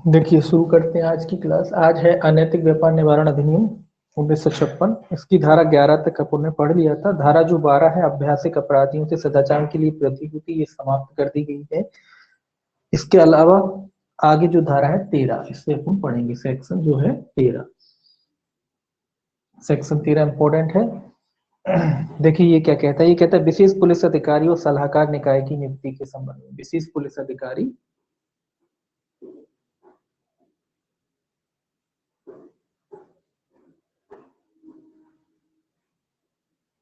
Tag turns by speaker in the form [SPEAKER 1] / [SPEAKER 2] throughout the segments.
[SPEAKER 1] देखिए शुरू करते हैं आज की क्लास। आज है अनैतिक व्यापार निवारण अधिनियम 1956। इसकी धारा 11 तक अपन ने पढ़ लिया था। धारा जो 12 है अभ्यासिक अपराधियों से सदाचार के लिए प्रतिभूति, ये समाप्त कर दी गई है। इसके अलावा आगे जो धारा है 13, इससे अपन पढ़ेंगे। सेक्शन जो है 13, सेक्शन 13 इंपॉर्टेंट है। देखिए ये क्या कहता है, ये कहता है विशेष पुलिस अधिकारी और सलाहकार निकाय की नियुक्ति के संबंध में। विशेष पुलिस अधिकारी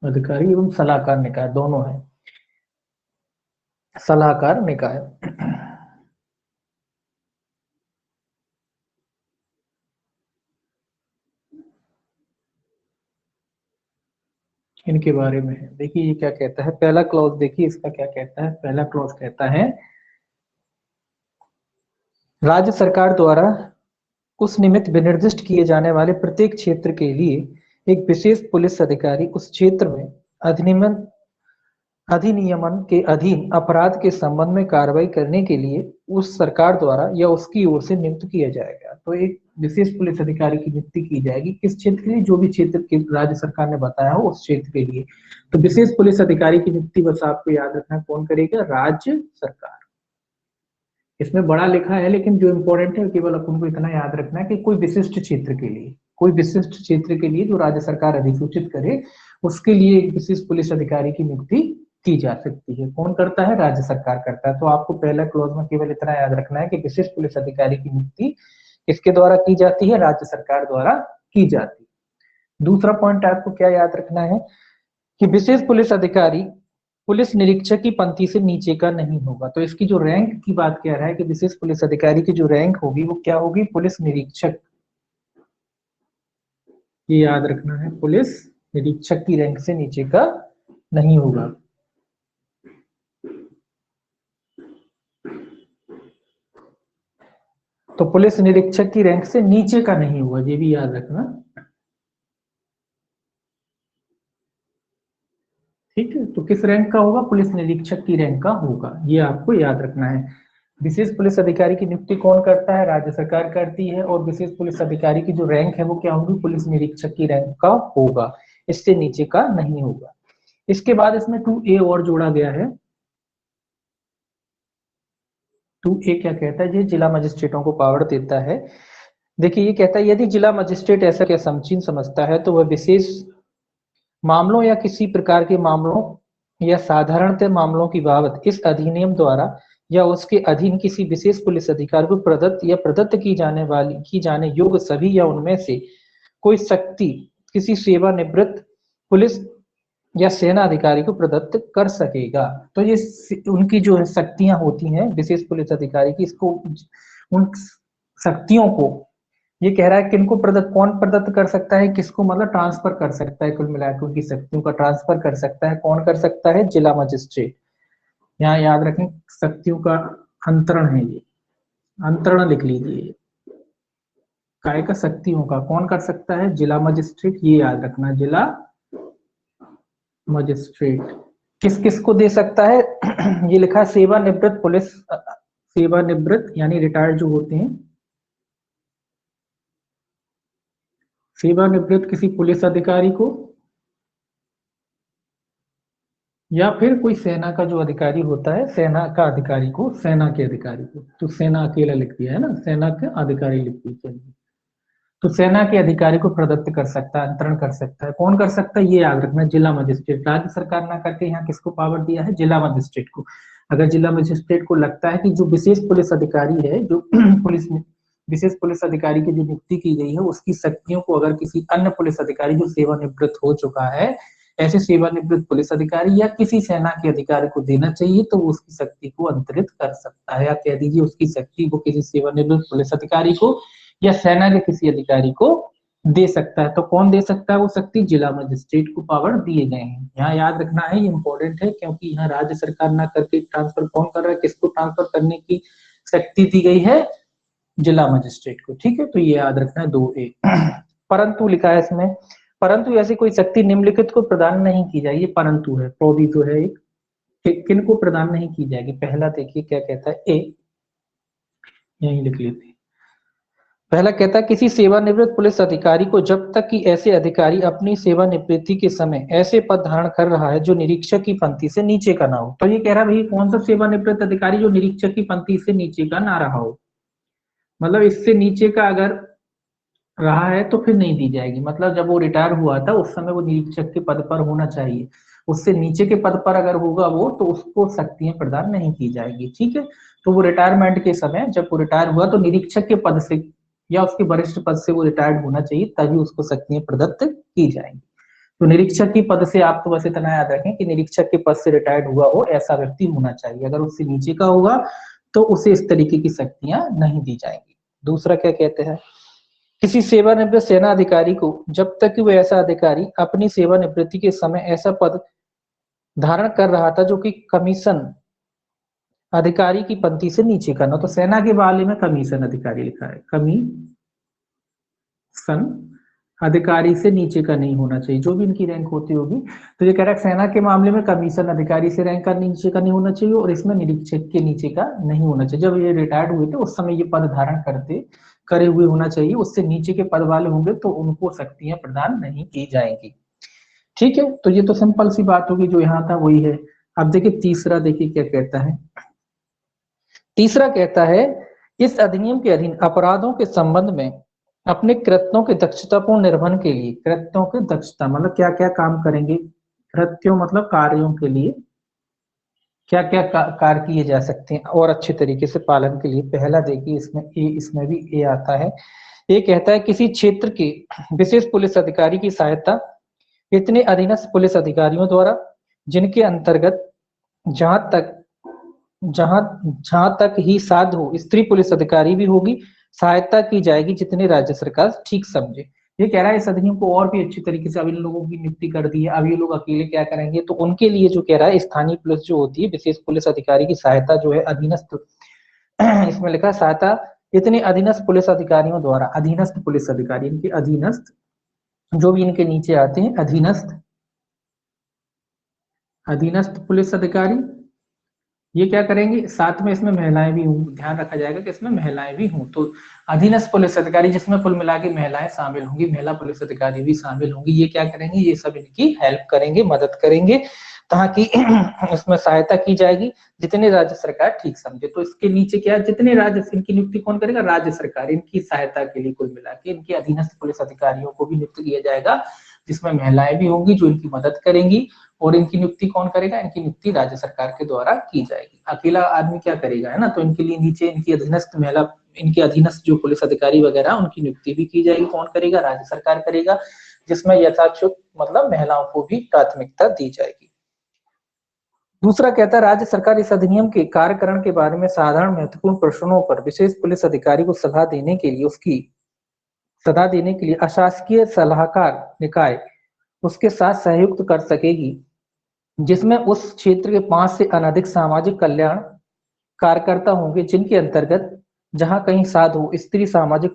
[SPEAKER 1] अधिकारी एवं सलाहकार निकाय दोनों है। सलाहकार निकाय इनके बारे में है। देखिए ये क्या कहता है, पहला क्लॉज देखिए इसका क्या कहता है। पहला क्लॉज कहता है राज्य सरकार द्वारा उस निमित्त विनिर्दिष्ट किए जाने वाले प्रत्येक क्षेत्र के लिए एक विशेष पुलिस अधिकारी उस क्षेत्र में अधिनियमन के अधीन अपराध के संबंध में कार्रवाई करने के लिए उस सरकार द्वारा या उसकी ओर से नियुक्त किया जाएगा। तो एक विशेष पुलिस अधिकारी की नियुक्ति की जाएगी किस क्षेत्र के लिए, जो भी क्षेत्र के राज्य सरकार ने बताया हो उस क्षेत्र के लिए। तो विशेष पुलिस अधिकारी की नियुक्ति बस आपको याद रखना है, कौन करेगा, राज्य सरकार। इसमें बड़ा लिखा है लेकिन जो इंपॉर्टेंट है केवल अपन को इतना याद रखना है कि कोई विशिष्ट क्षेत्र के लिए, कोई विशिष्ट क्षेत्र के लिए जो राज्य सरकार अधिसूचित करे उसके लिए एक विशेष पुलिस अधिकारी की नियुक्ति की जा सकती है। कौन करता है, राज्य सरकार करता है। तो आपको पहला क्लॉज में केवल इतना याद रखना है कि विशेष पुलिस अधिकारी की नियुक्ति किसके द्वारा की जाती है, राज्य सरकार द्वारा की जाती है। दूसरा पॉइंट आपको क्या याद रखना है कि विशेष पुलिस अधिकारी पुलिस निरीक्षक की पंक्ति से नीचे का नहीं होगा। तो इसकी जो रैंक की बात कह रहा है कि विशेष पुलिस अधिकारी की जो रैंक होगी वो क्या होगी, पुलिस निरीक्षक। ये याद रखना है, पुलिस निरीक्षक की रैंक से नीचे का नहीं होगा। तो पुलिस निरीक्षक की रैंक से नीचे का नहीं होगा, ये भी याद रखना। ठीक है, तो किस रैंक का होगा, पुलिस निरीक्षक की रैंक का होगा, ये आपको याद रखना है। विशेष पुलिस अधिकारी की नियुक्ति कौन करता है, राज्य सरकार करती है। और विशेष पुलिस अधिकारी की जो रैंक है वो क्या होगी, पुलिस निरीक्षक की रैंक का होगा, इससे नीचे का नहीं होगा। इसके बाद इसमें 2A और जोड़ा गया है। 2A क्या कहता है, ये जिला मजिस्ट्रेटों को पावर देता है। देखिए ये कहता है यदि जिला मजिस्ट्रेट ऐसा क्या समीचीन समझता है तो वह विशेष मामलों या किसी प्रकार के मामलों या साधारणतः मामलों की बाबत इस अधिनियम द्वारा या उसके अधीन किसी विशेष पुलिस अधिकारी को प्रदत्त या प्रदत्त की जाने योग्य सभी या उनमें से कोई शक्ति किसी सेवानिवृत्त पुलिस या सेना अधिकारी को प्रदत्त कर सकेगा। तो ये उनकी जो शक्तियां होती हैं विशेष पुलिस अधिकारी की, इसको उन शक्तियों को ये कह रहा है किनको प्रदत्त, कौन प्रदत्त कर सकता है, किसको मतलब ट्रांसफर कर सकता है, कुल मिलाकर उनकी शक्तियों का ट्रांसफर कर सकता है। कौन कर सकता है, जिला मजिस्ट्रेट। यहाँ याद रखें शक्तियों का अंतरण है, ये अंतरण लिख लीजिए। काय का शक्तियों का कौन कर सकता है, जिला मजिस्ट्रेट, ये याद रखना, जिला मजिस्ट्रेट। किस किस को दे सकता है ये लिखा है, सेवानिवृत्त पुलिस, सेवानिवृत्त यानी रिटायर्ड जो होते हैं, सेवानिवृत्त किसी पुलिस अधिकारी को, या फिर कोई सेना का जो अधिकारी होता है, सेना का अधिकारी को, सेना के अधिकारी को। तो सेना अकेला लिख दिया है ना, सेना के अधिकारी लिख दिया। तो सेना के अधिकारी को प्रदत्त कर सकता है, अंतरण कर सकता है। कौन कर सकता है, ये याद रखना, जिला मजिस्ट्रेट। राज्य सरकार ना करके यहाँ किसको पावर दिया है, जिला मजिस्ट्रेट को। अगर जिला मजिस्ट्रेट को लगता है कि जो विशेष पुलिस अधिकारी है, जो पुलिस विशेष पुलिस अधिकारी की जो नियुक्ति की गई है उसकी शक्तियों को अगर किसी अन्य पुलिस अधिकारी जो सेवानिवृत्त हो चुका है, ऐसे सेवानिवृत्त पुलिस अधिकारी या किसी सेना के अधिकारी को देना चाहिए, तो वो उसकी शक्ति को अंतरित कर सकता है। या कह दीजिए उसकी शक्ति को किसी सेवानिवृत्त पुलिस अधिकारी को या सेना के किसी अधिकारी को दे सकता है। तो कौन दे सकता है वो शक्ति, जिला मजिस्ट्रेट को पावर दिए गए हैं। यहाँ याद रखना है, ये इंपॉर्टेंट है क्योंकि यहाँ राज्य सरकार ना करके ट्रांसफर कौन कर रहा है, किसको ट्रांसफर करने की शक्ति दी गई है, जिला मजिस्ट्रेट को। ठीक है, तो ये याद रखना है 2A। परंतु लिखा है इसमें, परंतु ऐसी कोई शक्ति निम्नलिखित को प्रदान नहीं की जाएगी। परंतु है, प्रोविजो है एक, किन को प्रदान नहीं की जाएगी। पहला देखिए क्या कहता है, ए, यही लिख लेते हैं, पहला कहता है किसी सेवानिवृत्त पुलिस अधिकारी को जब तक कि ऐसे अधिकारी अपनी सेवानिवृत्ति के समय ऐसे पद धारण कर रहा है जो निरीक्षक की पंक्ति से नीचे का ना हो। तो ये कह रहा है भाई कौन सा सेवानिवृत्त अधिकारी जो निरीक्षक की पंक्ति से नीचे का ना रहा हो, मतलब इससे नीचे का अगर रहा है तो फिर नहीं दी जाएगी। मतलब जब वो रिटायर हुआ था उस समय वो निरीक्षक के पद पर होना चाहिए, उससे नीचे के पद पर अगर होगा वो तो उसको शक्तियां प्रदान नहीं की जाएगी। ठीक है, तो वो रिटायरमेंट के समय जब वो रिटायर हुआ तो निरीक्षक के पद से या उसके वरिष्ठ पद से वो रिटायर्ड होना चाहिए, तभी उसको शक्तियां प्रदत्त की जाएंगी। तो निरीक्षक के पद से आप तो बस इतना याद रखें कि निरीक्षक के पद से रिटायर्ड हुआ हो ऐसा व्यक्ति होना चाहिए। अगर उससे नीचे का होगा तो उसे इस तरीके की शक्तियां नहीं दी जाएंगी। दूसरा क्या कहते हैं, किसी सेवानिवृत्त सेना अधिकारी को जब तक कि वह ऐसा अधिकारी अपनी सेवानिवृत्ति के समय ऐसा पद धारण कर रहा था जो कि कमीशन अधिकारी की पंक्ति से नीचे का ना, तो सेना के बारे में कमीशन अधिकारी लिखा है, कमीशन अधिकारी से नीचे का नहीं होना चाहिए, जो भी इनकी रैंक होती होगी। तो ये कह रहा है सेना के मामले में कमीशन अधिकारी से रैंक का नीचे का नहीं होना चाहिए और इसमें निरीक्षक के नीचे का नहीं होना चाहिए। जब ये रिटायर्ड हुए थे उस समय ये पद धारण करे हुए होना चाहिए, उससे नीचे के पद वाले होंगे तो उनको शक्तियां प्रदान नहीं की जाएंगी। ठीक है, तो ये तो सिंपल सी बात होगी, जो यहाँ था वही है। अब देखिए तीसरा, देखिए क्या कहता है। तीसरा कहता है इस अधिनियम के अधीन अपराधों के संबंध में अपने कृत्यों के दक्षतापूर्ण निर्वहन के लिए, कृत्यों के दक्षता मतलब क्या क्या काम करेंगे, कृत्यों मतलब कार्यों के लिए क्या क्या कार्य किए जा सकते हैं और अच्छे तरीके से पालन के लिए। पहला देखिए इसमें भी ए आता है। ये कहता है किसी क्षेत्र के विशेष पुलिस अधिकारी की सहायता इतने अधीनस्थ पुलिस अधिकारियों द्वारा जिनके अंतर्गत जहां तक जहां तक ही साध हो स्त्री पुलिस अधिकारी भी होगी, सहायता की जाएगी जितने राज्य सरकार ठीक समझे। ये कह रहा है इस अधिनियम को और भी अच्छी तरीके से अब इन लोगों की नियुक्ति कर दी है, अब ये लोग अकेले क्या करेंगे, तो उनके लिए जो कह रहा है स्थानीय पुलिस जो होती है विशेष पुलिस अधिकारी की सहायता जो है अधीनस्थ इसमें लिखा सहायता इतने अधीनस्थ पुलिस अधिकारियों द्वारा, अधीनस्थ पुलिस अधिकारी इनके अधीनस्थ जो भी इनके नीचे आते हैं अधीनस्थ पुलिस अधिकारी, ये क्या करेंगे, साथ में इसमें महिलाएं भी हों, ध्यान रखा जाएगा कि इसमें महिलाएं भी हों। तो अधीनस्थ पुलिस अधिकारी जिसमें कुल मिला के महिलाएं शामिल होंगी, महिला पुलिस अधिकारी भी शामिल होंगी, ये क्या करेंगे, ये सब इनकी हेल्प करेंगे, मदद करेंगे ताकि इसमें सहायता की जाएगी जितने राज्य सरकार ठीक समझे। तो इसके नीचे क्या है, जितने राज्य, इनकी नियुक्ति कौन करेगा, राज्य सरकार, इनकी सहायता के लिए कुल मिला के इनके अधीनस्थ पुलिस अधिकारियों को भी नियुक्त किया जाएगा जिसमें महिलाएं भी होंगी जो इनकी मदद करेंगी। और इनकी नियुक्ति कौन करेगा, इनकी नियुक्ति राज्य सरकार के द्वारा की जाएगी। अकेला आदमी क्या करेगा, है ना, तो इनके लिए नीचे इनकी अधीनस्थ महिला, इनके अधीनस्थ जो पुलिस अधिकारी वगैरह उनकी नियुक्ति भी की जाएगी। कौन करेगा, राज्य सरकार करेगा, जिसमें यथाचित मतलब महिलाओं को भी प्राथमिकता दी जाएगी। दूसरा कहता है राज्य सरकार इस अधिनियम के कार्यकरण के बारे में साधारण महत्वपूर्ण प्रश्नों पर विशेष पुलिस अधिकारी को सलाह देने के लिए अशासकीय सलाहकार निकाय उसके साथ सहयुक्त कर सकेगी, जिसमें उस क्षेत्र के 5 से अनधिक सामाजिक कल्याण कार्यकर्ता होंगे, जिनके अंतर्गत जहां कहीं साधु स्त्री सामाजिक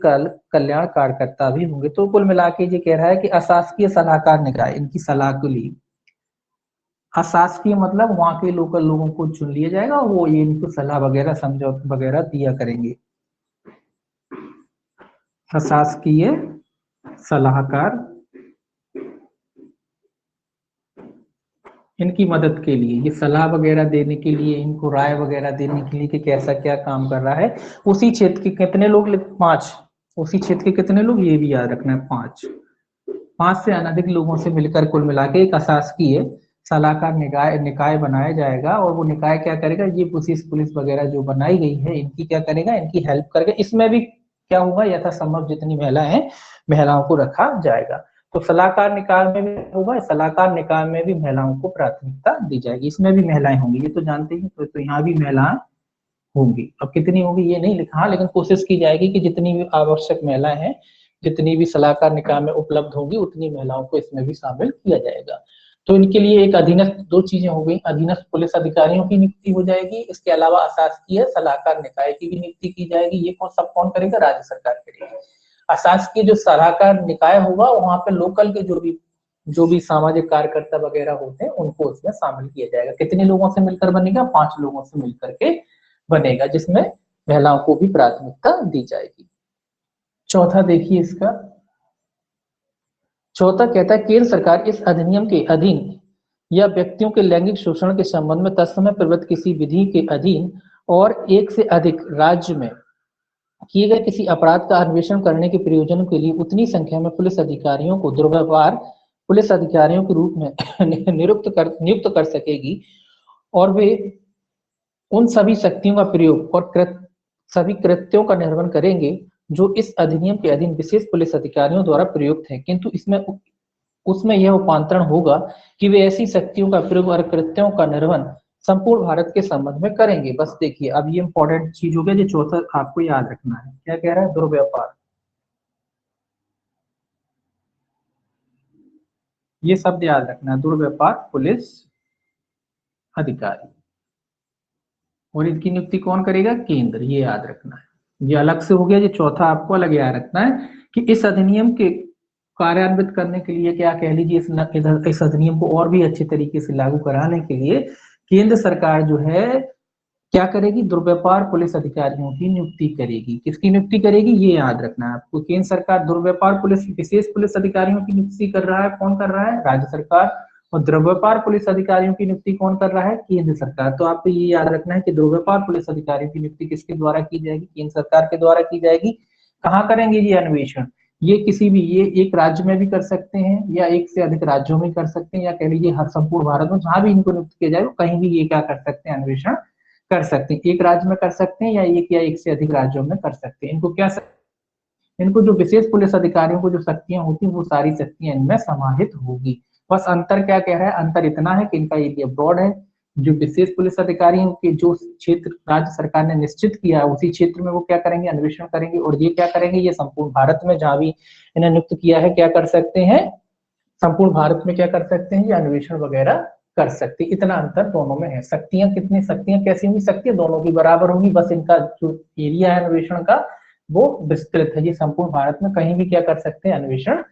[SPEAKER 1] कल्याण कार्यकर्ता भी होंगे। तो कुल मिला के ये कह रहा है कि अशासकीय सलाहकार निकाय इनकी सलाह के लिए, अशासकीय मतलब वहां के लोकल लोगों को चुन लिया जाएगा और वो ये इनको सलाह वगैरह समझौता वगैरह दिया करेंगे। अशासकीय सलाहकार इनकी मदद के लिए, ये सलाह वगैरह देने के लिए, इनको राय वगैरह देने के लिए कि कैसा क्या काम कर रहा है। उसी क्षेत्र के कितने लोग, 5, उसी क्षेत्र के कितने लोग, ये भी याद रखना है, 5 से अनधिक लोगों से मिलकर कुल मिला के एक अशासकीय सलाहकार निकाय बनाया जाएगा। और वो निकाय क्या करेगा, ये पुलिस वगैरह जो बनाई गई है इनकी क्या करेगा, इनकी हेल्प करेगा। इसमें भी क्या होगा, यथासंभव जितनी महिलाएं हैं महिलाओं को रखा जाएगा। तो सलाहकार निकाय में भी होगा, सलाहकार निकाय में भी महिलाओं को प्राथमिकता दी जाएगी, इसमें भी महिलाएं होंगी, ये तो जानते ही। तो यहाँ भी महिलाएं होंगी, अब कितनी होंगी ये नहीं लिखा, लेकिन कोशिश की जाएगी कि जितनी भी आवश्यक महिलाएं हैं, जितनी भी सलाहकार निकाय में उपलब्ध होंगी उतनी महिलाओं को इसमें भी शामिल किया जाएगा। तो इनके लिए एक अधीनस्थ, 2 चीजें हो गई, अधीनस्थ पुलिस अधिकारियों की नियुक्ति हो जाएगी, इसके अलावा अशासकीय सलाहकार निकाय की भी नियुक्ति की जाएगी। ये कौन करेगा, राज्य सरकार करेगी। अशासकीय जो सलाहकार निकाय होगा वहां पे लोकल के जो भी सामाजिक कार्यकर्ता वगैरह होते हैं उनको उसमें शामिल किया जाएगा। कितने लोगों से मिलकर बनेगा, 5 लोगों से मिलकर के बनेगा, जिसमें महिलाओं को भी प्राथमिकता दी जाएगी। चौथा देखिए इसका, चौथा कहता है केंद्र सरकार इस अधिनियम के अधीन या व्यक्तियों के लैंगिक शोषण के संबंध में तत्समय प्रवृत्त किसी विधि के अधीन और एक से अधिक राज्य में किए गए किसी अपराध का अन्वेषण करने के प्रयोजन के लिए उतनी संख्या में पुलिस अधिकारियों को दुर्व्यवहार पुलिस अधिकारियों के रूप में नियुक्त कर सकेगी और वे उन सभी शक्तियों का प्रयोग और सभी कृत्यों का निर्वहन करेंगे जो इस अधिनियम के अधीन विशेष पुलिस अधिकारियों द्वारा प्रयुक्त है, किंतु इसमें उसमें यह उपांतरण होगा कि वे ऐसी शक्तियों का प्रयोग और कृत्यों का निर्वहन संपूर्ण भारत के संबंध में करेंगे। बस देखिए अब ये इंपॉर्टेंट चीज हो गया, जो चौथा आपको याद रखना है। क्या कह रहा है? दुर्व्यापार, ये शब्द याद रखना है, दुर्व्यापार पुलिस अधिकारी, और इनकी नियुक्ति कौन करेगा? केंद्र, ये याद रखना है। ये अलग से हो गया, ये चौथा आपको अलग याद रखना है कि इस अधिनियम के कार्यान्वित करने के लिए, क्या कह लीजिए, इस अधिनियम को और भी अच्छे तरीके से लागू कराने के लिए केंद्र सरकार जो है क्या करेगी? दुर्व्यापार पुलिस अधिकारियों की नियुक्ति करेगी। किसकी नियुक्ति करेगी? ये याद रखना है आपको। केंद्र सरकार दुर्व्यापार पुलिस विशेष पुलिस अधिकारियों की नियुक्ति कर रहा है। कौन कर रहा है? राज्य सरकार। और दुर्व्यापार पुलिस अधिकारियों की नियुक्ति कौन कर रहा है? केंद्र सरकार। तो आपको ये याद रखना है कि दुर्व्यापार पुलिस अधिकारियों की नियुक्ति किसके द्वारा की जाएगी? केंद्र सरकार के द्वारा की जाएगी। कहाँ करेंगे ये अन्वेषण? ये किसी भी, ये एक राज्य में भी कर सकते हैं या एक से अधिक राज्यों में कर सकते हैं, या कह लीजिए हर संपूर्ण भारत में जहां भी इनको नियुक्त किया जाए कहीं भी ये क्या कर सकते हैं? अन्वेषण कर सकते हैं। एक राज्य में कर सकते हैं या एक से अधिक राज्यों में कर सकते हैं। इनको क्या इनको जो विशेष पुलिस अधिकारियों को जो शक्तियां होती हैं वो सारी शक्तियां इनमें समाहित होगी। बस अंतर क्या कह रहा है? अंतर इतना है कि इनका एरिया ब्रॉड है। जो विशेष पुलिस अधिकारियों के जो क्षेत्र राज्य सरकार ने निश्चित किया है उसी क्षेत्र में वो क्या करेंगे? अन्वेषण करेंगे। और ये क्या करेंगे? ये संपूर्ण भारत में जहां भी इन्हें नियुक्त किया है क्या कर सकते हैं? संपूर्ण भारत में क्या कर सकते हैं? ये अन्वेषण वगैरह कर सकते हैं। इतना अंतर दोनों में है। शक्तियां कितनी, शक्तियां कैसी होंगी? शक्तियां दोनों की बराबर होंगी, बस इनका जो एरिया है अन्वेषण का वो विस्तृत है। ये संपूर्ण भारत में कहीं भी क्या कर सकते हैं? अन्वेषण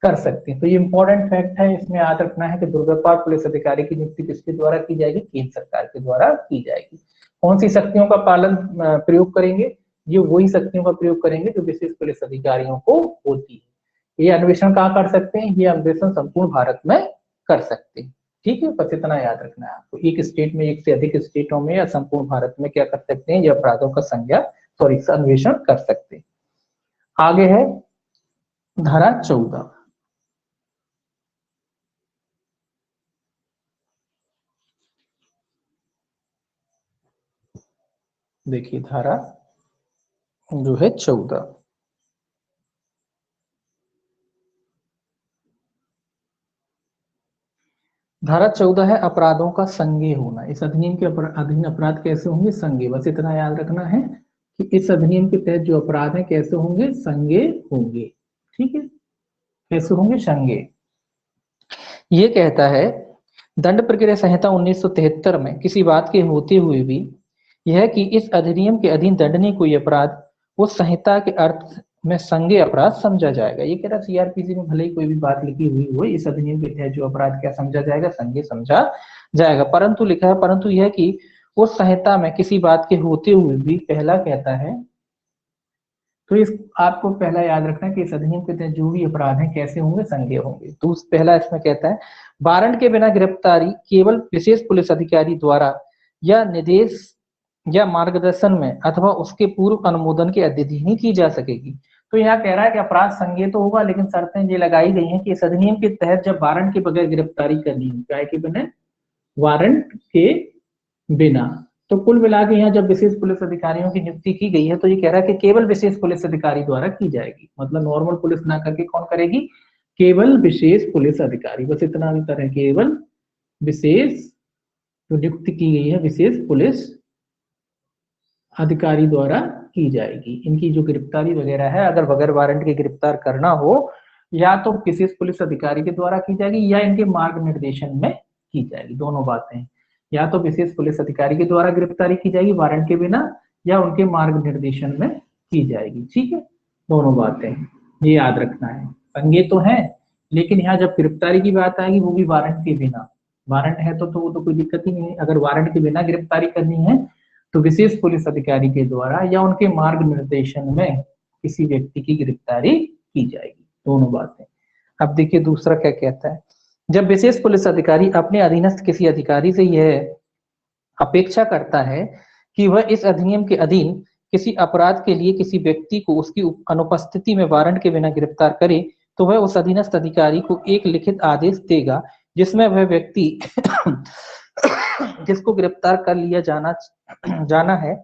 [SPEAKER 1] कर सकते हैं। तो ये इंपॉर्टेंट फैक्ट है, इसमें याद रखना है कि दुर्व्यापार पुलिस अधिकारी की नियुक्ति किसके द्वारा की जाएगी? केंद्र सरकार के द्वारा की जाएगी। कौन सी शक्तियों का पालन प्रयोग करेंगे? ये वही शक्तियों का प्रयोग करेंगे जो विशेष पुलिस अधिकारियों को होती है। ये अन्वेषण कहाँ कर सकते हैं? ये अन्वेषण संपूर्ण भारत में कर सकते हैं। ठीक है, बस इतना याद रखना है आपको। एक स्टेट में, एक से अधिक स्टेटों में या संपूर्ण भारत में क्या कर सकते हैं? ये अपराधों का अन्वेषण कर सकते हैं। आगे है धारा 14। देखिए धारा जो है 14, धारा 14 है अपराधों का संज्ञेय होना। इस अधिनियम के अधीन अपराध कैसे होंगे? संज्ञेय। बस इतना याद रखना है कि इस अधिनियम के तहत जो अपराध है कैसे होंगे? संज्ञेय होंगे। ठीक है, कैसे होंगे? संज्ञेय। ये कहता है दंड प्रक्रिया संहिता 1973 में किसी बात के होते हुए भी यह कि इस अधिनियम के अधीन दंडनीय कोई अपराध उस संहिता के अर्थ में संज्ञेय अपराध समझा जाएगा। ये कह रहा सीआरपीसी में भले ही कोई भी बात लिखी हुई हो, इस अधिनियम के तहत जो अपराध क्या समझा जाएगा? संज्ञेय समझा जाएगा। परंतु लिखा है परंतु यह कि उस संहिता में किसी बात के होते हुए भी, पहला कहता है, तो इस आपको पहला याद रखना है कि इस अधिनियम के तहत जो भी अपराध हैं कैसे होंगे? संज्ञेय होंगे। तो पहला इसमें कहता है वारंट के बिना गिरफ्तारी केवल विशेष पुलिस अधिकारी द्वारा या निर्देश या मार्गदर्शन में अथवा उसके पूर्व अनुमोदन के अधीन ही की जा सकेगी। तो यहाँ कह रहा है कि अपराध संज्ञेय तो होगा, लेकिन शर्तें ये लगाई गई हैं कि इस अधिनियम के तहत जब वारंट के बगैर गिरफ्तारी करनी हो, क्या के बिना? वारंट के बिना। तो कुल मिला के यहाँ जब विशेष पुलिस अधिकारियों की नियुक्ति की गई है तो ये कह रहा है कि केवल विशेष पुलिस अधिकारी द्वारा की जाएगी। मतलब नॉर्मल पुलिस ना करके कौन करेगी? केवल विशेष पुलिस अधिकारी। बस इतना अंतर है, केवल विशेष, जो नियुक्ति की गई है विशेष पुलिस अधिकारी द्वारा की जाएगी। इनकी जो गिरफ्तारी वगैरह है, अगर बगैर वारंट के गिरफ्तार करना हो, या तो विशेष पुलिस अधिकारी के द्वारा की जाएगी या इनके मार्ग निर्देशन में की जाएगी। दोनों बातें, या तो विशेष पुलिस अधिकारी के द्वारा गिरफ्तारी की जाएगी वारंट के बिना, या उनके मार्ग निर्देशन में की जाएगी। ठीक है, दोनों बातें ये याद रखना है। संज्ञेय तो है, लेकिन यहाँ जब गिरफ्तारी की बात आएगी वो भी वारंट के बिना। वारंट है तो वो तो कोई दिक्कत ही नहीं है। अगर वारंट के बिना गिरफ्तारी करनी है तो विशेष पुलिस अधिकारी के द्वारा या उनके मार्ग निर्देशन में किसी व्यक्ति की गिरफ्तारी की जाएगी। दोनों बातें। अब देखिए दूसरा क्या कहता है, जब विशेष पुलिस अधिकारी अपने अधीनस्थ किसी अधिकारी से यह अपेक्षा करता है कि वह इस अधिनियम के अधीन किसी अपराध के लिए किसी व्यक्ति को उसकी अनुपस्थिति में वारंट के बिना गिरफ्तार करे, तो वह उस अधीनस्थ अधिकारी को एक लिखित आदेश देगा जिसमें वह व्यक्ति जिसको गिरफ्तार कर लिया जाना है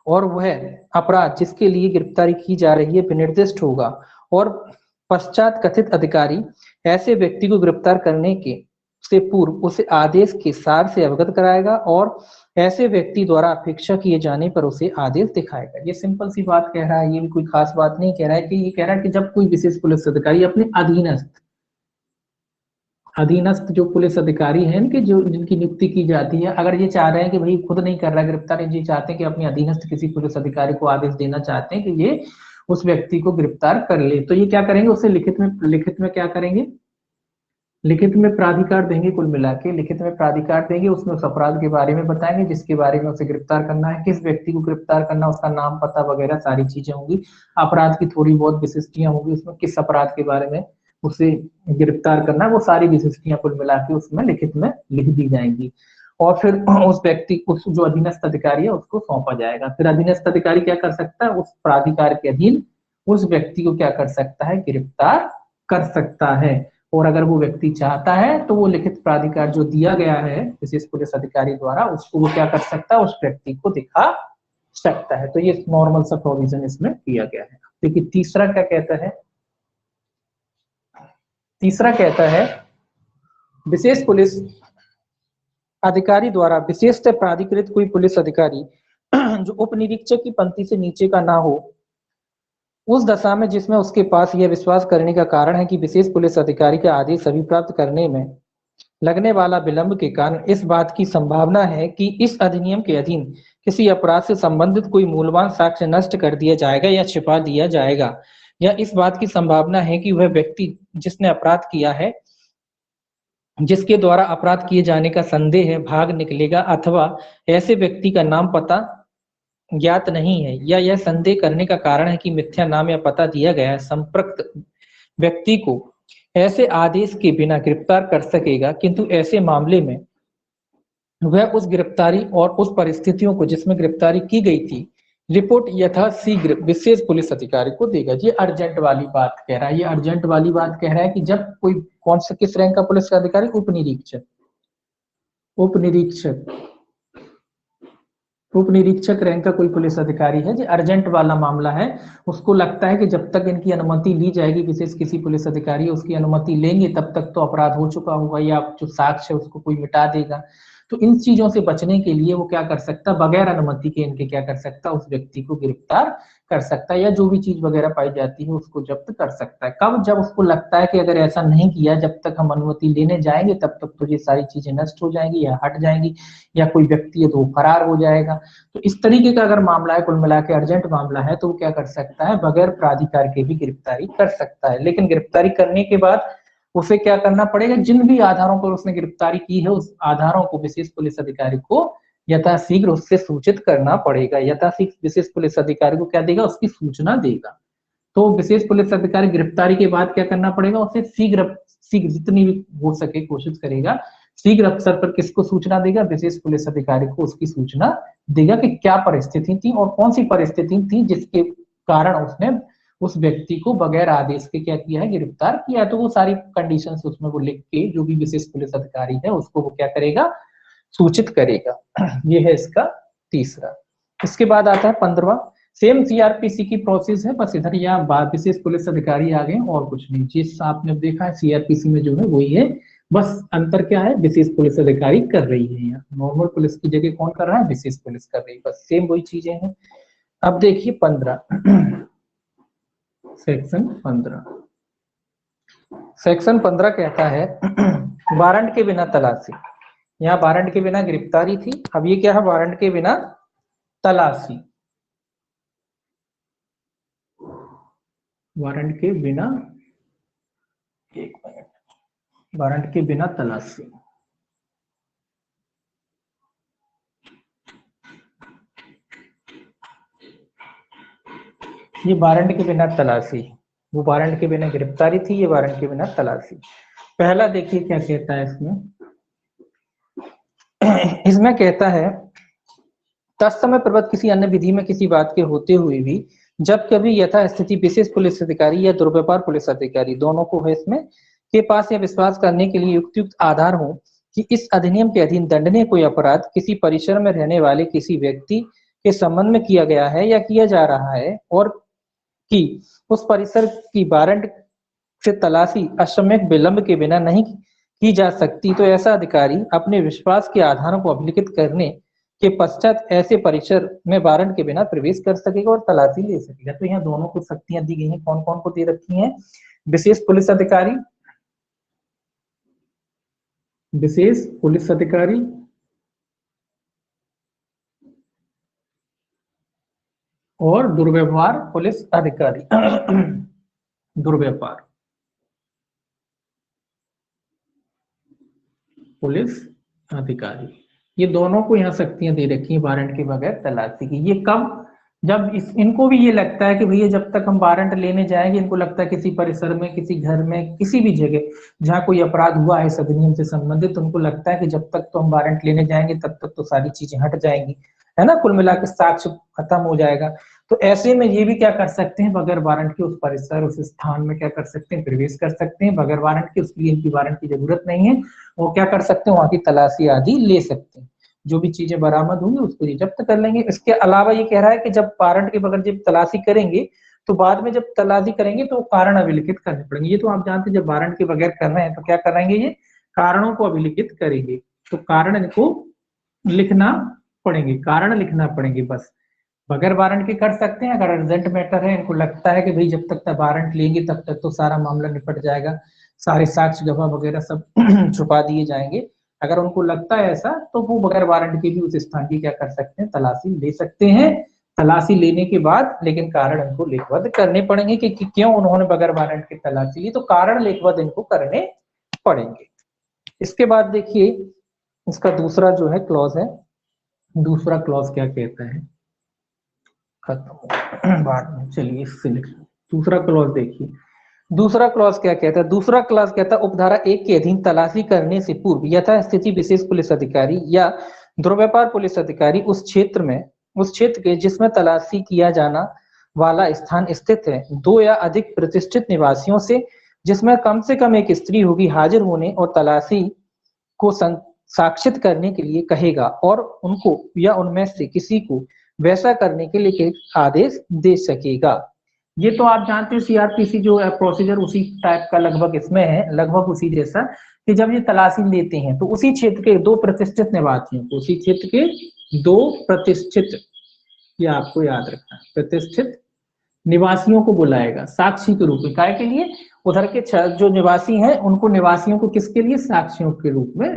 [SPEAKER 1] और वह अपराध जिसके लिए गिरफ्तारी की जा रही है विनिर्दिष्ट होगा, और पश्चात कथित अधिकारी ऐसे व्यक्ति को गिरफ्तार करने के से पूर्व उसे आदेश के सार से अवगत कराएगा और ऐसे व्यक्ति द्वारा अपेक्षा किए जाने पर उसे आदेश दिखाएगा। ये सिंपल सी बात कह रहा है, ये भी कोई खास बात नहीं कह रहा है, कि ये कह रहा है कि जब कोई विशेष पुलिस अधिकारी अपने अधीनस्थ जो पुलिस अधिकारी हैं कि जो जिनकी नियुक्ति की जाती है, अगर ये चाह रहे हैं कि भाई खुद नहीं कर रहा गिरफ्तार, ये चाहते हैं कि अपने अधीनस्थ किसी पुलिस अधिकारी को आदेश देना चाहते हैं कि ये उस व्यक्ति को गिरफ्तार कर ले, तो ये क्या करेंगे, उसे लिखित में क्या करेंगे, लिखित में प्राधिकार देंगे। कुल मिला के लिखित में प्राधिकार देंगे, उसमें उस अपराध के बारे में बताएंगे जिसके बारे में उसे गिरफ्तार करना है, किस व्यक्ति को गिरफ्तार करना, उसका नाम पता वगैरह सारी चीजें होंगी, अपराध की थोड़ी बहुत विशिष्टियां होंगी उसमें, किस अपराध के बारे में उसे गिरफ्तार करना है, वो सारी विशिष्टियां कुल मिला के उसमें लिखित में लिख दी जाएंगी। और फिर उस व्यक्ति उस जो अधीनस्थ अधिकारी है उसको सौंपा जाएगा। फिर अधीनस्थ अधिकारी क्या कर सकता है, उस प्राधिकार के अधीन उस व्यक्ति को क्या कर सकता है, गिरफ्तार कर सकता है। और अगर वो व्यक्ति चाहता है तो वो लिखित प्राधिकार जो दिया गया है विशेष पुलिस अधिकारी द्वारा, उसको वो क्या कर सकता है, उस व्यक्ति को दिखा सकता है। तो ये नॉर्मल सा प्रोविजन इसमें किया गया है। देखिए तीसरा क्या कहता है, तीसरा कहता है विशेष पुलिस अधिकारी द्वारा विशेषतः प्राधिकृत कोई पुलिस अधिकारी जो उप निरीक्षक की पंक्ति से नीचे का ना हो, उस दशा में जिसमें उसके पास यह विश्वास करने का कारण है कि विशेष पुलिस अधिकारी का आदेश अभिप्राप्त करने में लगने वाला विलंब के कारण इस बात की संभावना है कि इस अधिनियम के अधीन किसी अपराध से संबंधित कोई मूल्यवान साक्ष्य नष्ट कर दिया जाएगा या छिपा दिया जाएगा, या इस बात की संभावना है कि वह व्यक्ति जिसने अपराध किया है, जिसके द्वारा अपराध किए जाने का संदेह है, भाग निकलेगा, अथवा ऐसे व्यक्ति का नाम पता ज्ञात नहीं है, या यह संदेह करने का कारण है कि मिथ्या नाम या पता दिया गया है, संपर्क व्यक्ति को ऐसे आदेश के बिना गिरफ्तार कर सकेगा, किंतु ऐसे मामले में वह उस गिरफ्तारी और उस परिस्थितियों को जिसमें गिरफ्तारी की गई थी रिपोर्ट यथाशीघ्र विशेष पुलिस अधिकारी को देगा। ये अर्जेंट वाली बात कह रहा है, ये अर्जेंट वाली बात कह रहा है कि जब कोई कौन सा किस रैंक का पुलिस अधिकारी, उप निरीक्षक, उप निरीक्षक उप निरीक्षक रैंक का कोई पुलिस अधिकारी है, जो अर्जेंट वाला मामला है, उसको लगता है कि जब तक इनकी अनुमति ली जाएगी, विशेष किसी पुलिस अधिकारी उसकी अनुमति लेंगे तब तक तो अपराध हो चुका होगा या जो साक्ष्य है उसको कोई मिटा देगा। तो इन चीजों से बचने के लिए वो क्या कर सकता, बगैर अनुमति के इनके क्या कर सकता, उस व्यक्ति को गिरफ्तार कर सकता है, या जो भी चीज वगैरह पाई जाती है उसको जब्त कर सकता है। कब, जब उसको लगता है कि अगर ऐसा नहीं किया, जब तक हम अनुमति लेने जाएंगे तब तक तो ये सारी चीजें नष्ट हो जाएंगी या हट जाएंगी, या कोई व्यक्ति है तो फरार हो जाएगा। तो इस तरीके का अगर मामला है, कुल मिला के अर्जेंट मामला है, तो वो क्या कर सकता है, बगैर प्राधिकार के भी गिरफ्तारी कर सकता है। लेकिन गिरफ्तारी करने के बाद उसे क्या करना पड़ेगा, जिन भी आधारों पर उसने गिरफ्तारी की है उस आधारों को विशेष पुलिस अधिकारी को यथाशीघ्र उससे सूचित करना पड़ेगा। यथाशीघ्र विशेष पुलिस अधिकारी को क्या देगा, उसकी सूचना देगा। तो विशेष पुलिस अधिकारी गिरफ्तारी के बाद क्या करना पड़ेगा, उसे शीघ्र शीघ्र जितनी भी हो सके कोशिश करेगा, शीघ्र अवसर पर किसको सूचना देगा, विशेष पुलिस अधिकारी को उसकी सूचना देगा कि क्या परिस्थिति थी और कौन सी परिस्थिति थी जिसके कारण उसने उस व्यक्ति को बगैर आदेश के क्या किया है, गिरफ्तार किया है। तो वो सारी कंडीशंस उसमें वो लिख के जो भी विशेष पुलिस अधिकारी है उसको वो क्या करेगा, सूचित करेगा। ये है इसका तीसरा। इसके बाद आता है 15वां, सेम सीआरपीसी की प्रोसेस है, बस इधर यहाँ विशेष पुलिस अधिकारी आ गए और कुछ नहीं। जिस आपने देखा है सीआरपीसी में जो है वही है, बस अंतर क्या है, विशेष पुलिस अधिकारी कर रही है, यहाँ नॉर्मल पुलिस की जगह कौन कर रहा है, विशेष पुलिस कर रही है, बस सेम वही चीजें हैं। अब देखिए 15 सेक्शन 15, सेक्शन 15 कहता है वारंट के बिना तलाशी। यहाँ वारंट के बिना गिरफ्तारी थी, अब ये क्या है, वारंट के बिना तलाशी। वारंट के बिना, एक मिनट, वारंट के बिना तलाशी। ये वारंट के बिना तलाशी, वो वारंट के बिना गिरफ्तारी थी, ये वारंट के बिना तलाशी। पहला देखिए क्या कहता है इसमें। इसमें कहता है तत्समय प्रबद्ध किसी अन्य विधि में किसी बात के होते हुए भी जब कभी यथास्थिति विशेष पुलिस अधिकारी या दुर्व्यवहार पुलिस अधिकारी, दोनों को है इसमें, के पास यह विश्वास करने के लिए युक्त आधार हो कि इस अधिनियम के अधीन दंडनीय कोई अपराध किसी परिसर में रहने वाले किसी व्यक्ति के संबंध में किया गया है या किया जा रहा है, और कि उस परिसर की वारंट से तलाशी अक्षम्यक विलंब के बिना नहीं की जा सकती, तो ऐसा अधिकारी अपने विश्वास के आधारों को अभिलिखित करने के पश्चात ऐसे परिसर में वारंट के बिना प्रवेश कर सकेगा और तलाशी ले सकेगा। तो यहाँ दोनों को शक्तियां दी गई हैं। कौन कौन को दे रखी हैं? विशेष पुलिस अधिकारी, विशेष पुलिस अधिकारी और दुर्व्यवहार पुलिस अधिकारी। दुर्व्यवहार पुलिस अधिकारी, ये दोनों को यहाँ शक्तियां दे रखी हैं वारंट के बगैर तलाशी की। ये कब? जब इनको भी ये लगता है कि भैया जब तक हम वारंट लेने जाएंगे, इनको लगता है किसी परिसर में, किसी घर में, किसी भी जगह जहाँ कोई अपराध हुआ है इस अधिनियम से संबंधित, तो उनको लगता है कि जब तक तो हम वारंट लेने जाएंगे तब तक तो सारी चीजें हट जाएंगी, है ना, कुल मिलाकर साक्ष्य खत्म हो जाएगा। तो ऐसे में ये भी क्या कर सकते हैं, बगैर वारंट के उस परिसर, उस स्थान में क्या कर सकते हैं, प्रवेश कर सकते हैं बगैर वारंट के। उसके लिए इनकी वारंट की जरूरत नहीं है। वो क्या कर सकते हैं, वहां की तलाशी आदि ले सकते हैं। जो भी चीजें बरामद होंगी उसको ये जब्त कर लेंगे। इसके अलावा ये कह रहा है कि जब वारंट के बगैर जब तलाशी करेंगे तो बाद में जब तलाशी करेंगे तो कारण अभिलिखित करने पड़ेंगे। ये तो आप जानते हैं, जब वारंट के बगैर कर रहे हैं तो क्या करेंगे, ये कारणों को अभिलिखित करेंगे। तो कारण इनको लिखना पड़ेंगे, कारण लिखना पड़ेंगे बस। बगैर वारंट के कर सकते हैं अगर अर्जेंट मैटर है, इनको लगता है कि भाई जब तक वारंट लेंगे तब तक तो सारा मामला निपट जाएगा, सारे साक्ष्य गवाह वगैरह सब छुपा दिए जाएंगे। अगर उनको लगता है ऐसा तो वो बगैर वारंट के भी उस स्थान की क्या कर सकते हैं, तलाशी ले सकते हैं। तलाशी लेने के बाद लेकिन कारण इनको लिखबद्ध करने पड़ेंगे कि क्यों उन्होंने बगैर वारंट की तलाशी ली, तो कारण लिखबद्ध इनको करने पड़ेंगे। इसके बाद देखिए इसका दूसरा जो है क्लॉज है, दूसरा क्लॉज क्या कहता है, खत्म बाद में, चलिए इससे लिख। दूसरा क्लॉज देखिए, दूसरा क्लॉज क्या कहता है। दूसरा क्लॉज कहता है उपधारा 1 के अधीन तलाशी करने से पूर्व यथास्थिति विशेष पुलिस अधिकारी या दुर्व्यवहार पुलिस अधिकारी उस क्षेत्र के जिसमें तलाशी किया जाना वाला स्थान स्थित है, 2 या अधिक प्रतिष्ठित निवासियों से, जिसमें कम से कम एक स्त्री होगी, हाजिर होने और तलाशी को साक्षित करने के लिए कहेगा और उनको या उनमें से किसी को वैसा करने के लिए आदेश दे सकेगा। ये तो आप जानते हैं सीआरपीसी जो प्रोसीजर उसी टाइप का लगभग इसमें है, लगभग उसी जैसा, कि जब ये तलाशी लेते हैं तो उसी क्षेत्र के 2 प्रतिष्ठित निवासियों को, उसी क्षेत्र के 2 प्रतिष्ठित, ये आपको याद रखना, प्रतिष्ठित निवासियों को बुलाएगा साक्षी के रूप में। काय के लिए? उधर के जो निवासी हैं उनको, निवासियों को किसके लिए, साक्षियों के रूप में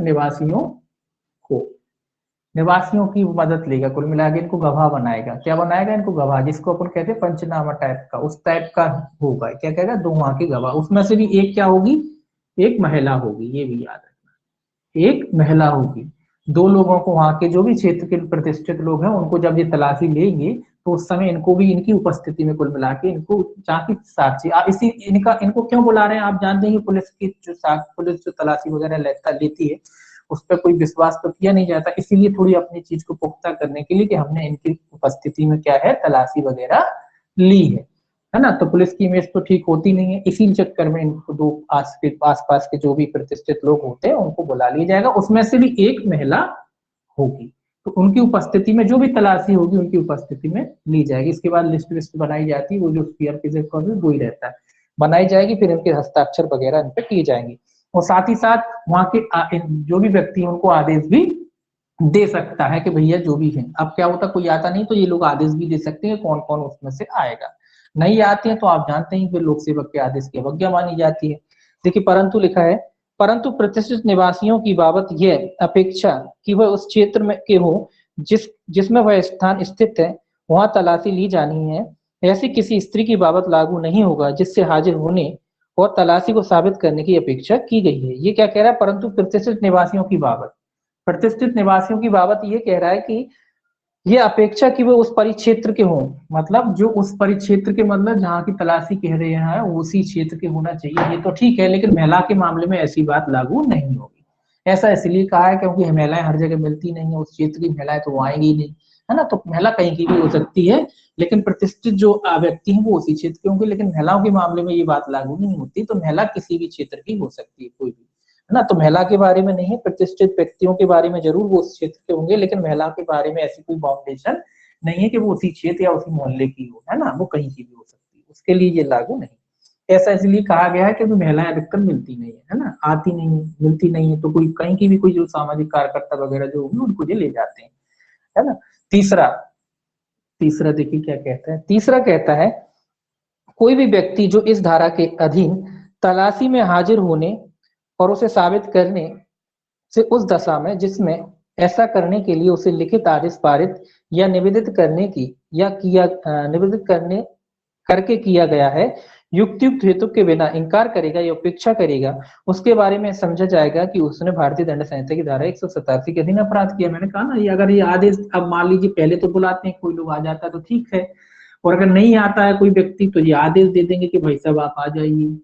[SPEAKER 1] निवासियों की मदद लेगा, कुल मिला के इनको गवाह बनाएगा। क्या बनाएगा? इनको गवाह, जिसको अपन कहते हैं पंचनामा टाइप का, उस टाइप का होगा। क्या कहेगा? 2 वहां के गवाह, उसमें से भी एक क्या होगी, एक महिला होगी, ये भी याद रखना, एक महिला होगी। 2 लोगों को, वहां के जो भी क्षेत्र के प्रतिष्ठित लोग हैं उनको जब ये तलाशी लेंगे तो उस समय इनको भी इनकी उपस्थिति में कुल मिला के इनको चाहे साक्षी इसी इनको क्यों बुला रहे हैं, आप जानते हैं कि पुलिस जो तलाशी वगैरह लेती है उस पर कोई विश्वास तो किया नहीं जाता, इसीलिए थोड़ी अपनी चीज को पुख्ता करने के लिए कि हमने इनकी उपस्थिति में क्या है, तलाशी वगैरह ली है ना। तो पुलिस की इमेज तो ठीक होती नहीं है, इसी चक्कर में इनको 2 आसपास के जो भी प्रतिष्ठित लोग होते हैं उनको बुला लिया जाएगा, उसमें से भी एक महिला होगी। तो उनकी उपस्थिति में जो भी तलाशी होगी उनकी उपस्थिति में ली जाएगी। इसके बाद लिस्ट बनाई जाती है, वो जो सीआरपीसी वो ही रहता है, बनाई जाएगी, फिर इनके हस्ताक्षर वगैरह इन पे किए जाएंगे। और साथ ही साथ वहां के जो भी व्यक्ति है उनको आदेश भी दे सकता है कि भैया जो भी है, अब क्या होता कोई आता नहीं तो ये लोग आदेश भी दे सकते हैं कौन कौन उसमें से आएगा। नहीं आते हैं तो आप जानते हैं फिर लोक सेवक के आदेश की अवज्ञा मानी जाती है। देखिए परंतु लिखा है, परंतु प्रतिष्ठित निवासियों की बाबत यह अपेक्षा कि वह उस क्षेत्र में के हो जिसमें वह स्थान स्थित है, वहां तलाशी ली जानी है, ऐसी किसी स्त्री की बाबत लागू नहीं होगा जिससे हाजिर होने और तलाशी को साबित करने की अपेक्षा की गई है। ये क्या कह रहा है, परंतु प्रतिष्ठित निवासियों की बाबत, प्रतिष्ठित निवासियों की बाबत ये कह रहा है कि ये अपेक्षा कि वो उस परिक्षेत्र के हों, मतलब जो उस परिक्षेत्र के, मतलब जहाँ की तलाशी कह रहे हैं उसी क्षेत्र के होना चाहिए, ये तो ठीक है, लेकिन महिला के मामले में ऐसी बात लागू नहीं होगी। ऐसा इसलिए कहा है क्योंकि महिलाएं हर जगह मिलती नहीं है, उस क्षेत्र की महिलाएं तो वो आएंगी ही नहीं, है ना। तो महिला कहीं की भी हो सकती है, लेकिन प्रतिष्ठित जो व्यक्ति है वो उसी क्षेत्र के होंगे, लेकिन महिलाओं के मामले में ये बात लागू नहीं होती। तो महिला किसी भी क्षेत्र की हो सकती है, कोई भी, है ना। तो महिला के बारे में नहीं, प्रतिष्ठित व्यक्तियों के बारे में जरूर वो उस क्षेत्र के होंगे, लेकिन महिला के बारे में ऐसी कोई बाउंडेशन नहीं है कि वो उसी क्षेत्र या उसी मोहल्ले की हो, है ना, वो कहीं की भी हो सकती है, उसके लिए ये लागू नहीं। ऐसा इसलिए कहा गया है क्योंकि महिलाएं अधिकतर मिलती नहीं है ना, आती नहीं है, मिलती नहीं है, तो कोई कहीं की भी कोई जो सामाजिक कार्यकर्ता वगैरह जो होंगे उनको ये ले जाते हैं, है ना। तीसरा तीसरा देखिए क्या कहता है। तीसरा कहता है कोई भी व्यक्ति जो इस धारा के अधीन तलाशी में हाजिर होने और उसे साबित करने से उस दशा में जिसमें ऐसा करने के लिए उसे लिखित आदेश पारित या निवेदित करने की या किया निवेदित करने करके किया गया है, युक्तियुक्त हेतु के बिना इनकार करेगा या उपेक्षा करेगा, उसके बारे में समझा जाएगा कि उसने भारतीय दंड संहिता की धारा 187 के अधीन अपराध किया। मैंने कहा ना, ये अगर ये आदेश, अब मान लीजिए पहले तो बुलाते हैं, कोई लोग आ जाता है तो ठीक है, और अगर नहीं आता है कोई व्यक्ति तो ये आदेश दे देंगे कि भाई साहब आप आ जाइए।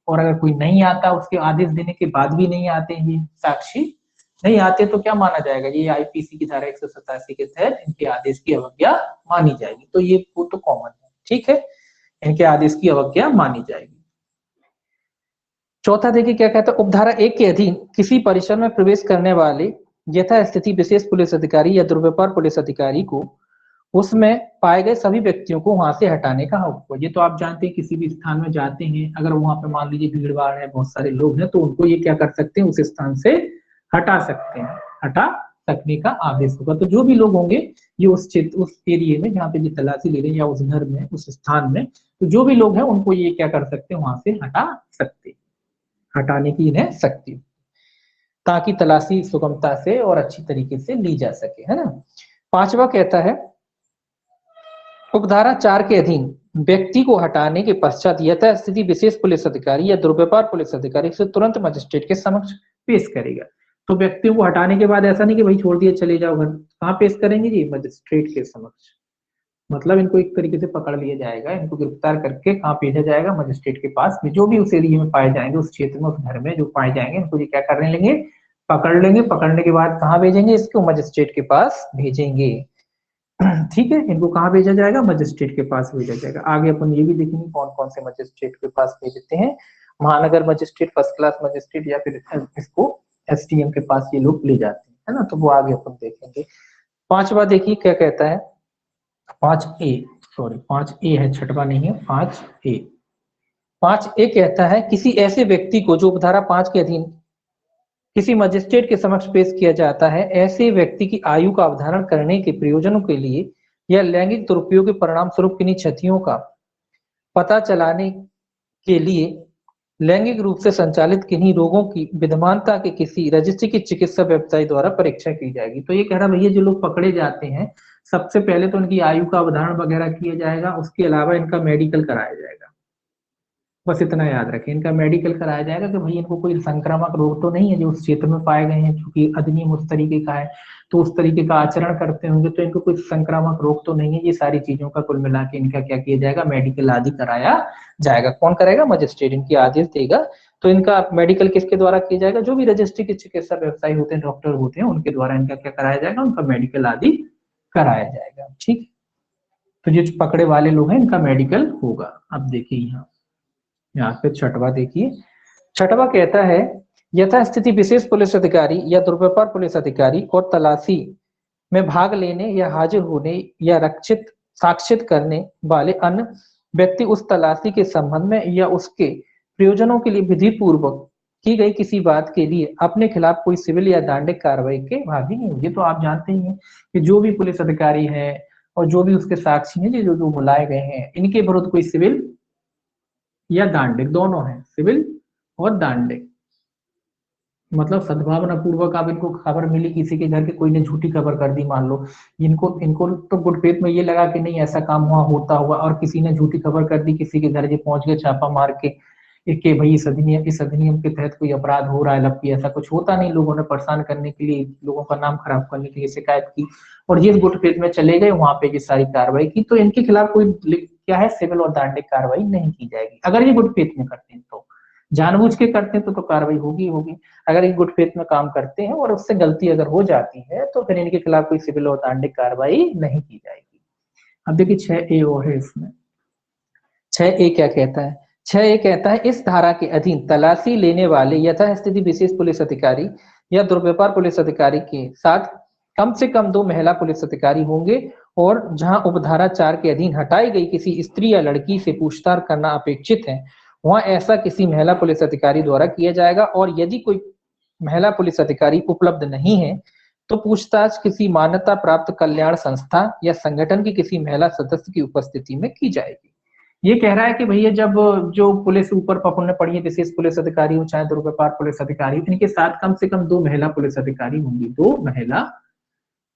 [SPEAKER 1] और अगर कोई नहीं आता, उसके आदेश देने के बाद भी नहीं आते ये साक्षी नहीं आते, तो क्या माना जाएगा, ये आईपीसी की धारा 187 के तहत इनके आदेश की अवज्ञा मानी जाएगी। तो ये वो तो कॉमन है, ठीक है, इनके आदेश की अवज्ञा मानी जाएगी। चौथा देखिए क्या कहता है, उपधारा 1 के अधीन किसी परिसर में प्रवेश करने वाले यथास्थिति विशेष पुलिस अधिकारी या दुर्व्यवहार पुलिस अधिकारी को उसमें पाए गए सभी व्यक्तियों को वहां से हटाने का हक हो। ये तो आप जानते हैं, किसी भी स्थान में जाते हैं, अगर वहां पे मान लीजिए भीड़ भाड़ है, बहुत सारे लोग हैं, तो उनको ये क्या कर सकते हैं, उस स्थान से हटा सकते हैं, हटा सकने का आदेश होगा। तो जो भी लोग होंगे ये उस क्षेत्र, उस एरिया में जहाँ पे ये तलाशी ले रहे हैं, या उस घर में, उस स्थान में, तो जो भी लोग हैं उनको ये क्या कर सकते हैं, वहां से हटा सकते हैं, हटाने की इन्हें शक्ति, ताकि तलाशी सुगमता से और अच्छी तरीके से ली जा सके, है ना। पांचवा कहता है उपधारा 4 के अधीन व्यक्ति को हटाने के पश्चात यथास्थिति विशेष पुलिस अधिकारी या दुर्व्यवहार पुलिस अधिकारी से तुरंत मजिस्ट्रेट के समक्ष पेश करेगा। तो व्यक्तियों को हटाने के बाद ऐसा नहीं कि भाई छोड़ दिए चले जाओ घर, कहाँ पेश करेंगे जी, मजिस्ट्रेट के समक्ष। मतलब इनको एक तरीके से पकड़ लिया जाएगा, इनको गिरफ्तार करके कहाँ भेजा जाएगा, मजिस्ट्रेट के पास में, जो भी उस एरिया में पाए जाएंगे, उस क्षेत्र में, उस घर में जो पाए जाएंगे, इनको ये क्या करने लेंगे, पकड़ लेंगे। पकड़ने के बाद कहाँ भेजेंगे, इसको मजिस्ट्रेट के पास भेजेंगे, ठीक है। इनको कहाँ भेजा जाएगा, मजिस्ट्रेट के पास भेजा जाएगा। आगे अपन ये भी देखेंगे कौन कौन से मजिस्ट्रेट के पास भेजते हैं, महानगर मजिस्ट्रेट, फर्स्ट क्लास मजिस्ट्रेट, या फिर इसको एसडीएम के पास ये लोग ले जाते हैं, है ना। तो वो आगे अपन देखेंगे। पांचवा देखिए क्या कहता है, 5A, सॉरी 5A है, छठवा नहीं है, 5A। 5A कहता है किसी ऐसे व्यक्ति को जो उपधारा 5 के अधीन किसी मजिस्ट्रेट के समक्ष पेश किया जाता है, ऐसे व्यक्ति की आयु का अवधारण करने के प्रयोजनों के लिए या लैंगिक दुरुपयोग के परिणाम स्वरूप किन्हीं क्षतियों का पता चलाने के लिए लैंगिक रूप से संचालित किन्हीं रोगों की विद्यमानता के किसी रजिस्ट्री की चिकित्सा वेबसाइट द्वारा परीक्षा की जाएगी। तो ये कह रहा भैया जो लोग पकड़े जाते हैं, सबसे पहले तो उनकी आयु का अवधारण वगैरह किया जाएगा, उसके अलावा इनका मेडिकल कराया जाएगा। बस इतना याद रखें, इनका मेडिकल कराया जाएगा कि भाई इनको कोई संक्रामक रोग तो नहीं है जो उस क्षेत्र में पाए गए हैं, क्योंकि अधिनियम उस तरीके का है, तो उस तरीके का आचरण करते होंगे, तो इनको कोई संक्रामक रोग तो नहीं है। ये सारी चीजों का कुल मिला के इनका क्या किया जाएगा, मेडिकल आदि कराया जाएगा। कौन कराएगा, मजिस्ट्रेट इनकी आदेश देगा। तो इनका मेडिकल किसके द्वारा किया जाएगा, जो भी रजिस्ट्री के चिकित्सा व्यवसायी होते हैं, डॉक्टर होते हैं, उनके द्वारा इनका क्या कराया जाएगा, उनका मेडिकल आदि कराया जाएगा, ठीक। तो जो पकड़े वाले लोग हैं इनका मेडिकल होगा। अब देखिए यहाँ पे छठवा देखिए, छठवा कहता है यथास्थिति विशेष पुलिस अधिकारी या दुर्व्यवहार पुलिस अधिकारी और तलाशी में भाग लेने या हाजिर होने या रक्षित साक्षित करने वाले अन्य व्यक्ति उस तलाशी के संबंध में या उसके प्रयोजनों के लिए विधि पूर्वक की गई किसी बात के लिए अपने खिलाफ कोई सिविल या दंडिक कार्रवाई के भागी नहीं होंगे। तो आप जानते ही हैं कि जो भी पुलिस अधिकारी है और जो भी उसके साक्षी हैं, जो जो बुलाए गए हैं, इनके विरुद्ध कोई सिविल या दांडिक, दोनों है, सिविल और दांडिक। मतलब सद्भावना पूर्वक आप इनको खबर मिली किसी के घर के, कोई ने झूठी खबर कर दी मान लो, इनको इनको तो गुड फेथ में ये लगा कि नहीं ऐसा काम हुआ होता हुआ, और किसी ने झूठी खबर कर दी, किसी के घर ये पहुंच गए छापा मार के, कि भाई इस अधिनियम के तहत कोई अपराध हो रहा है, जबकि ऐसा कुछ होता नहीं। लोगों ने परेशान करने के लिए, लोगों का नाम खराब करने के लिए शिकायत की और जिस गुट फेथ में चले गए वहां पे ये सारी कार्रवाई की, तो इनके खिलाफ कोई क्या है, सिविल और दंडिक कार्रवाई नहीं की जाएगी। अगर ये गुट फेथ में करते हैं तो, जानबूझ के करते हैं तो कार्रवाई होगी होगी। अगर ये गुट फेथ में काम करते हैं और उससे गलती अगर हो जाती है तो फिर इनके खिलाफ कोई सिविल और दंडिक कार्रवाई नहीं की जाएगी। अब देखिए 6A और है इसमें। 6A क्या कहता है? 6A कहता है इस धारा के अधीन तलाशी लेने वाले यथास्थिति विशेष पुलिस अधिकारी या दुर्व्यवहार पुलिस अधिकारी के साथ कम से कम 2 महिला पुलिस अधिकारी होंगे, और जहां उपधारा 4 के अधीन हटाई गई किसी स्त्री या लड़की से पूछताछ करना अपेक्षित है, वहां ऐसा किसी महिला पुलिस अधिकारी द्वारा किया जाएगा। और यदि कोई महिला पुलिस अधिकारी उपलब्ध नहीं है तो पूछताछ किसी मान्यता प्राप्त कल्याण संस्था या संगठन की किसी महिला सदस्य की उपस्थिति में की जाएगी। ये कह रहा है कि भैया जब जो पुलिस ऊपर पकड़ने पड़ी है, विशेष पुलिस अधिकारी हो चाहे दुर्व्यवहार पुलिस अधिकारी, इनके साथ कम से कम 2 महिला पुलिस अधिकारी होंगी, 2 महिला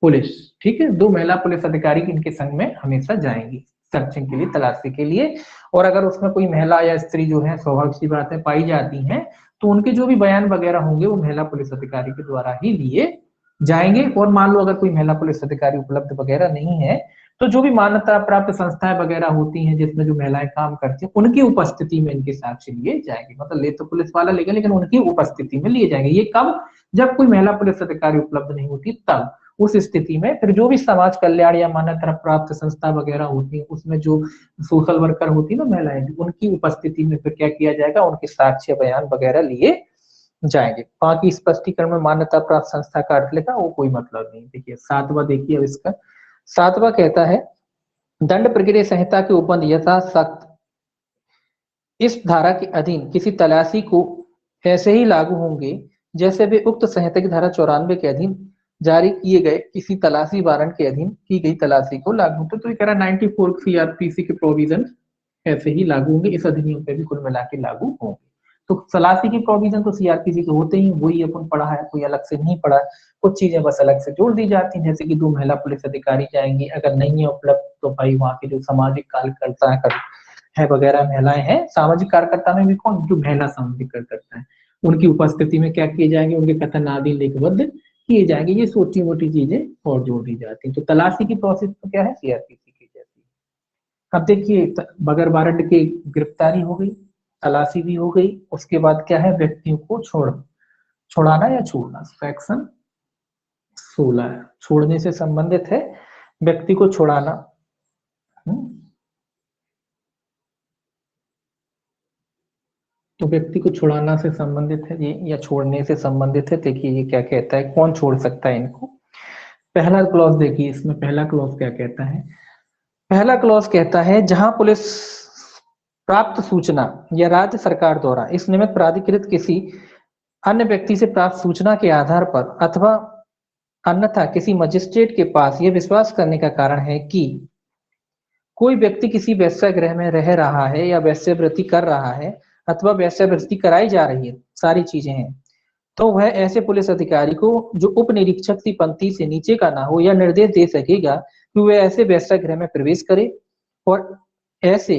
[SPEAKER 1] पुलिस, ठीक है, 2 महिला पुलिस अधिकारी इनके संग में हमेशा जाएंगी सर्चिंग के लिए, तलाशी के लिए। और अगर उसमें कोई महिला या स्त्री जो है, स्वाभाविक सी बात है, पाई जाती है तो उनके जो भी बयान वगैरह होंगे वो महिला पुलिस अधिकारी के द्वारा ही लिए जाएंगे। और मान लो अगर कोई महिला पुलिस अधिकारी उपलब्ध वगैरह नहीं है तो जो भी मान्यता प्राप्त संस्थाएं वगैरह होती हैं जिसमें जो महिलाएं काम करती हैं उनकी उपस्थिति में इनके साक्ष्य लिए जाएंगे। मतलब ले तो पुलिस वाला लेगा लेकिन उनकी उपस्थिति में लिए जाएंगे। ये कब? जब कोई महिला पुलिस अधिकारी उपलब्ध नहीं होती तब। उस स्थिति में फिर जो भी समाज कल्याण या मान्यता प्राप्त संस्था वगैरह होती है उसमें जो सोशल वर्कर होती है ना महिलाएं, उनकी उपस्थिति में फिर क्या किया जाएगा, उनके साक्ष्य बयान वगैरह लिए जाएंगे। बाकी स्पष्टीकरण में मान्यता प्राप्त संस्था का अर्थ लिखा वो कोई मतलब नहीं। देखिए 7वां देखिए अब इसका 7वां कहता है दंड प्रक्रिया संहिता के उपबंध यथासक्त इस धारा के अधीन किसी तलाशी को ऐसे ही लागू होंगे जैसे वे उक्त संहिता की धारा 94 के अधीन जारी किए गए किसी तलाशी वारंट के अधीन की गई तलाशी को लागू होते। तो ये कह रहा है 94 सीआरपीसी के प्रोविजन ऐसे ही लागू होंगे, इस अधिनियम पे भी कुल मिला के लागू होंगे। तो तलाशी के प्रोविजन तो सीआरपीसी के होते ही, वही अपन पढ़ा है, कोई अलग से नहीं पढ़ा। कुछ चीजें बस अलग से जोड़ दी जाती हैं, जैसे कि 2 महिला पुलिस अधिकारी जाएंगे, अगर नहीं है उपलब्ध तो भाई वहाँ के जो सामाजिक कार्यकर्ता है वगैरह महिलाएं हैं, सामाजिक कार्यकर्ता में भी कौन, जो महिला सामाजिक कार्यकर्ता है, उनकी उपस्थिति में क्या किए जाएंगे, उनके कथन आदि लिखबद्ध किए जाएंगे। ये छोटी मोटी चीजें और जोड़ दी जाती है। तो तलाशी की प्रोसेस तो क्या है, सीआरपीसी की जैसी। अब देखिए बगैर वारंट की गिरफ्तारी हो गई, तलाशी भी हो गई, उसके बाद क्या है, व्यक्तियों को छुड़ाना या छोड़ना। सेक्शन 16 छोड़ने से संबंधित है, व्यक्ति को छुड़ाना। तो व्यक्ति को छुड़ाना से संबंधित है ये, या छोड़ने से संबंधित है। देखिए ये क्या कहता है, कौन छोड़ सकता है इनको। पहला क्लॉज देखिए, इसमें पहला क्लॉज क्या कहता है। पहला क्लॉज कहता है जहां पुलिस प्राप्त सूचना या राज्य सरकार द्वारा इस निमित्त प्राधिकृत किसी अन्य व्यक्ति से प्राप्त सूचना के आधार पर अथवा अन्यथा किसी मजिस्ट्रेट के पास यह विश्वास करने का कारण है कि कोई व्यक्ति किसी वेश्यागृह में रह रहा है या वेश्यावृत्ति कर रहा है अथवा वेश्यावृत्ति कराई जा रही है, सारी चीजें हैं, तो वह ऐसे पुलिस अधिकारी को जो उप निरीक्षक की पंक्ति से नीचे का ना हो, यह निर्देश दे सकेगा कि वह ऐसे वेश्यागृह में प्रवेश करे और ऐसे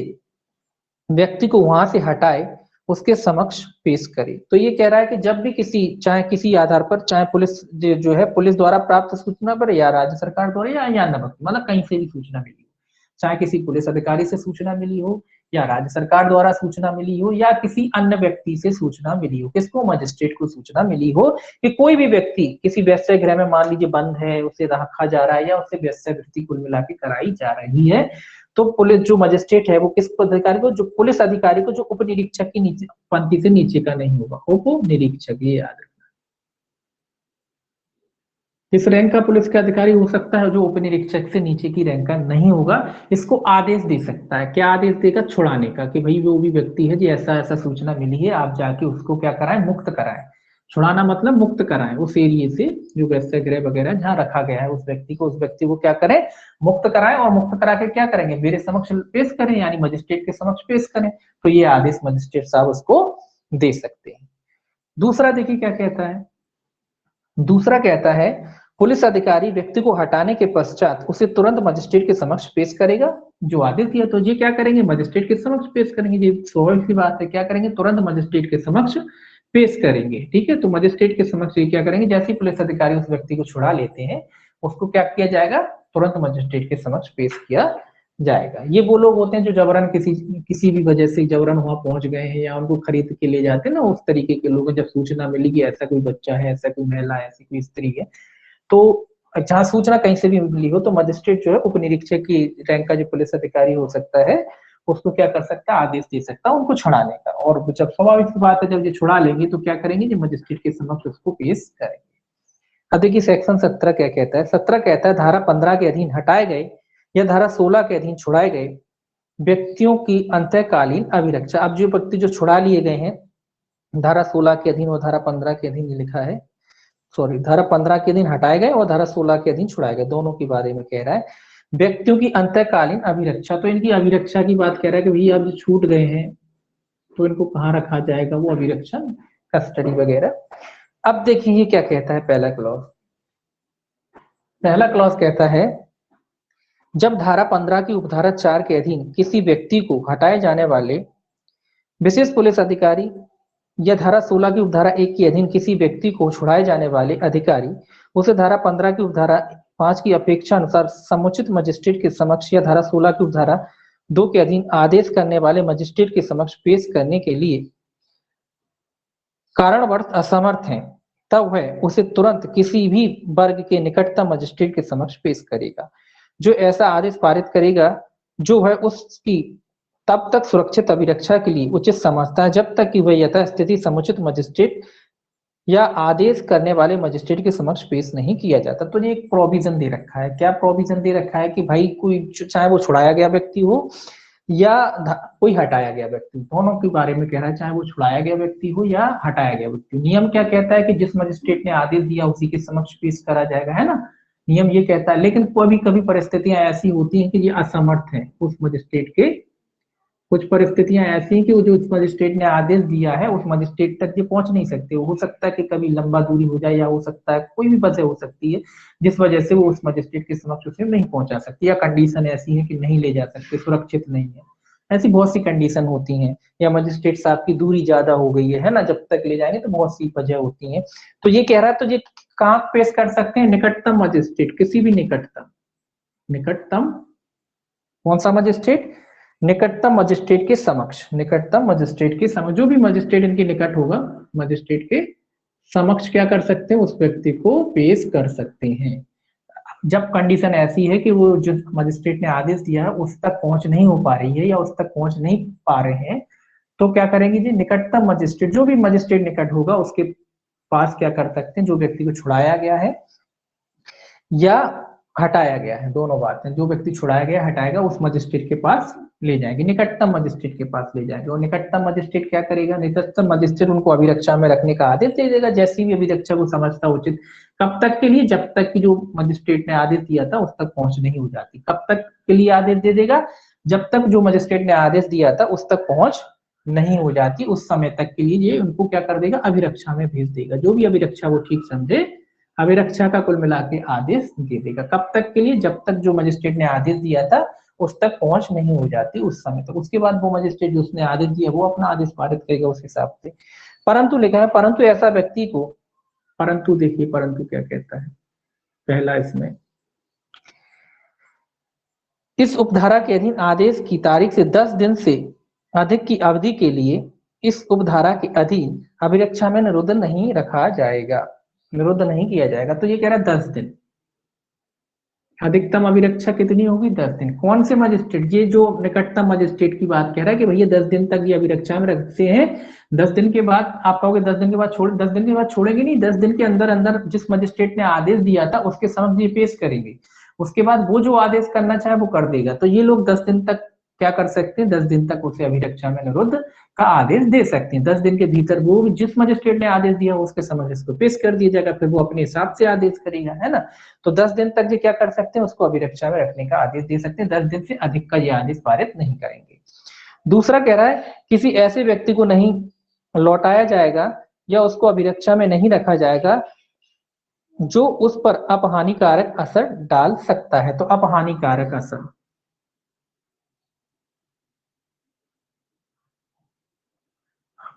[SPEAKER 1] व्यक्ति को वहां से हटाए, उसके समक्ष पेश करे। तो ये कह रहा है कि जब भी किसी, चाहे किसी आधार पर, चाहे पुलिस जो है पुलिस द्वारा प्राप्त सूचना पर या राज्य सरकार द्वारा या अन्य मतलब कहीं से भी सूचना मिली हो, चाहे किसी पुलिस अधिकारी से सूचना मिली हो या राज्य सरकार द्वारा सूचना मिली हो या किसी अन्य व्यक्ति से सूचना मिली हो, किसको, मजिस्ट्रेट को सूचना मिली हो कि कोई भी व्यक्ति किसी वेश्यागृह में मान लीजिए बंद है, उसे रखा जा रहा है या उससे वेश्यावृत्ति कुल मिला के कराई जा रही है, तो पुलिस जो मजिस्ट्रेट है वो किस अधिकारी को, जो पुलिस अधिकारी को जो उप निरीक्षक की नीचे पंक्ति से नीचे का नहीं होगा, उप निरीक्षक, ये याद रखना। इस रैंक का पुलिस का अधिकारी हो सकता है जो उप निरीक्षक से नीचे की रैंक का नहीं होगा। इसको आदेश दे सकता है, क्या आदेश देगा, छुड़ाने का, कि भाई वो भी व्यक्ति है जी ऐसा ऐसा सूचना मिली है, आप जाके उसको क्या कराएं, मुक्त कराएं। छुड़ाना मतलब मुक्त कराएं उस एरिया से, जो वेश्यागृह वगैरह जहाँ रखा गया है उस व्यक्ति को क्या करें, मुक्त कराएं। और मुक्त करा के क्या करेंगे, मेरे समक्ष पेश करें, यानी मजिस्ट्रेट के समक्ष पेश करें। तो ये आदेश मजिस्ट्रेट साहब उसको दे सकते हैं। दूसरा देखिए क्या कहता है, दूसरा कहता है पुलिस अधिकारी व्यक्ति को हटाने के पश्चात उसे तुरंत मजिस्ट्रेट के समक्ष पेश करेगा। जो आदेश दिया तो ये क्या करेंगे, मजिस्ट्रेट के समक्ष पेश करेंगे। ये स्वाभाविक सी बात है, क्या करेंगे, तुरंत मजिस्ट्रेट के समक्ष पेश करेंगे। ठीक है, तो मजिस्ट्रेट के समक्ष ये क्या करेंगे, जैसे ही पुलिस अधिकारी उस व्यक्ति को छुड़ा लेते हैं, उसको क्या किया जाएगा, तुरंत मजिस्ट्रेट के समक्ष पेश किया जाएगा। ये वो लोग होते हैं जो जबरन किसी भी वजह से जबरन वहां पहुंच गए हैं या उनको खरीद के ले जाते हैं ना, उस तरीके के लोग। जब सूचना मिली कि ऐसा कोई बच्चा है, ऐसा कोई महिला है, ऐसी कोई स्त्री है, तो जहां सूचना कहीं से भी मिली हो तो मजिस्ट्रेट जो है उप निरीक्षक की रैंक का जो पुलिस अधिकारी हो सकता है, उसको क्या कर सकता है, आदेश दे सकता है उनको छुड़ाने का। और जब स्वाभाविक सी बात है, जब ये छुड़ा लेंगे तो क्या करेंगे, जो मजिस्ट्रेट के समक्ष उसको पेश करेंगे। अब देखिए सेक्शन 17 क्या कहता है। 17 कहता है धारा 15 के अधीन हटाए गए या धारा 16 के अधीन छुड़ाए गए व्यक्तियों की अंतःकालीन अभिरक्षा। अब जो व्यक्ति जो छुड़ा लिए गए हैं धारा 16 के अधीन और धारा 15 के अधीन लिखा है, सॉरी, धारा 15 के अधीन हटाए गए और धारा 16 के अधीन छुड़ाए गए, दोनों के बारे में कह रहा है। व्यक्तियों की अंतःकालीन अभिरक्षा, तो इनकी अभिरक्षा की बात कह रहा है कि भैया अब छूट गए हैं तो इनको कहाँ रखा जाएगा, वो अभिरक्षा, कस्टडी वगैरह। अब देखिए ये क्या कहता है, पहला क्लॉज। पहला क्लॉज कहता है जब धारा 15 की उपधारा 4 के अधीन किसी व्यक्ति को हटाए जाने वाले विशेष पुलिस अधिकारी या धारा 16 की उपधारा 1 के अधीन किसी व्यक्ति को छुड़ाए जाने वाले अधिकारी उसे धारा 15 की उपधारा 5 की अपेक्षा अनुसार समुचित मजिस्ट्रेट के समक्ष या धारा 16 की उपधारा 2 के अधीन आदेश करने वाले मजिस्ट्रेट के समक्ष पेश करने के लिए कारणवश असमर्थ हैं, तब वह उसे तुरंत किसी भी वर्ग के निकटतम मजिस्ट्रेट के समक्ष पेश करेगा, जो ऐसा आदेश पारित करेगा जो वह उसकी तब तक सुरक्षित अभिरक्षा के लिए उचित समझता है, जब तक कि वह यथास्थिति समुचित मजिस्ट्रेट या आदेश करने वाले मजिस्ट्रेट के समक्ष पेश नहीं किया जाता। तो ये एक प्रोविजन दे रखा है। क्या प्रोविजन दे रखा है कि भाई कोई चाहे वो छुड़ाया गया व्यक्ति हो या कोई हटाया गया व्यक्ति, दोनों के बारे में कह रहा है, चाहे वो छुड़ाया गया व्यक्ति हो या हटाया गया व्यक्ति। नियम क्या कहता है कि जिस मजिस्ट्रेट ने आदेश दिया उसी के समक्ष पेश करा जाएगा, है ना, नियम ये कहता है। लेकिन कभी कभी परिस्थितियां ऐसी होती हैं कि ये असमर्थ है उस मजिस्ट्रेट के, कुछ परिस्थितियां ऐसी हैं कि वो जो उस मजिस्ट्रेट ने आदेश दिया है उस मजिस्ट्रेट तक ये पहुंच नहीं सकते। हो सकता है कि कभी लंबा दूरी हो जाए, या हो सकता है कोई भी वजह हो सकती है जिस वजह से वो उस मजिस्ट्रेट के समक्ष उसे नहीं पहुंचा सकती, या कंडीशन ऐसी है कि नहीं ले जा सकते, सुरक्षित नहीं है, ऐसी बहुत सी कंडीशन होती हैं। या मजिस्ट्रेट साहब की दूरी ज्यादा हो गई है ना, जब तक ले जाएंगे, तो बहुत सी वजह होती है। तो ये कह रहा है, तो ये कहाँ पेश कर सकते हैं, निकटतम मजिस्ट्रेट, किसी भी निकटतम कौन सा मजिस्ट्रेट, निकटतम मजिस्ट्रेट के समक्ष, निकटतम मजिस्ट्रेट के समक्ष, जो भी मजिस्ट्रेट इनके निकट होगा मजिस्ट्रेट के समक्ष क्या कर सकते हैं, उस व्यक्ति को पेश कर सकते हैं। जब कंडीशन ऐसी है कि वो जो मजिस्ट्रेट ने आदेश दिया है उस तक पहुंच नहीं हो पा रही है या उस तक पहुंच नहीं पा रहे हैं, तो क्या करेंगे जी, निकटतम मजिस्ट्रेट, जो भी मजिस्ट्रेट निकट होगा उसके पास क्या कर सकते हैं, जो व्यक्ति को छुड़ाया गया है या हटाया गया है, दोनों बातें, जो व्यक्ति छुड़ाया गया हटाएगा उस मजिस्ट्रेट के पास ले जाएंगे, निकटतम मजिस्ट्रेट के पास ले जाएंगे। और निकटतम मजिस्ट्रेट क्या करेगा, निकटतम मजिस्ट्रेट उनको अभिरक्षा में रखने का आदेश दे देगा, जैसी भी अभिरक्षा को समझता उचित। कब तक के लिए, जब तक कि जो मजिस्ट्रेट ने आदेश दिया था उस तक पहुंच नहीं हो जाती। कब तक के लिए आदेश दे देगा, जब तक जो मजिस्ट्रेट ने आदेश दिया था उस तक पहुंच नहीं हो जाती, उस समय तक के लिए ये उनको क्या कर देगा, अभिरक्षा में भेज देगा। जो भी अभिरक्षा वो ठीक समझे, अभिरक्षा का कुल मिला के आदेश दे देगा। कब तक के लिए, जब तक जो मजिस्ट्रेट ने आदेश दिया था उस तक पहुंच नहीं हो जाती, उस समय तक। उसके बाद वो मजिस्ट्रेट जो उसने आदेश दिया वो अपना आदेश पारित करेगा उस हिसाब से। परंतु लिखा है, परंतु ऐसा व्यक्ति को, परंतु देखिए परंतु क्या कहता है पहला इसमें, इस उपधारा के अधीन आदेश की तारीख से 10 दिन से अधिक की अवधि के लिए इस उपधारा के अधीन अभिरक्षा में निरुद्ध नहीं रखा जाएगा, निरुद्ध नहीं किया जाएगा। तो ये कह रहा है 10 दिन, अधिकतम अभिरक्षा कितनी होगी, 10 दिन। कौन से मजिस्ट्रेट, ये जो निकटतम मजिस्ट्रेट की बात कह रहा है कि भैया 10 दिन तक ये अभिरक्षा में रखते हैं। 10 दिन के बाद आप कहोगे 10 दिन के बाद छोड़, 10 दिन के बाद छोड़ेंगे नहीं, 10 दिन के अंदर अंदर जिस मजिस्ट्रेट ने आदेश दिया था उसके समक्ष ये पेश करेंगे। उसके बाद वो जो आदेश करना चाहे वो कर देगा। तो ये लोग 10 दिन तक क्या कर सकते हैं, 10 दिन तक उसे अभिरक्षा में निरुद्ध का आदेश दे सकते हैं। 10 दिन के भीतर वो जिस मजिस्ट्रेट ने आदेश दिया उसके समक्ष इसको पेश कर दिया जाएगा, फिर वो अपने हिसाब से आदेश करेगा, है ना। तो 10 दिन तक ये क्या कर सकते हैं, उसको अभिरक्षा में रखने का आदेश दे सकते हैं। 10 दिन से अधिक का ये आदेश पारित नहीं करेंगे। दूसरा कह रहा है, किसी ऐसे व्यक्ति को नहीं लौटाया जाएगा या उसको अभिरक्षा में नहीं रखा जाएगा जो उस पर अपहानिकारक असर डाल सकता है। तो अपहानिकारक असर,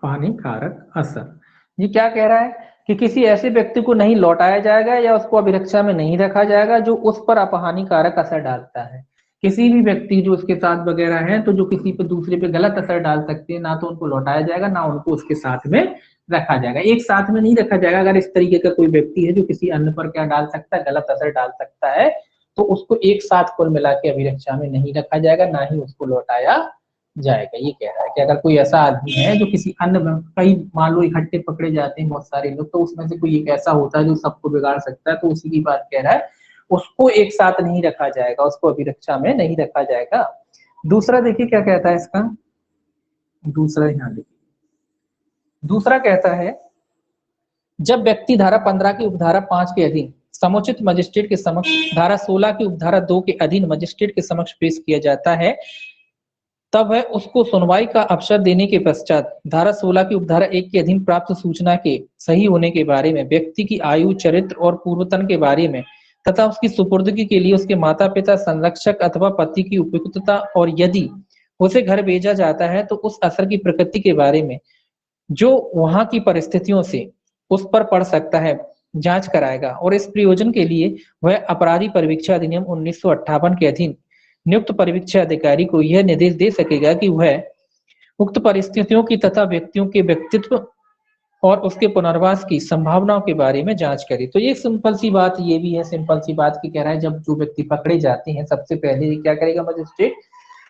[SPEAKER 1] हानिकारक असर, ये क्या कह रहा है कि किसी ऐसे व्यक्ति को नहीं लौटाया जाएगा या उसको अभिरक्षा में नहीं रखा जाएगा जो उस पर अपहानिकारक असर डालता है। किसी भी व्यक्ति जो उसके साथ वगैरह है तो जो किसी पे दूसरे पे गलत असर डाल सकते हैं, ना तो उनको लौटाया जाएगा ना उनको उसके साथ में रखा जाएगा। एक साथ में नहीं रखा जाएगा। अगर इस तरीके का कोई व्यक्ति है जो किसी अन्य पर क्या डाल सकता है, गलत असर डाल सकता है, तो उसको एक साथ कुल मिला के अभिरक्षा में नहीं रखा जाएगा, ना ही उसको लौटाया जाएगा। ये कह रहा है कि अगर कोई ऐसा आदमी है जो किसी अन्य कई मान लो इकट्ठे पकड़े जाते हैं बहुत सारे लोग, तो उसमें से कोई एक ऐसा होता है जो सबको बिगाड़ सकता है, तो उसी की बात कह रहा है। उसको एक साथ नहीं रखा जाएगा, उसको अभिरक्षा में नहीं रखा जाएगा। दूसरा देखिए क्या कहता है इसका, दूसरा यहाँ देखिए, दूसरा कहता है जब व्यक्ति धारा 15 की उपधारा 5 के अधीन समुचित मजिस्ट्रेट के समक्ष धारा 16 की उपधारा 2 के अधीन मजिस्ट्रेट के समक्ष पेश किया जाता है, तब वह उसको सुनवाई का अवसर देने के पश्चात धारा 16 की उपधारा 1 के अधीन प्राप्त सूचना के सही होने के बारे में, व्यक्ति की आयु, चरित्र और पूर्वतन के बारे में तथा उसकी सुपुर्दगी के लिए उसके माता पिता, संरक्षक अथवा पति की उपयुक्तता और यदि उसे घर भेजा जाता है तो उस असर की प्रकृति के बारे में जो वहां की परिस्थितियों से उस पर पड़ सकता है जांच कराएगा। और इस प्रयोजन के लिए वह अपराधी परिवीक्षा अधिनियम 1958 के अधीन नियुक्त परिवीक्षा अधिकारी को यह निर्देश दे सकेगा कि वह उक्त परिस्थितियों की तथा व्यक्तियों के व्यक्तित्व और उसके पुनर्वास की संभावनाओं के बारे में जांच करे। तो ये सिंपल सी बात ये भी है, सिंपल सी बात की कह रहा है जब जो व्यक्ति पकड़े जाते हैं सबसे पहले क्या करेगा मजिस्ट्रेट,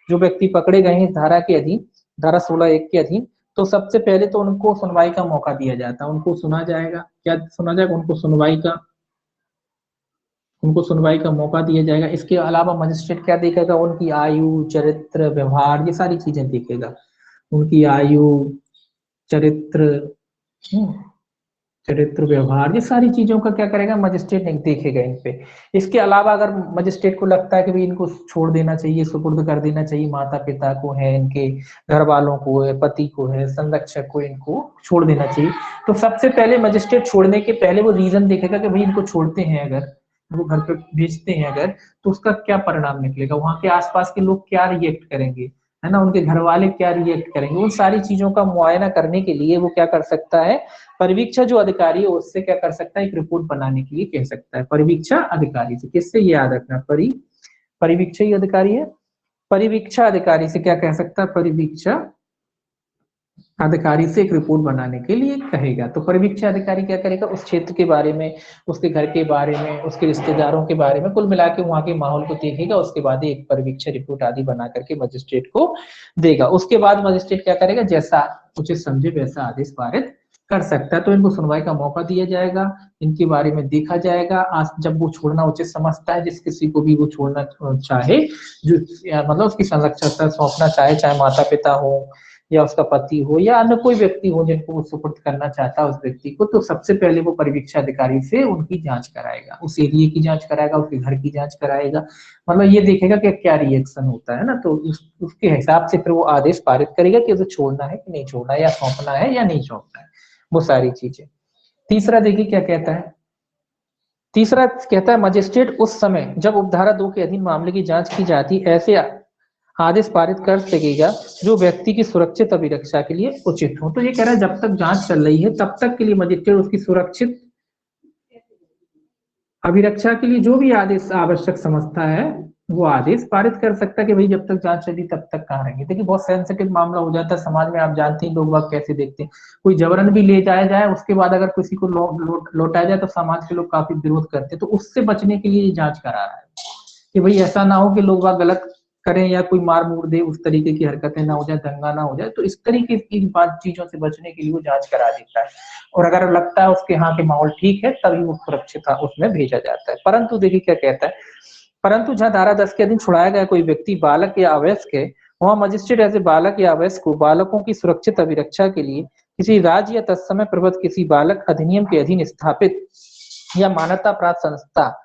[SPEAKER 1] जो व्यक्ति पकड़े गए हैं इस धारा के अधीन, धारा 16(1) के अधीन, तो सबसे पहले तो उनको सुनवाई का मौका दिया जाता है, उनको सुना जाएगा। क्या सुना जाएगा? उनको सुनवाई का मौका दिया जाएगा। इसके अलावा मजिस्ट्रेट क्या देखेगा? उनकी आयु, चरित्र, व्यवहार, ये सारी चीजें देखेगा। उनकी आयु, चरित्र, चरित्र, व्यवहार, ये सारी चीजों का क्या करेगा मजिस्ट्रेट देखेगा इन पे। इसके अलावा अगर मजिस्ट्रेट को लगता है कि भाई इनको छोड़ देना चाहिए, सुपुर्द कर देना चाहिए, माता पिता को है, इनके घर वालों को है, पति को है, संरक्षक को, इनको छोड़ देना चाहिए, तो सबसे पहले मजिस्ट्रेट छोड़ने के पहले वो रीजन देखेगा कि भाई इनको छोड़ते हैं अगर, वो घर पे भेजते हैं अगर, तो उसका क्या परिणाम निकलेगा, वहां के आसपास के लोग क्या रिएक्ट करेंगे, है ना, उनके घर वाले क्या रिएक्ट करेंगे। उन सारी चीजों का मुआयना करने के लिए वो क्या कर सकता है, परिवीक्षा जो अधिकारी है उससे क्या कर सकता है, एक रिपोर्ट बनाने के लिए कह सकता है परिवीक्षा अधिकारी से। किससे? ये याद रखना, परिवीक्षा ही अधिकारी है, परिवीक्षा अधिकारी से क्या कह सकता है, परिवीक्षा अधिकारी से एक रिपोर्ट बनाने के लिए कहेगा। तो परिवीक्षा अधिकारी क्या करेगा, उस क्षेत्र के बारे में, उसके घर के बारे में, उसके रिश्तेदारों के बारे में, कुल मिला के वहां के माहौल को देखेगा। उसके बाद एक परिवीक्षा रिपोर्ट आदि बना करके मजिस्ट्रेट को देगा। उसके बाद मजिस्ट्रेट क्या करेगा, जैसा उचित समझे वैसा आदेश पारित कर सकता है। तो इनको सुनवाई का मौका दिया जाएगा, इनके बारे में देखा जाएगा। आज जब वो छोड़ना उचित समझता है, जिस किसी को भी वो छोड़ना चाहे, जो मतलब उसकी संरक्षकता सौंपना चाहे, चाहे माता पिता हो या उसका पति हो या अन्य कोई व्यक्ति हो जिनको वो सुपुर्द करना चाहता है उस व्यक्ति को, तो सबसे पहले वो परिवीक्षा अधिकारी से उनकी जांच कराएगा, उस एरिया की जांच कराएगा, उसके घर की जांच कराएगा। मतलब ये देखेगा कि क्या रिएक्शन होता है ना, तो उसके हिसाब से फिर वो आदेश पारित करेगा कि उसे छोड़ना है कि नहीं छोड़ना है, या सौंपना है या नहीं सौंपना है, वो सारी चीजें। तीसरा देखिए क्या कहता है, तीसरा कहता है मजिस्ट्रेट उस समय जब उपधारा 2 के अधीन मामले की जांच की जाती ऐसे आदेश पारित कर सकेगा जो व्यक्ति की सुरक्षित अभिरक्षा के लिए उचित हो। तो ये कह रहा है जब तक जांच चल रही है तब तक के लिए मजिस्ट्रेट उसकी सुरक्षित अभिरक्षा के लिए जो भी आदेश आवश्यक समझता है वो आदेश पारित कर सकता है कि भाई जब तक जांच चली तब तक कहाँ रहेंगे। देखिए बहुत सेंसिटिव मामला हो जाता है समाज में, आप जानते हैं लोग बाग कैसे देखते हैं। कोई जबरन भी ले जाया जाए उसके बाद अगर किसी को लौटाया जाए तो समाज के लोग काफी विरोध करते हैं। तो उससे बचने के लिए जांच करा रहा है कि भाई ऐसा ना हो कि लोग बाग गलत करें या कोई मार मूर दे, उस तरीके की हरकतें ना हो जाए, दंगा ना हो जाए। तो इस तरीके की बात चीजों से बचने के लिए वो जांच करा देता है, और अगर लगता है उसके यहाँ के माहौल ठीक है तभी वो सुरक्षित उसमें भेजा जाता है। परंतु देखिए क्या कहता है, परंतु जहाँ धारा 10 के अधीन छुड़ाया गया कोई व्यक्ति बालक या अवयस्क है, वहां मजिस्ट्रेट ऐसे बालक या अवयस्क को बालकों की सुरक्षित अभिरक्षा के लिए किसी राज्य या तत्समय प्रबद्ध किसी बालक अधिनियम के अधीन स्थापित या मान्यता प्राप्त संस्था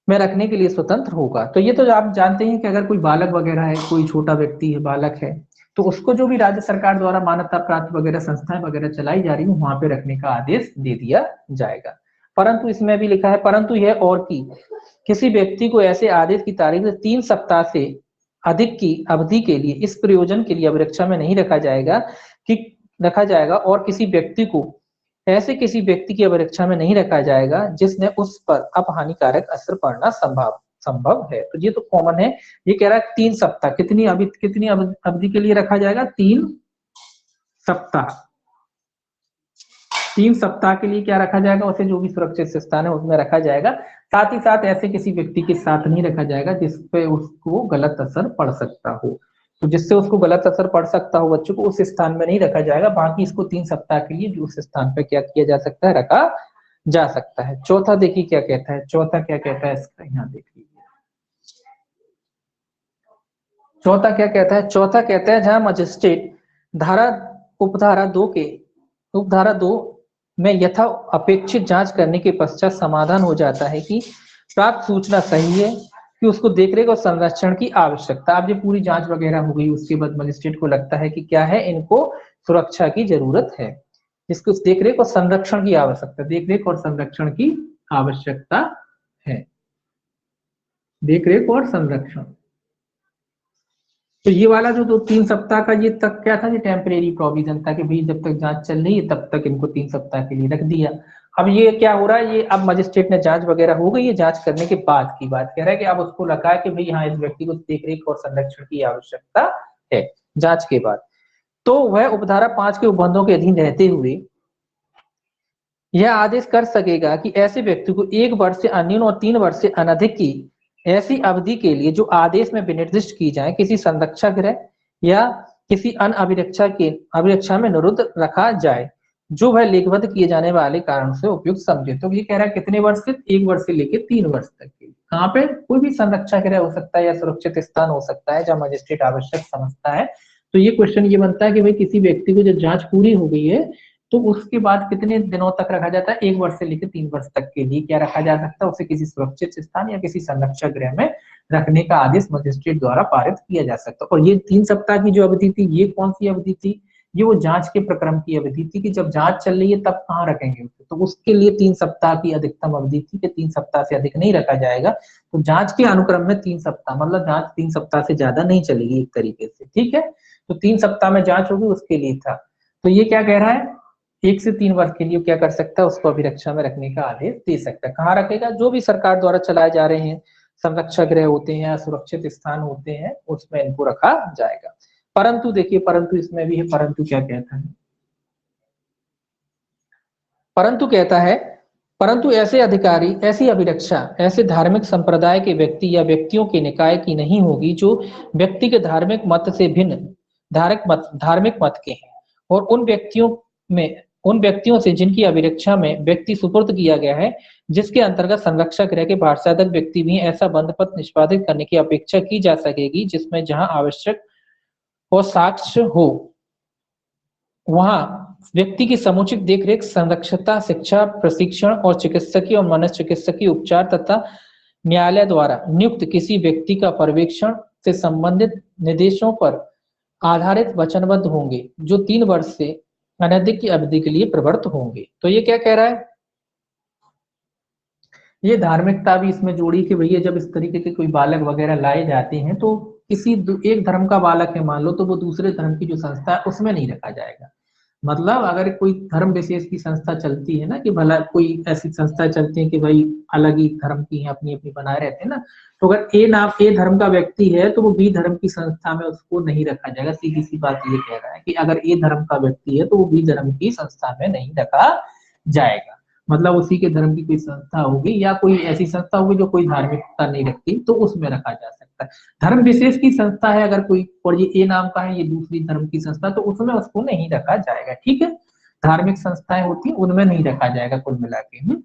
[SPEAKER 1] में रखने के लिए स्वतंत्र होगा। तो ये तो आप जानते हैं कि अगर कोई बालक वगैरह है, कोई छोटा व्यक्ति है, बालक है, तो उसको जो भी राज्य सरकार द्वारा मान्यता प्राप्त वगैरह संस्थाएं वगैरह चलाई जा रही है वहां पे रखने का आदेश दे दिया जाएगा। परंतु इसमें भी लिखा है परंतु यह और की किसी व्यक्ति को ऐसे आदेश की तारीख से 3 सप्ताह से अधिक की अवधि के लिए इस प्रयोजन के लिए अभिरक्षा में नहीं रखा जाएगा और किसी व्यक्ति को ऐसे किसी व्यक्ति की अभिरक्षा में नहीं रखा जाएगा जिसने उस पर अपहानिकारक असर पड़ना संभव है। तो ये तो कॉमन है। ये कह रहा है 3 सप्ताह कितनी अवधि के लिए रखा जाएगा? 3 सप्ताह। 3 सप्ताह के लिए क्या रखा जाएगा? उसे जो भी सुरक्षित स्थान है उसमें रखा जाएगा। साथ ही साथ ऐसे किसी व्यक्ति के साथ नहीं रखा जाएगा जिसपे उसको गलत असर पड़ सकता हो। तो जिससे उसको गलत असर पड़ सकता हो बच्चों को उस स्थान में नहीं रखा जाएगा। बाकी इसको 3 सप्ताह के लिए उस स्थान पे क्या किया जा सकता है? रखा जा सकता है। चौथा देखिए क्या कहता है। चौथा क्या कहता है इसका, यहाँ देख लीजिए। चौथा क्या कहता है? चौथा कहता है जहां मजिस्ट्रेट उपधारा 2 में यथा अपेक्षित जांच करने के पश्चात समाधान हो जाता है कि प्राप्त सूचना सही है कि उसको देखरेख और संरक्षण की आवश्यकता। अब ये पूरी जांच वगैरह हो गई, उसके बाद मजिस्ट्रेट को लगता है कि क्या है, इनको सुरक्षा की जरूरत है, जिसको देखरेख और संरक्षण की आवश्यकता, देखरेख और संरक्षण की आवश्यकता है। देखरेख और संरक्षण। तो ये वाला जो 3 सप्ताह का ये तक क्या था? ये टेम्परेरी प्रोविजन था कि भाई जब तक जांच चल रही है तब तक इनको 3 सप्ताह के लिए रख दिया। अब ये क्या हो रहा है, ये अब मजिस्ट्रेट ने जांच वगैरह हो गई है, जांच करने के बाद की बात कह रहा है कि अब उसको लगा है कि भाई हाँ इस व्यक्ति को देखरेख और संरक्षण की आवश्यकता है जांच के बाद, तो वह उपधारा 5 के उपबंधों के अधीन रहते हुए यह आदेश कर सकेगा कि ऐसे व्यक्ति को 1 वर्ष से अन्यून और 3 वर्ष से अनधिक की ऐसी अवधि के लिए जो आदेश में विनिर्दिष्ट की जाए किसी संरक्षक गृह या किसी अन्य अभिरक्षा में निरुद्ध रखा जाए जो वह लेखबद्ध किए जाने वाले कारण से उपयुक्त समझे। तो ये कह रहा है कितने वर्ष से? 1 वर्ष से लेकर 3 वर्ष तक के। कहाँ पे? कोई भी संरक्षक गृह हो सकता है या सुरक्षित स्थान हो सकता है जहां मजिस्ट्रेट आवश्यक समझता है। तो ये क्वेश्चन ये बनता है कि भाई किसी व्यक्ति को जब जांच पूरी हो गई है तो उसके बाद कितने दिनों तक रखा जाता है? 1 वर्ष से लेकर 3 वर्ष तक के लिए क्या रखा जा सकता है? उसे किसी सुरक्षित स्थान या किसी संरक्षक गृह में रखने का आदेश मजिस्ट्रेट द्वारा पारित किया जा सकता है। और ये 3 सप्ताह की जो अवधि थी, ये कौन सी अवधि थी? ये वो जांच के प्रक्रम की अवधि थी कि जब जांच चल रही है तब कहाँ रखेंगे उसे, तो उसके लिए 3 सप्ताह की अधिकतम अवधि थी कि 3 सप्ताह से अधिक नहीं रखा जाएगा। तो जांच के अनुक्रम में 3 सप्ताह, मतलब जांच 3 सप्ताह से ज्यादा नहीं चलेगी एक तरीके से, ठीक है। तो 3 सप्ताह में जांच होगी उसके लिए था। तो ये क्या कह रहा है? 1 से 3 वर्ष के लिए क्या कर सकता है? उसको अभिरक्षा में रखने का आदेश दे सकता है। कहाँ रखेगा? जो भी सरकार द्वारा चलाए जा रहे हैं संरक्षक गृह होते हैं या सुरक्षित स्थान होते हैं उसमें इनको रखा जाएगा। परंतु देखिए, परंतु इसमें भी है। परंतु क्या कहता है? परंतु कहता है परंतु ऐसे अधिकारी, ऐसी अभिरक्षा ऐसे धार्मिक संप्रदाय के व्यक्ति या व्यक्तियों के निकाय की नहीं होगी जो व्यक्ति के धार्मिक मत से भिन्न धार्मिक मत के हैं और उन व्यक्तियों से जिनकी अभिरक्षा में व्यक्ति सुपुर्द किया गया है, जिसके अंतर्गत संरक्षक गृह के पार्षद व्यक्ति भी ऐसा बंधपत्र निष्पादित करने की अपेक्षा की जा सकेगी जिसमें जहां आवश्यक और साक्ष्य हो वहां व्यक्ति की समुचित देखरेख, संरक्षता, शिक्षा, प्रशिक्षण और चिकित्सकीय और मनोचिकित्सकीय उपचार तथा न्यायालय द्वारा नियुक्त किसी व्यक्ति का पर्यवेक्षण से संबंधित निर्देशों पर आधारित वचनबद्ध होंगे जो 3 वर्ष से अनधिक की अवधि के लिए प्रवृत्त होंगे। तो ये क्या कह रहा है? ये धार्मिकता भी इसमें जोड़ी कि भैया जब इस तरीके के कोई बालक वगैरह लाए जाते हैं तो किसी एक धर्म का बालक है मान लो, तो वो दूसरे धर्म की जो संस्था है उसमें नहीं रखा जाएगा। मतलब अगर कोई धर्म विशेष की संस्था चलती है ना, कि भला कोई ऐसी संस्था चलती है कि भाई अलग ही धर्म की है, अपनी अपनी बनाए रहते हैं ना, तो अगर ए धर्म का व्यक्ति है तो वो बी धर्म की संस्था में उसको नहीं रखा जाएगा। सीधी सी बात ये कह रहा है कि अगर ए धर्म का व्यक्ति है तो वो बी धर्म की संस्था में नहीं रखा जाएगा। मतलब उसी के धर्म की कोई संस्था होगी या कोई ऐसी संस्था होगी जो कोई धार्मिकता नहीं रखती तो उसमें रखा जा सकता है। धर्म विशेष की संस्था है अगर कोई, और ये ए नाम का है, ये दूसरी धर्म की संस्था, तो उसमें उसको नहीं रखा जाएगा, ठीक है। धार्मिक संस्थाएं होती है उनमें नहीं रखा जाएगा कुल मिला के।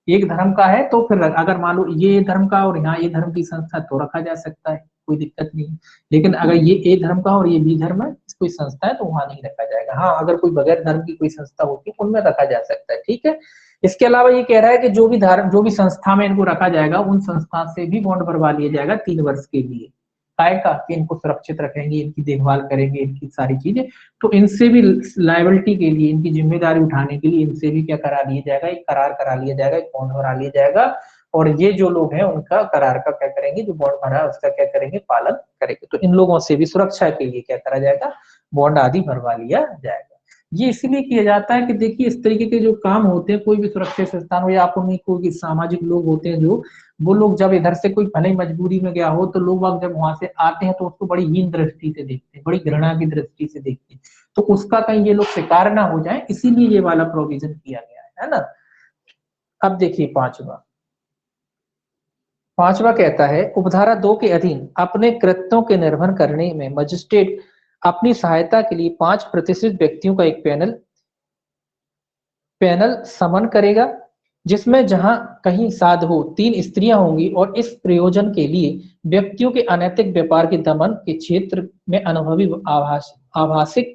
[SPEAKER 1] एक धर्म का है तो फिर अगर मान लो ये धर्म का और यहाँ ये धर्म की संस्था तो रखा जा सकता है, कोई दिक्कत नहीं है। लेकिन अगर ये ए धर्म का और ये बी धर्म है कोई संस्था है तो वहां नहीं रखा जाएगा। हाँ, अगर कोई बगैर धर्म की कोई संस्था होती है उनमें रखा जा सकता है, ठीक है। इसके अलावा ये कह रहा है कि जो भी संस्था में इनको रखा जाएगा उन संस्था से भी बॉन्ड भरवा लिया जाएगा 3 वर्ष के लिए, काय का कि इनको सुरक्षित रखेंगे, इनकी देखभाल करेंगे, इनकी सारी चीजें, तो इनसे भी लायबिलिटी के लिए, इनकी जिम्मेदारी उठाने के लिए इनसे भी क्या करा लिया जाएगा, एक करार करा लिया जाएगा, एक बॉन्ड बना लिया जाएगा, और ये जो लोग हैं उनका करार का क्या करेंगे, जो बॉन्ड भरा है उसका क्या करेंगे, पालन करेंगे। तो इन लोगों से भी सुरक्षा के लिए क्या करा जाएगा, बॉन्ड आदि भरवा लिया जाएगा। ये इसलिए किया जाता है कि देखिए इस तरीके के जो काम होते हैं, कोई भी सुरक्षित संस्थान हो या आप उन्हीं कोई सामाजिक लोग होते हैं, जो वो लोग जब इधर से कोई भले ही मजबूरी में गया हो, तो लोग वक्त जब वहां से आते हैं तो उसको बड़ी हीन दृष्टि से देखते हैं, बड़ी घृणा की दृष्टि से देखते हैं, तो उसका कहीं ये लोग शिकार ना हो जाए, इसीलिए ये वाला प्रोविजन किया गया है ना। अब देखिए पांचवा कहता है, उपधारा 2 के अधीन अपने कृत्यों के निर्वहन करने में मजिस्ट्रेट अपनी सहायता के लिए 5 प्रतिष्ठित व्यक्तियों का एक पैनल समन करेगा, जिसमें जहां कहीं साध हो 3 स्त्रियां होंगी, और इस प्रयोजन के लिए व्यक्तियों के अनैतिक व्यापार के दमन के क्षेत्र में अनुभवी आभासिक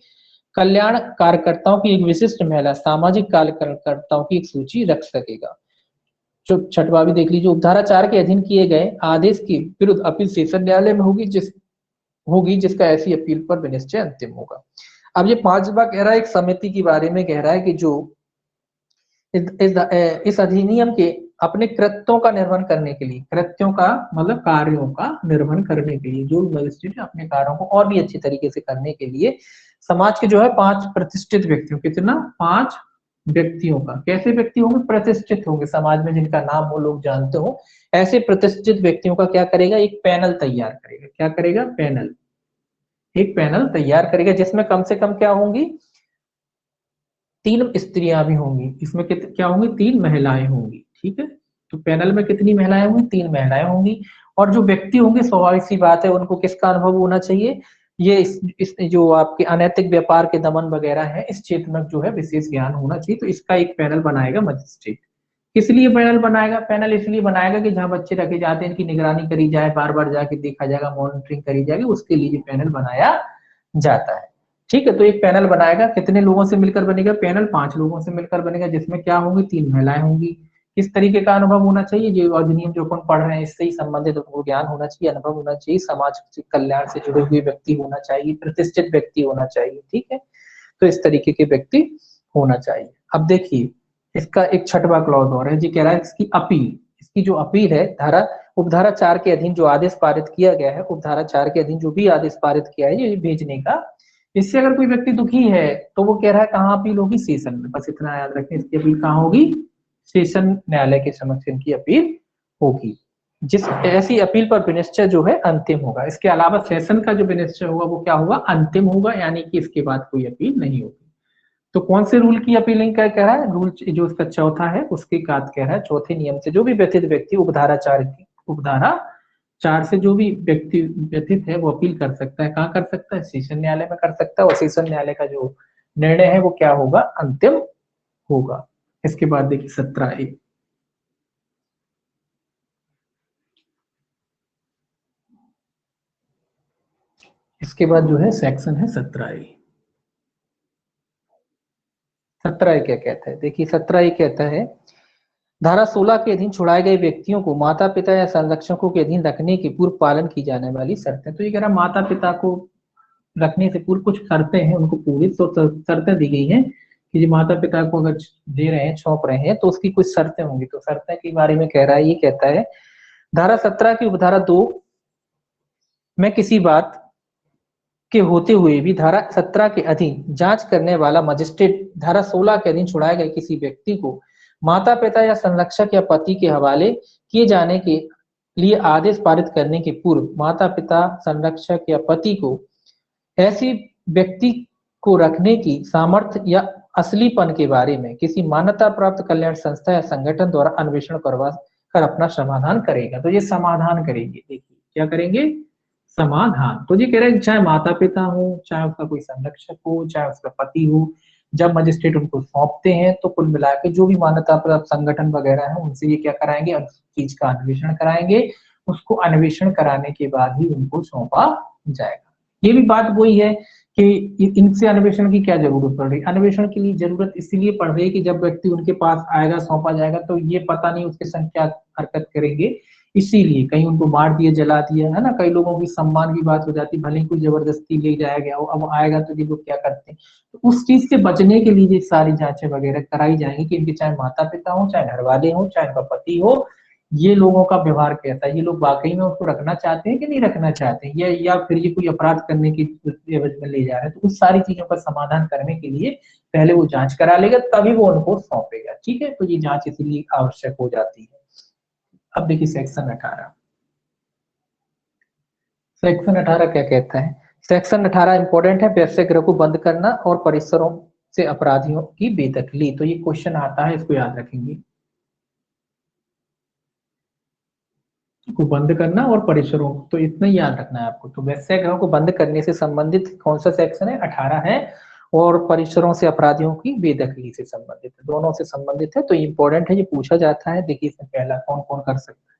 [SPEAKER 1] कल्याण कार्यकर्ताओं की एक विशिष्ट महिला सामाजिक कार्यकर्ताओं की एक सूची रख सकेगा। जो छठवा भी देख लीजिए, उपधारा 4 के अधीन किए गए आदेश के विरुद्ध अपील सेशन न्यायालय में होगी जिसका ऐसी अपील पर विनिश्चय अंतिम होगा। अब ये पांचवा कह रहा है, एक समिति के बारे में कह रहा है कि जो इस अधिनियम के अपने कृत्यों का निर्वहन करने के लिए, कृत्यों का मतलब कार्यों का निर्वहन करने के लिए, जो मजिस्ट्रेट अपने कार्यों को और भी अच्छी तरीके से करने के लिए समाज के जो है 5 प्रतिष्ठित व्यक्तियों, कितना 5 व्यक्तियों का, कैसे व्यक्ति होंगे, प्रतिष्ठित होंगे, समाज में जिनका नाम वो लोग जानते हो, ऐसे प्रतिष्ठित व्यक्तियों का क्या करेगा, एक पैनल तैयार करेगा। क्या करेगा, पैनल, एक पैनल तैयार करेगा, जिसमें कम से कम क्या होंगी, 3 स्त्रियां भी होंगी, इसमें क्या होंगी, 3 महिलाएं होंगी। ठीक है, तो पैनल में कितनी महिलाएं होंगी, 3 महिलाएं होंगी। और जो व्यक्ति होंगे, स्वाभाविक सी बात है, उनको किसका अनुभव होना चाहिए, ये इस जो आपके अनैतिक व्यापार के दमन वगैरह है, इस क्षेत्र में जो है विशेष ज्ञान होना चाहिए। तो इसका एक पैनल बनाएगा मजिस्ट्रेट। किस लिए पैनल बनाएगा, पैनल इसलिए बनाएगा कि जहां बच्चे रखे जाते हैं इनकी निगरानी करी जाए, बार बार जाके देखा जाएगा, मॉनिटरिंग करी जाएगी, उसके लिए ये पैनल बनाया जाता है। ठीक है, तो एक पैनल बनाएगा, कितने लोगों से मिलकर बनेगा पैनल, 5 लोगों से मिलकर बनेगा, जिसमें क्या होंगी, 3 महिलाएं होंगी। किस तरीके का अनुभव होना चाहिए, जो अधिनियम जो अपन पढ़ रहे हैं इससे ही संबंधित उनको ज्ञान होना चाहिए, अनुभव होना चाहिए, समाज कल्याण से जुड़े हुए व्यक्ति होना चाहिए, प्रतिष्ठित व्यक्ति होना चाहिए। ठीक है, तो इस तरीके के व्यक्ति होना चाहिए। अब देखिए इसका एक छठवां क्लॉज और है जी, कह रहा है इसकी अपील, इसकी जो अपील है, उपधारा 4 के अधीन जो आदेश पारित किया गया है, उपधारा 4 के अधीन जो भी आदेश पारित किया है ये भेजने का, इससे अगर कोई व्यक्ति दुखी है तो वो कह रहा है कहाँ अपील होगी, सेशन में। बस इतना याद रखें, इसकी अपील कहाँ होगी, सेशन न्यायालय के समक्ष इनकी अपील होगी, जिस ऐसी अपील पर विनिश्चय जो है अंतिम होगा। इसके अलावा सेशन का जो विनिश्चय होगा वो क्या होगा, अंतिम होगा, यानी कि इसके बाद कोई अपील नहीं होगी। तो कौन से रूल की अपीलिंग का कह रहा है, रूल जो इसका चौथा है उसके काट कह रहा है, चौथे नियम से जो भी व्यथित व्यक्ति उपधारा 4 से जो भी व्यक्ति व्यथित है वो अपील कर सकता है। कहाँ कर सकता है, सेशन न्यायालय में कर सकता है, और सेशन न्यायालय का जो निर्णय है वो क्या होगा, अंतिम होगा। इसके बाद देखिए 17A, इसके बाद जो है सेक्शन है 17A। 17A क्या कहता है, देखिए 17A कहता है, धारा 16 के अधीन छुड़ाए गए व्यक्तियों को माता पिता या संरक्षकों के अधीन रखने के पूर्व पालन की जाने वाली शर्तें। तो ये कह रहा माता पिता को रखने से पूर्व कुछ शर्तें हैं, उनको पूरी तो शर्तें दी गई हैं कि जो माता पिता को अगर दे रहे हैं, सौंप रहे हैं, तो उसकी कुछ शर्तें होंगी। तो शर्तें के बारे में कह रहा है, ये कहता है धारा 17 की उपधारा 2 में किसी बात के होते हुए भी धारा 17 के अधीन जांच करने वाला मजिस्ट्रेट धारा 16 के अधीन छुड़ाए गए किसी व्यक्ति को माता पिता या संरक्षक या पति के हवाले किए जाने के लिए आदेश पारित करने के पूर्व माता पिता, संरक्षक या पति को ऐसी व्यक्ति को रखने की सामर्थ्य या असलीपन के बारे में किसी मान्यता प्राप्त कल्याण संस्था या संगठन द्वारा अन्वेषण करवा कर अपना समाधान करेगा। तो ये समाधान करेंगे, देखिए क्या करेंगे, समाधान। तो ये कह रहे हैं चाहे माता पिता हो, चाहे उसका कोई संरक्षक हो, चाहे उसका पति हो, जब मजिस्ट्रेट उनको सौंपते हैं तो कुल मिला के जो भी मान्यता प्राप्त संगठन वगैरह है उनसे ये क्या कराएंगे, उस चीज का अन्वेषण कराएंगे। उसको अन्वेषण कराने के बाद ही उनको सौंपा जाएगा। ये भी बात वही है कि इनसे अन्वेषण की क्या जरूरत पड़ रही है, अन्वेषण के लिए जरूरत इसलिए पड़ रही है कि जब व्यक्ति उनके पास आएगा, सौंपा जाएगा, तो ये पता नहीं उसके संग क्या हरकत करेंगे, इसीलिए कहीं उनको मार दिया, जला दिया, है ना, कई लोगों की सम्मान की बात हो जाती, भले ही कोई जबरदस्ती ले जाया गया हो, अब आएगा तो ये लोग क्या करते हैं, तो उस चीज से बचने के लिए ये सारी जांचें वगैरह कराई जाएंगी कि इनके चाहे माता पिता हो, चाहे घर वाले हो, चाहे उनका पति हो, ये लोगों का व्यवहार कैसा है, ये लोग वाकई में उसको रखना चाहते हैं कि नहीं रखना चाहते हैं, या फिर ये कोई अपराध करने की एवज में ले जा रहे हैं। तो उस सारी चीजों का समाधान करने के लिए पहले वो जांच करा लेगा, तभी वो उनको सौंपेगा। ठीक है, तो ये जांच इसीलिए आवश्यक हो जाती है। अब देखिए सेक्शन 18। सेक्शन 18 क्या कहता है? सेक्शन 18 इंपॉर्टेंट है, व्यवसाय को बंद करना और परिसरों से अपराधियों की बेदखली। तो ये क्वेश्चन आता है, इसको याद रखेंगे, को बंद करना और परिसरों, तो इतना ही याद रखना है आपको। तो वैश्यागृहों को बंद करने से संबंधित कौन सा सेक्शन है? 18 है। और परिसरों से अपराधियों की बेदखली से संबंधित है, दोनों से संबंधित है, तो इंपॉर्टेंट है, ये पूछा जाता है। देखिए इसमें पहला कौन कौन कर सकता है।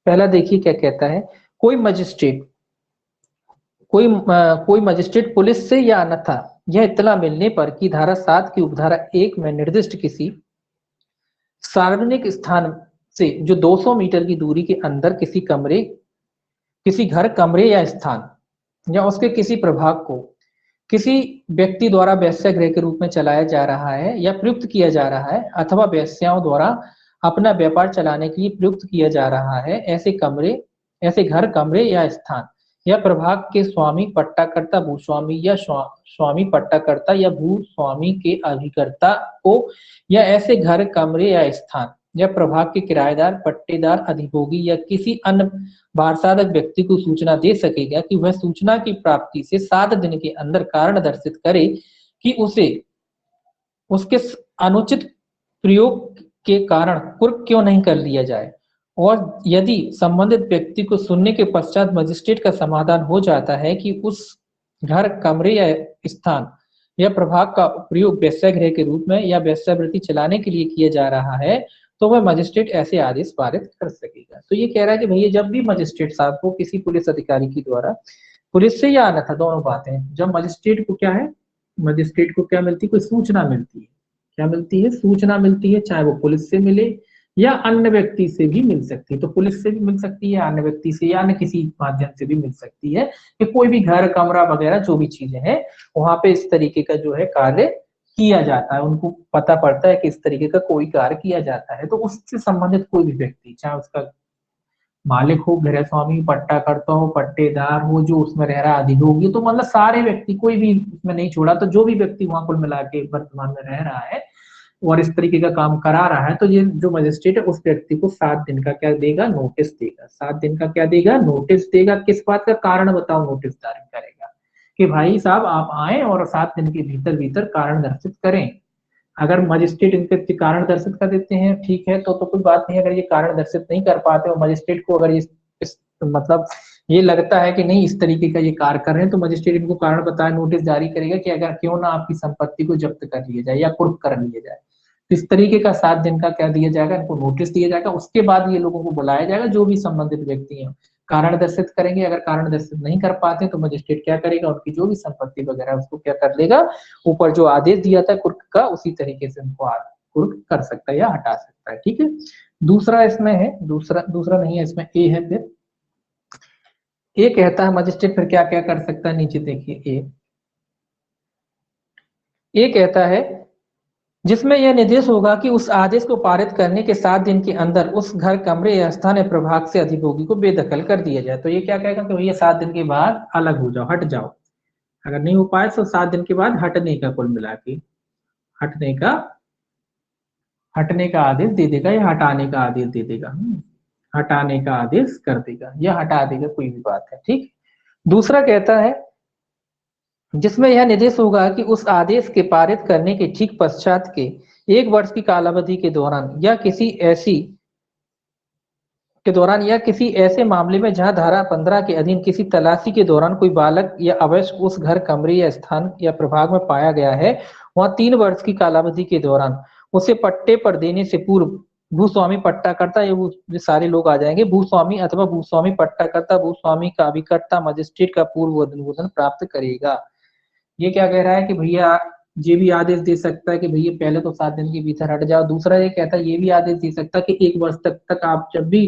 [SPEAKER 1] पहला देखिए क्या कहता है, कोई मजिस्ट्रेट कोई मजिस्ट्रेट पुलिस से या अन्यथा यह इत्तला मिलने पर कि धारा 7 की उपधारा 1 में निर्दिष्ट किसी सार्वजनिक स्थान से जो 200 मीटर की दूरी के अंदर किसी घर, कमरे या स्थान या उसके किसी प्रभाग को किसी व्यक्ति द्वारा वेश्यागृह के रूप में चलाया जा रहा है या प्रयुक्त किया जा रहा है, अथवा वेश्याओं द्वारा अपना व्यापार चलाने के लिए प्रयुक्त किया जा रहा है, ऐसे घर, कमरे या स्थान या प्रभाग के स्वामी, पट्टाकर्ता, भूस्वामी या स्वामी, पट्टाकर्ता या भूस्वामी के अभिकर्ता को या ऐसे घर, कमरे या स्थान या प्रभाग के किराएदार, पट्टेदार, अधिभोगी या किसी अन्य वारसादक व्यक्ति को सूचना दे सकेगा कि वह सूचना की प्राप्ति से 7 दिन के अंदर कारण दर्शित करे कि उसे उसके अनुचित प्रयोग के कारण कुर्क क्यों नहीं कर लिया जाए। और यदि संबंधित व्यक्ति को सुनने के पश्चात मजिस्ट्रेट का समाधान हो जाता है कि उस घर, कमरे या स्थान या प्रभाग का प्रयोग वेश्यागृह के रूप में या वेश्यावृत्ति चलाने के लिए किया जा रहा है, तो वह मजिस्ट्रेट ऐसे आदेश पारित कर सकेगा। तो ये कह रहा है कि भैया जब भी मजिस्ट्रेट साहब को किसी पुलिस अधिकारी के द्वारा, पुलिस से या अन्यथा दोनों बातें, जब मजिस्ट्रेट को क्या है, मजिस्ट्रेट को क्या मिलती है, कोई सूचना मिलती है, क्या मिलती है, सूचना मिलती है, चाहे वो पुलिस से मिले या अन्य व्यक्ति से भी मिल सकती है। तो पुलिस से भी मिल सकती है, अन्य व्यक्ति से या अन्य किसी माध्यम से भी मिल सकती है, कि कोई भी घर, कमरा वगैरह जो भी चीजें हैं वहां पे इस तरीके का जो है कार्य किया जाता है, उनको पता पड़ता है कि इस तरीके का कोई कार्य किया जाता है, तो उससे संबंधित कोई भी व्यक्ति, चाहे उसका मालिक हो, गृह स्वामी, पट्टाकर्ता हो, पट्टेदार हो, जो उसमें रह रहा अधिभोगी, तो मतलब सारे व्यक्ति, कोई भी उसमें नहीं छोड़ा, तो जो भी व्यक्ति वहां कुल मिला के वर्तमान में रह रहा है और इस तरीके का काम करा रहा है, तो ये जो मजिस्ट्रेट है उस व्यक्ति को 7 दिन का क्या देगा, नोटिस देगा। 7 दिन का क्या देगा, नोटिस देगा। किस बात का कारण बताओ नोटिस जारी करेगा, कि भाई साहब आप आए और 7 दिन के भीतर भीतर कारण दर्शित करें। अगर मजिस्ट्रेट इनके कारण दर्शित कर देते हैं, ठीक है, तो कोई बात नहीं। अगर ये कारण दर्शित नहीं कर पाते और मजिस्ट्रेट को अगर इस मतलब ये लगता है कि नहीं इस तरीके का ये कार्य कर रहे हैं, तो मजिस्ट्रेट इनको कारण बताए नोटिस जारी करेगा कि अगर क्यों ना आपकी संपत्ति को जब्त कर लिया जाए या कुर्क कर लिया जाए। तो इस तरीके का 7 दिन का क्या दिया जाएगा, इनको नोटिस दिया जाएगा। उसके बाद ये लोगों को बुलाया जाएगा, जो भी संबंधित व्यक्ति हैं कारण दर्शित करेंगे। अगर कारण दर्शित नहीं कर पाते तो मजिस्ट्रेट क्या करेगा, उनकी जो भी संपत्ति वगैरह उसको क्या कर लेगा, ऊपर जो आदेश दिया था कुर्क का, उसी तरीके से उनको कुर्क कर सकता है या हटा सकता है। ठीक है, दूसरा इसमें है, दूसरा नहीं है, इसमें ए है। फिर ए कहता है मजिस्ट्रेट फिर क्या क्या कर सकता है, नीचे देखिए ए कहता है जिसमें यह निर्देश होगा कि उस आदेश को पारित करने के 7 दिन के अंदर उस घर, कमरे या स्थान या प्रभाग से अधिभोगी को बेदखल कर दिया जाए। तो ये क्या कहेगा कि भैया 7 दिन के बाद अलग हो जाओ, हट जाओ। अगर नहीं हो पाए तो 7 दिन के बाद हटने का, कुल मिला के हटने का आदेश दे देगा या हटाने का आदेश दे देगा। हटाने का आदेश कर देगा या हटा देगा, कोई भी बात है। ठीक, दूसरा कहता है जिसमें यह निर्देश होगा कि उस आदेश के पारित करने के ठीक पश्चात के 1 वर्ष की कालावधि के दौरान या किसी ऐसे मामले में जहां धारा 15 के अधीन किसी तलाशी के दौरान कोई बालक या अवयस्क उस घर, कमरे या स्थान या प्रभाग में पाया गया है, वहां 3 वर्ष की कालावधि के दौरान उसे पट्टे पर देने से पूर्व भूस्वामी, पट्टाकर्ता, ये सारे लोग आ जाएंगे, भूस्वामी अथवा भूस्वामी, पट्टाकर्ता, भूस्वामी का अभिकर्ता मजिस्ट्रेट का पूर्व अनुमोदन प्राप्त करेगा। ये क्या कह रहा है कि भैया ये भी आदेश दे सकता है कि भैया पहले तो 7 दिन के भीतर हट जाओ। दूसरा ये कहता है, ये भी आदेश दे सकता है कि 1 वर्ष तक आप जब भी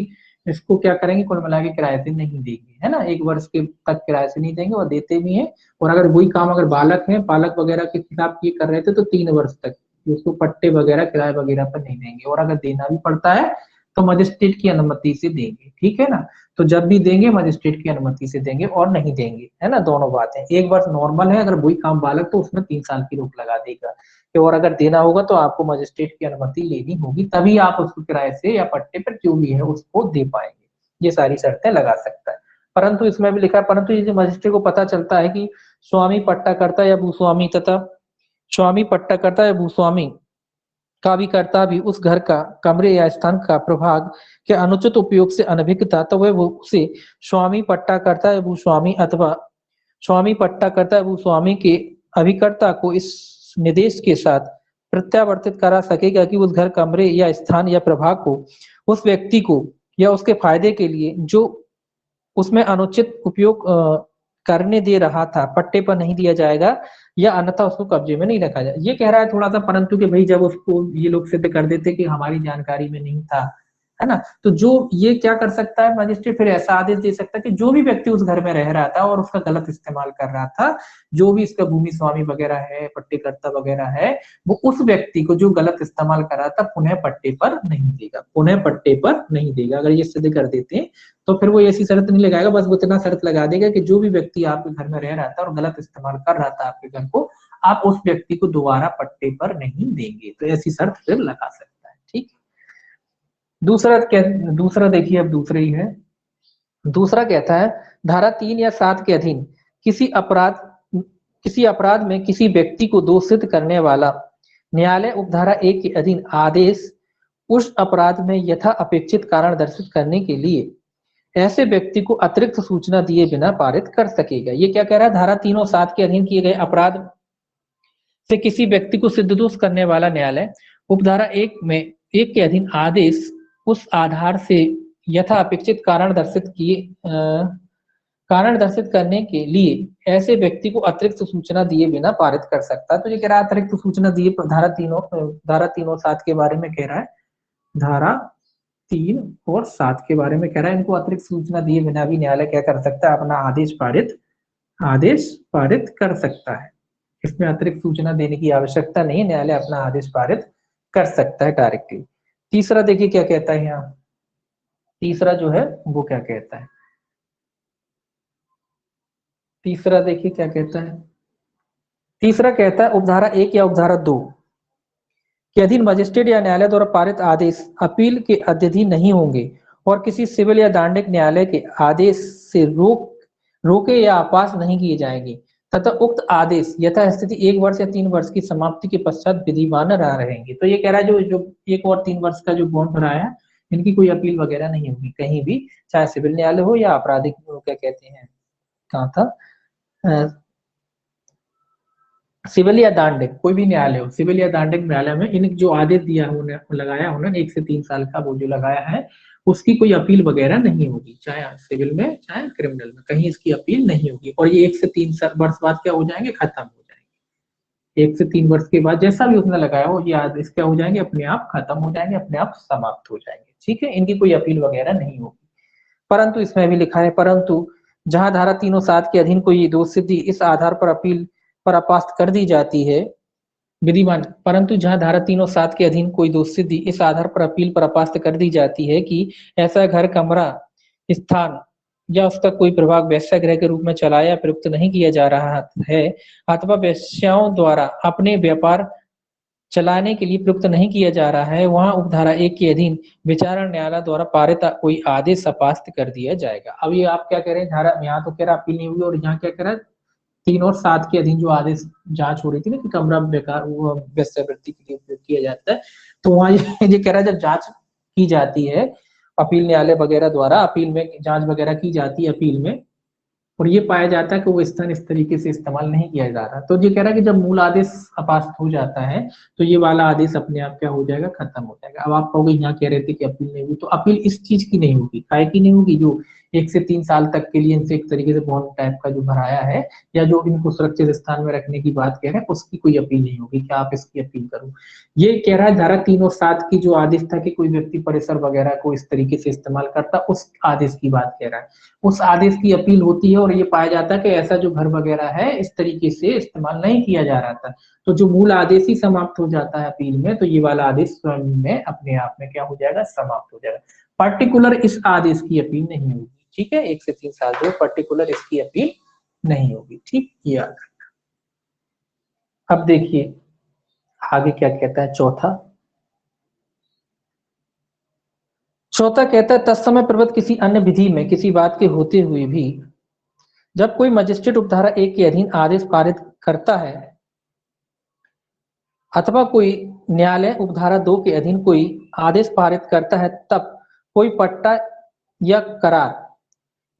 [SPEAKER 1] इसको क्या करेंगे, कुल मिला के किराए से नहीं देंगे, है ना, 1 वर्ष के तक किराए से नहीं देंगे, और देते भी हैं। और अगर वही काम अगर बालक है, पालक वगैरह के खिलाफ ये कर रहे थे तो 3 वर्ष तक उसको पट्टे वगैरह किराए वगैरह पर नहीं देंगे। और अगर देना भी पड़ता है तो मजिस्ट्रेट की अनुमति से देंगे, ठीक है ना। तो जब भी देंगे मजिस्ट्रेट की अनुमति से देंगे और नहीं देंगे, है ना, दोनों बातें। 1 वर्ष नॉर्मल है, अगर वही काम बालक तो उसमें 3 साल की रोक लगा देगा। और अगर देना होगा तो आपको मजिस्ट्रेट की अनुमति लेनी होगी, तभी आप उसको किराए से या पट्टे पर जो भी है उसको दे पाएंगे। ये सारी शर्तें लगा सकता है। परंतु इसमें भी लिखा है, परंतु ये मजिस्ट्रेट को पता चलता है कि स्वामी पट्टाकर्ता या भूस्वामी तथा स्वामी पट्टाकर्ता या भूस्वामी का भी करता भी उस घर का, कमरे या स्थान का प्रभाग के अनुचित उपयोग से अनभिज्ञ था, तो वह उसे स्वामी पट्टाकर्ता या भूस्वामी अथवा स्वामी पट्टाकर्ता या भूस्वामी के अभिकर्ता को इस निर्देश के साथ प्रत्यावर्तित करा सकेगा कि उस घर, कमरे या स्थान या प्रभाग को उस व्यक्ति को या उसके फायदे के लिए जो उसमें अनुचित उपयोग करने दे रहा था, पट्टे पर नहीं दिया जाएगा या अन्यथा उसको कब्जे में नहीं रखा जाए। ये कह रहा है थोड़ा सा, परंतु कि भाई जब उसको ये लोग सिद्ध कर देते कि हमारी जानकारी में नहीं था, है ना, तो जो ये क्या कर सकता है मजिस्ट्रेट, फिर ऐसा आदेश दे सकता है कि जो भी व्यक्ति उस घर में रह रहा था और उसका गलत इस्तेमाल कर रहा था, जो भी इसका भूमि स्वामी वगैरह है, पट्टेकर्ता वगैरह है, वो उस व्यक्ति को जो गलत इस्तेमाल कर रहा था पुनः पट्टे पर नहीं देगा, पुनः पट्टे पर नहीं देगा। अगर ये सिद्ध कर देते हैं तो फिर वो ऐसी शर्त नहीं लगाएगा, बस वो इतना शर्त लगा देगा कि जो भी व्यक्ति आपके घर में रह रहा था और गलत इस्तेमाल कर रहा था आपके घर को, आप उस व्यक्ति को दोबारा पट्टे पर नहीं देंगे। तो ऐसी शर्त फिर लगा सकता है, ठीक। दूसरा देखिए, अब दूसरा ही है। दूसरा कहता है धारा 3 या 7 के अधीन किसी अपराध में किसी व्यक्ति को दोषित करने वाला न्यायालय उपधारा 1 के अधीन आदेश उस अपराध में यथा अपेक्षित कारण दर्शित करने के लिए ऐसे व्यक्ति को अतिरिक्त सूचना दिए बिना पारित कर सकेगा। ये क्या कह रहा है, धारा 3 और 7 के अधीन किए गए अपराध से किसी व्यक्ति को सिद्ध दोष करने वाला न्यायालय उपधारा 1 के अधीन आदेश उस आधार से यथा अपेक्षित कारण दर्शित करने के लिए ऐसे व्यक्ति को अतिरिक्त सूचना दिए बिना पारित कर सकता है। तो ये कह रहा है अतिरिक्त सूचना दिए, धारा 3 और 7 के बारे में कह रहा है, धारा 3 और 7 के बारे में कह रहा है, इनको अतिरिक्त सूचना दिए बिना भी न्यायालय क्या कर सकता है, अपना आदेश पारित कर सकता है। इसमें अतिरिक्त सूचना देने की आवश्यकता नहीं है, न्यायालय अपना आदेश पारित कर सकता है डायरेक्टली। तीसरा देखिए क्या कहता है यहाँ, तीसरा जो है वो क्या कहता है, तीसरा देखिए क्या कहता है। तीसरा कहता है उपधारा 1 या उपधारा 2 के अधीन मजिस्ट्रेट या न्यायालय द्वारा पारित आदेश अपील के अधीन नहीं होंगे और किसी सिविल या दंडिक न्यायालय के आदेश से रोके या आपास नहीं किए जाएंगे तथा उक्त आदेश यथास्थिति 1 वर्ष या 3 वर्ष की समाप्ति के पश्चात विधिमान रहेंगे। तो ये कह रहा है जो 1 और 3 वर्ष का जो बॉन्ड भराया है, इनकी कोई अपील वगैरह नहीं होगी कहीं भी, चाहे सिविल न्यायालय हो या आपराधिक, क्या कहते हैं, कहाँ था, सिविल या दांडिक, कोई भी न्यायालय हो, सिविल या दांडिक न्यायालय में इन जो आदेश दिया लगाया उन्होंने 1 से 3 साल का वो जो लगाया है, उसकी कोई अपील वगैरह नहीं होगी, चाहे सिविल में चाहे क्रिमिनल में, कहीं इसकी अपील नहीं होगी। और ये 1 से 3 वर्ष बाद क्या हो जाएंगे, खत्म हो जाएंगे। 1 से 3 वर्ष के बाद जैसा भी उसने लगाया हो, ये आदेश क्या हो जाएंगे, अपने आप खत्म हो जाएंगे, अपने आप समाप्त हो जाएंगे, ठीक है, इनकी कोई अपील वगैरह नहीं होगी। परंतु इसमें भी लिखा है, परंतु जहां धारा 3 और 7 के अधीन कोई दोष सिद्धि इस आधार पर अपील पर अपास्त कर दी जाती है विधिमान, परंतु जहां धारा 3 और 7 के अधीन कोई दोष सिद्धि इस आधार पर अपील पर अपास्त कर दी जाती है कि ऐसा घर, कमरा, स्थान या उसका कोई प्रभाग वेश्यागृह के रूप में चलाया प्रयुक्त नहीं किया जा रहा है अथवा वेश्याओं द्वारा अपने व्यापार चलाने के लिए प्रयुक्त नहीं किया जा रहा है, वहां उपधारा 1 के अधीन विचारण न्यायालय द्वारा पारित कोई आदेश अपास्त कर दिया जाएगा। अब ये आप क्या कह रहे हैं, धारा यहाँ तो कह रहा अपील नहीं हुई, और यहाँ क्या कह रहा है 3 और 7 के अधीन जो आदेश जांच हो रही थी ना कि कमरा बेकार वेश्यावृत्ति के लिए उपयोग किया जाता है, तो वहां ये कह रहा है जब जांच की जाती है अपील न्यायालय वगैरह द्वारा, अपील में जांच वगैरह की जाती है अपील में, और ये पाया जाता है कि वो स्थान इस तरीके से इस्तेमाल नहीं किया जा रहा, तो ये कह रहा है कि जब मूल आदेश अपास्त हो जाता है तो ये वाला आदेश अपने आप क्या हो जाएगा, खत्म हो जाएगा। अब आप कहोगे यहाँ कह रहे थे कि अपील नहीं हुई, तो अपील इस चीज की नहीं होगी, काय की नहीं होगी, जो 1 से 3 साल तक के लिए इनसे एक तरीके से बॉन्ड टाइप का जो भराया है या जो इनको सुरक्षित स्थान में रखने की बात कह रहे हैं उसकी कोई अपील नहीं होगी। क्या आप इसकी अपील करो? ये कह रहा है धारा 3 और 7 की जो आदेश था कि कोई व्यक्ति परिसर वगैरह को इस तरीके से इस्तेमाल करता, उस आदेश की बात कह रहा है। उस आदेश की अपील होती है और ये पाया जाता है कि ऐसा जो घर वगैरह है इस तरीके से इस्तेमाल नहीं किया जा रहा था, तो जो मूल आदेश ही समाप्त हो जाता है अपील में, तो ये वाला आदेश स्वयं में अपने आप में क्या हो जाएगा, समाप्त हो जाएगा। पर्टिकुलर इस आदेश की अपील नहीं होगी, ठीक है। 1 से 3 साल जो पर्टिकुलर इसकी अपील नहीं होगी, ठीक, याद। अब देखिए आगे क्या कहता है चौथा। चौथा कहता है तत्समय प्रबद्ध किसी अन्य विधि में किसी बात के होते हुए भी जब कोई मजिस्ट्रेट उपधारा 1 के अधीन आदेश पारित करता है अथवा कोई न्यायालय उपधारा 2 के अधीन कोई आदेश पारित करता है, तब कोई पट्टा या करार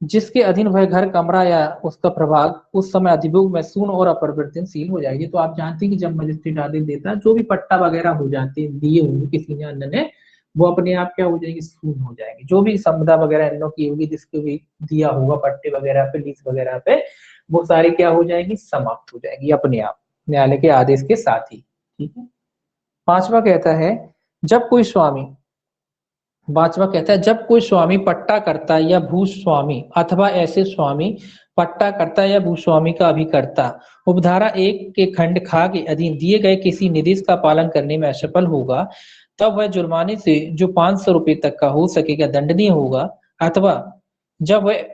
[SPEAKER 1] जिसके अधीन वह घर, कमरा या उसका प्रभाग उस समय अधिभोग में शून्य और अपरिवर्तनशील हो जाएगी। तो आप जानते हैं कि जब मजिस्ट्रेट आदेश देता है, जो भी पट्टा वगैरह हो जाते हैं दिए होंगे किसी ने अन्य ने, वो अपने आप क्या हो जाएगी, शून्य हो जाएगी। जो भी संपदा वगैरह इन लोग की होगी, जिसको भी दिया होगा पट्टे वगैरह पे, लीज वगैरह पे, वो सारी क्या हो जाएगी, समाप्त हो जाएगी अपने आप, न्यायालय के आदेश के साथ ही, ठीक है। पांचवा कहता है जब कोई स्वामी पांचवा कहता है जब कोई स्वामी पट्टा करता या भूस्वामी अथवा ऐसे स्वामी पट्टा करता या भूस्वामी का अभिकर्ता उपधारा 1 के खंड खा के अधीन दिए गए किसी निर्देश का पालन करने में असफल होगा, तब वह जुर्माने से जो 500 रुपए तक का हो सकेगा दंडनीय होगा, अथवा जब वह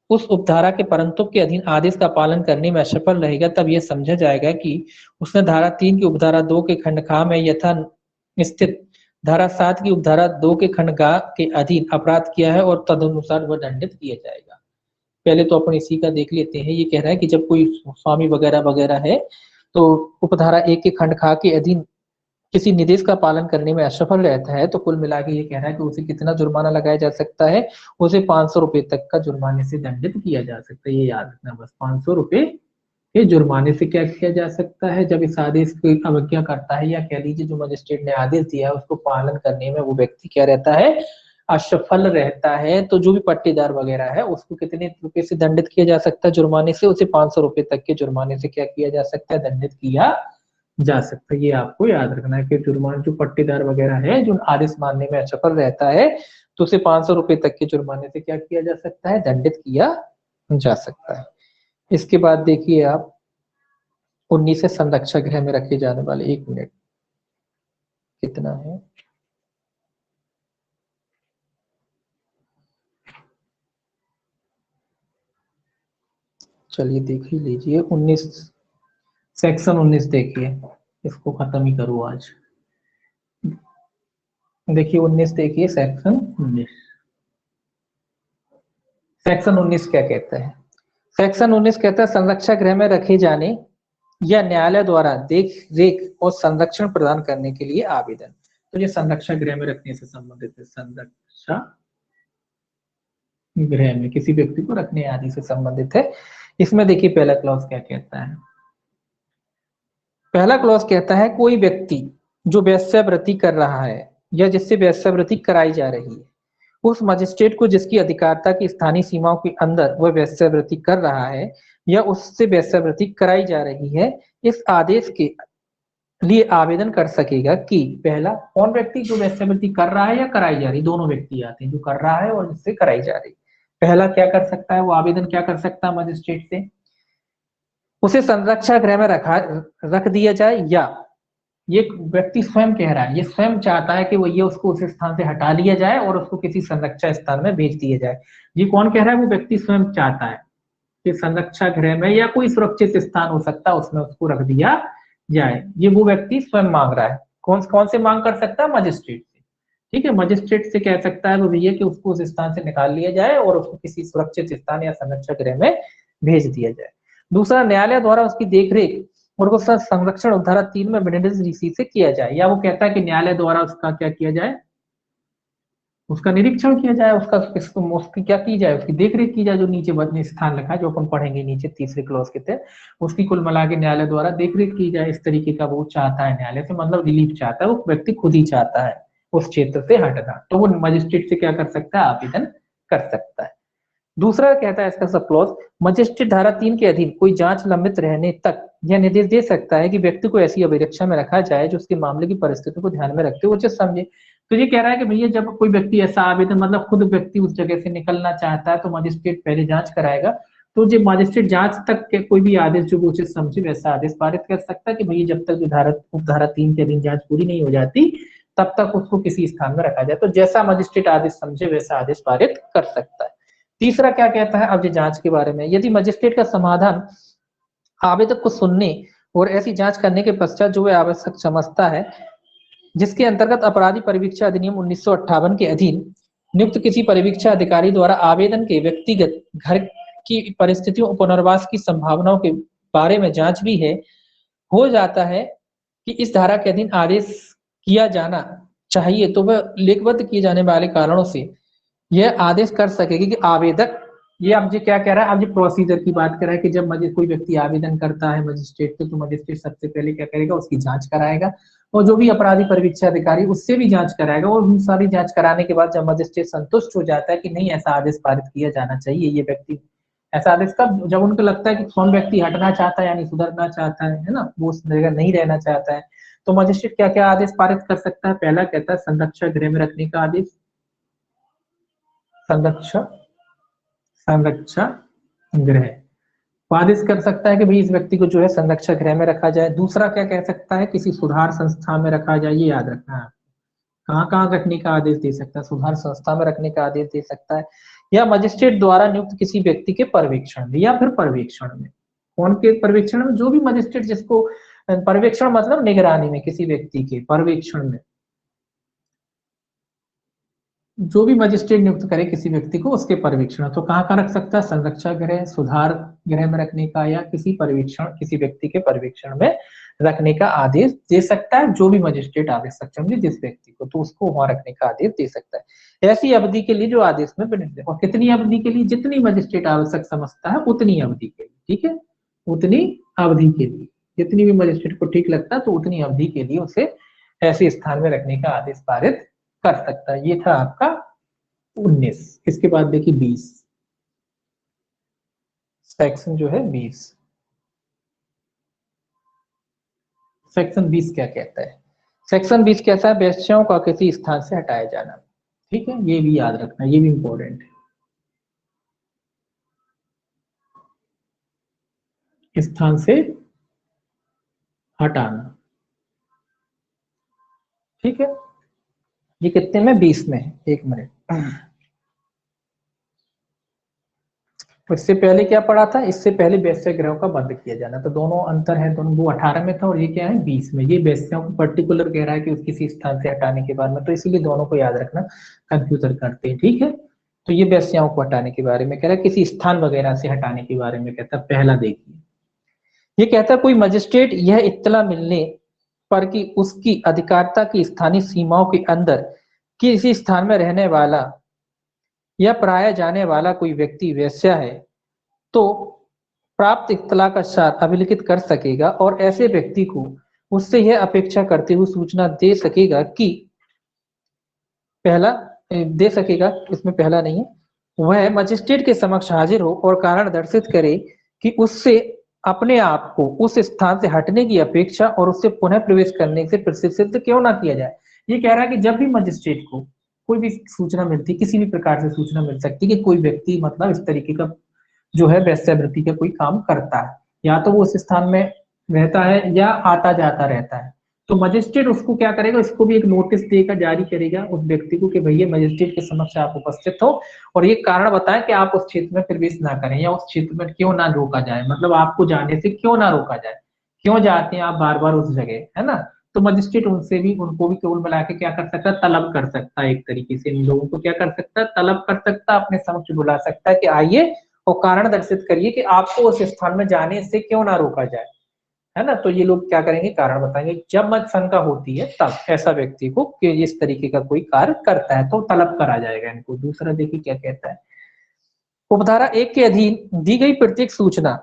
[SPEAKER 1] उस उपधारा के परंतुक के अधीन आदेश का पालन करने में असफल रहेगा, तब यह समझा जाएगा कि उसने धारा 3 की उपधारा 2 के खंड खा में यथा स्थित धारा 7 की उपधारा 2 के खंड गा के अधीन अपराध किया है और तदनुसार वह दंडित किया जाएगा। पहले तो अपन इसी का देख लेते हैं। ये कह रहा है कि जब कोई स्वामी वगैरह वगैरह है तो उपधारा 1 के खंड खा के अधीन किसी निर्देश का पालन करने में असफल रहता है, तो कुल मिला के ये कह रहा है कि उसे कितना जुर्माना लगाया जा सकता है, उसे 500 रुपए तक का जुर्माने से दंडित किया जा सकता है। ये याद रखना बस, 500 रुपए के जुर्माने से क्या किया जा सकता है, जब इस आदेश की अवज्ञा करता है या कह लीजिए जो मजिस्ट्रेट ने आदेश दिया है उसको पालन करने में वो व्यक्ति क्या रहता है, असफल रहता है, तो जो भी पट्टेदार वगैरह है उसको कितने रुपए से दंडित किया जा सकता है जुर्माने से, उसे 500 रुपए तक के जुर्माने से क्या किया जा सकता है, दंडित किया जा सकता है। ये आपको याद रखना है कि जुर्माना जो पट्टेदार वगैरह है जो आदेश मानने में असफल रहता है, तो उसे 500 रुपए तक के जुर्माने से क्या किया जा सकता है, दंडित किया जा सकता है। इसके बाद देखिए आप 19 से संरक्षक गृह में रखे जाने वाले, 1 मिनट कितना है, चलिए देख ही लीजिए। 19 सेक्शन 19 देखिए, इसको खत्म ही करूँ आज। देखिए 19 देखिए, सेक्शन 19। सेक्शन 19 क्या कहता है? सेक्शन 19 कहता है संरक्षक गृह में रखे जाने या न्यायालय द्वारा देख रेख और संरक्षण प्रदान करने के लिए आवेदन। तो ये संरक्षक गृह में रखने से संबंधित है, संरक्षक गृह में किसी व्यक्ति को रखने आदि से संबंधित है। इसमें देखिए पहला क्लॉज क्या कहता है। पहला क्लॉज कहता है कोई व्यक्ति जो वेश्यावृत्ति कर रहा है या जिससे वेश्यावृत्ति कराई जा रही है, उस मजिस्ट्रेट को जिसकी अधिकारिता की स्थानीय सीमाओं के अंदर वह वेश्यावृत्ति कर रहा है या उससे वेश्यावृत्ति कराई जा रही है, इस आदेश के लिए आवेदन कर सकेगा कि पहला कौन व्यक्ति जो वेश्यावृत्ति कर रहा है या कराई जा रही, दोनों व्यक्ति आते हैं, जो कर रहा है और जिससे कराई जा रही। पहला क्या कर सकता है, वो आवेदन क्या कर सकता है मजिस्ट्रेट से, उसे संरक्षक गृह में रख दिया जाए, या ये व्यक्ति स्वयं कह रहा है, ये स्वयं चाहता है कि वो ये उसको उस स्थान से हटा लिया जाए और उसको किसी संरक्षा स्थान में भेज दिया जाए। ये कौन कह रहा है, वो व्यक्ति स्वयं चाहता है कि संरक्षा गृह में या कोई सुरक्षित स्थान हो सकता है उसमें उसको रख दिया जाए। ये वो व्यक्ति स्वयं मांग रहा है। कौन कौन से मांग कर सकता है, मजिस्ट्रेट से, ठीक है। मजिस्ट्रेट से कह सकता है वो भैया कि उसको उस स्थान से निकाल लिया जाए और उसको किसी सुरक्षित स्थान या संरक्षा गृह में भेज दिया जाए। दूसरा, न्यायालय द्वारा उसकी देखरेख और उसका संरक्षण उपधारा 3 में ऋषि से किया जाए, या वो कहता है कि न्यायालय द्वारा उसका क्या किया जाए, उसका निरीक्षण किया जाए, उसकी क्या की जाए, उसकी देखरेख की जाए। जो नीचे बदने स्थान लिखा है जो अपन पढ़ेंगे नीचे तीसरे क्लॉज के तहत, उसकी कुल मिला के न्यायालय द्वारा देखरेख की जाए। इस तरीके का वो चाहता है न्यायालय से, मतलब रिलीफ चाहता है, वो व्यक्ति खुद ही चाहता है उस क्षेत्र से हटना, तो वो मजिस्ट्रेट से क्या कर सकता है, आवेदन कर सकता है। दूसरा कहता है इसका सब क्लॉज, मजिस्ट्रेट धारा 3 के अधीन कोई जांच लंबित रहने तक यह निर्देश दे सकता है कि व्यक्ति को ऐसी अभिरक्षा में रखा जाए जो उसके मामले की परिस्थितियों को ध्यान में रखते हुए उचित समझे। तो ये कह रहा है कि भैया जब कोई व्यक्ति ऐसा आवेदन मतलब खुद व्यक्ति उस जगह से निकलना चाहता है तो मजिस्ट्रेट पहले जांच कराएगा, तो जो मजिस्ट्रेट जांच तक के कोई भी आदेश जो वो उचित समझे वैसा आदेश पारित कर सकता है कि भैया जब तक जो धारा 3 के अधीन जांच पूरी नहीं हो जाती तब तक उसको किसी स्थान में रखा जाए। तो जैसा मजिस्ट्रेट आदेश समझे वैसा आदेश पारित कर सकता है। तीसरा क्या कहता है अब ये जांच के बारे में, यदि मजिस्ट्रेट का समाधान आवेदक को सुनने और ऐसी जांच करने के पश्चात जो वह आवश्यक समझता है, जिसके अंतर्गत अपराधी परिवीक्षा अधिनियम 1958 के अधीन नियुक्त किसी परिवीक्षा अधिकारी द्वारा आवेदन के व्यक्तिगत घर की परिस्थितियों और पुनर्वास की संभावनाओं के बारे में जांच भी है, हो जाता है कि इस धारा के अधीन आदेश किया जाना चाहिए, तो वह लेखबद्ध किए जाने वाले कारणों से यह आदेश कर सकेगी कि आवेदक, ये अब जी क्या कह रहा है, अब जी प्रोसीजर की बात कर रहा है कि जब कोई व्यक्ति आवेदन करता है मजिस्ट्रेट को, तो मजिस्ट्रेट सबसे पहले क्या करेगा, उसकी जांच कराएगा और जो भी अपराधी परिवीक्षा अधिकारी उससे भी जांच कराएगा और उन सारी जांच कराने के बाद जब मजिस्ट्रेट संतुष्ट हो जाता है कि नहीं ऐसा आदेश पारित किया जाना चाहिए, ये व्यक्ति ऐसा आदेश कब, जब उनको लगता है कि कौन व्यक्ति हटना चाहता है यानी सुधरना चाहता है ना, वो उस जगह नहीं रहना चाहता है, तो मजिस्ट्रेट क्या क्या आदेश पारित कर सकता है। पहला कहता है संरक्षक गृह में रखने का आदेश, संरक्षा गृह आदेश कर सकता है कि भाई इस व्यक्ति को जो है संरक्षक गृह में रखा जाए। दूसरा क्या कह सकता है, किसी सुधार संस्था में रखा जाए, ये याद रखना है, कहाँ कहाँ रखने का आदेश दे सकता है, सुधार संस्था में रखने का आदेश दे सकता है, या मजिस्ट्रेट द्वारा नियुक्त किसी व्यक्ति के पर्यवेक्षण में, या फिर पर्यवेक्षण में, कौन के पर्यवेक्षण में, जो भी मजिस्ट्रेट जिसको पर्यवेक्षण मतलब निगरानी में, किसी व्यक्ति के पर्यवेक्षण में जो भी मजिस्ट्रेट नियुक्त करे किसी व्यक्ति को उसके पर्यवेक्षण, तो कहाँ कहाँ रख सकता है, संरक्षा गृह, सुधार गृह में रखने का, या किसी पर्यवेक्षण किसी व्यक्ति के पर्यवेक्षण में रखने का आदेश दे सकता है। जो भी मजिस्ट्रेट आदेश सक्षम है जिस व्यक्ति को, तो उसको वहां रखने का आदेश दे सकता है ऐसी अवधि के लिए जो आदेश में वर्णित है। और कितनी अवधि के लिए, जितनी मजिस्ट्रेट आवश्यक समझता है उतनी अवधि के लिए, ठीक है, उतनी अवधि के लिए, जितनी भी मजिस्ट्रेट को ठीक लगता है तो उतनी अवधि के लिए उसे ऐसे स्थान में रखने का आदेश पारित कर सकता है। ये था आपका 19। इसके बाद देखिए 20, सेक्शन जो है 20, सेक्शन 20 क्या कहता है, सेक्शन 20 कैसा है, वेश्याओं का किसी स्थान से हटाया जाना, ठीक है, ये भी याद रखना, ये भी इंपॉर्टेंट है, स्थान से हटाना, ठीक है। ये कितने में, 20 में है, 1 मिनट। इससे पहले क्या पढ़ा था, इससे पहले वेश्यागृहों का बंद किया जाना, तो दोनों अंतर है, दोनों वो 18 में था और ये क्या है 20 में। ये वेश्याओं को पर्टिकुलर कह रहा है कि उस किसी स्थान से हटाने के बारे में, तो इसीलिए दोनों को याद रखना, कंफ्यूजन करते हैं, ठीक है। तो ये वेश्याओं को हटाने के बारे में कह रहा है, किसी स्थान वगैरह से हटाने के बारे में कहता है। पहला देखिए, ये कहता है कोई मजिस्ट्रेट यह इत्तला मिलने पर कि उसकी अधिकारिता की स्थानीय सीमाओं के अंदर किसी स्थान में रहने वाला या पराया जाने वाला कोई व्यक्ति वेश्या है, तो प्राप्त इत्तला का सार अभिलिखित कर सकेगा और ऐसे व्यक्ति को उससे यह अपेक्षा करते हुए सूचना दे सकेगा कि पहला दे सकेगा, इसमें पहला नहीं है, वह मजिस्ट्रेट के समक्ष हाजिर हो और कारण दर्शित करे कि उससे अपने आप को उस स्थान से हटने की अपेक्षा और उससे पुनः प्रवेश करने से प्रसिद्ध क्यों ना किया जाए। ये कह रहा है कि जब भी मजिस्ट्रेट को कोई भी सूचना मिलती, किसी भी प्रकार से सूचना मिल सकती है कि कोई व्यक्ति मतलब इस तरीके का जो है वेश्यावृत्ति का कोई काम करता है, या तो वो उस स्थान में रहता है या आता जाता रहता है, तो मजिस्ट्रेट उसको क्या करेगा, इसको भी एक नोटिस देगा, जारी करेगा उस व्यक्ति को कि भैया मजिस्ट्रेट के समक्ष आप उपस्थित हो और ये कारण बताएं कि आप उस क्षेत्र में प्रवेश ना करें या उस क्षेत्र में क्यों ना रोका जाए, मतलब आपको जाने से क्यों ना रोका जाए, क्यों जाते हैं आप बार बार उस जगह, है ना। तो मजिस्ट्रेट उनसे भी, उनको भी केवल मिला के क्या कर सकता है, तलब कर सकता है, एक तरीके से इन लोगों को क्या कर सकता है, तलब कर सकता है, अपने समक्ष बुला सकता है कि आइए और कारण दर्शित करिए कि आपको उस स्थान में जाने से क्यों ना रोका जाए, है ना। तो ये लोग क्या करेंगे, कारण बताएंगे। जब मत शंका होती है तब ऐसा व्यक्ति को कि इस तरीके का कोई कार्य करता है तो तलब करा जाएगा इनको। दूसरा देखिए क्या कहता है, उपधारा 1 के अधीन दी गई प्रत्येक सूचना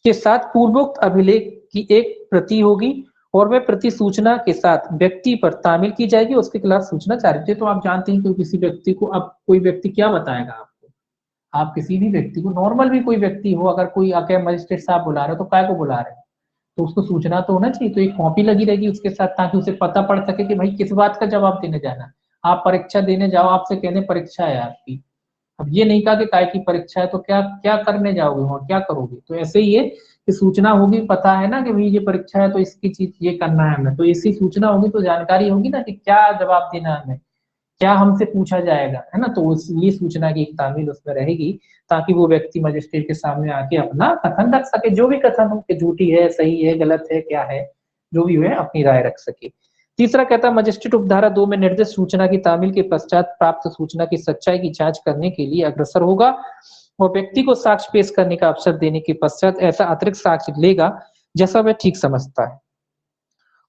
[SPEAKER 1] के साथ पूर्वोक्त अभिलेख की एक प्रति होगी और वह प्रति सूचना के साथ व्यक्ति पर तामील की जाएगी, उसके खिलाफ सूचना जारी। तो आप जानते हैं कि किसी व्यक्ति को अब कोई व्यक्ति क्या बताएगा आपको, आप किसी भी व्यक्ति को, नॉर्मल भी कोई व्यक्ति हो, अगर कोई आके मजिस्ट्रेट साहब बुला रहे हो तो काय को बुला रहे हैं, तो उसको सूचना तो होना चाहिए, तो एक कॉपी लगी रहेगी उसके साथ, ताकि उसे पता पड़ सके कि भाई किस बात का जवाब देने जाना। आप परीक्षा देने जाओ, आपसे कहने परीक्षा है आपकी, अब ये नहीं कहा कि काय की परीक्षा है, तो क्या क्या करने जाओगे वहां, क्या करोगे, तो ऐसे ही है कि सूचना होगी, पता है ना कि भाई ये परीक्षा है तो इसकी चीज ये करना है हमें, तो ऐसी सूचना होगी तो जानकारी होगी ना कि क्या जवाब देना है हमें, क्या हमसे पूछा जाएगा, है ना, तो ये सूचना की एक तामील उसमें रहेगी, ताकि वो व्यक्ति मजिस्ट्रेट के सामने आके अपना कथन रख सके, जो भी कथन हो कि झूठी है, सही है, गलत है, क्या है, जो भी है अपनी राय रख सके। तीसरा कहता है मजिस्ट्रेट उपधारा 2 में निर्दिष्ट सूचना की तामील के पश्चात प्राप्त सूचना की सच्चाई की जांच करने के लिए अग्रसर होगा और व्यक्ति को साक्ष्य पेश करने का अवसर देने के पश्चात ऐसा अतिरिक्त साक्ष्य लेगा जैसा वह ठीक समझता है,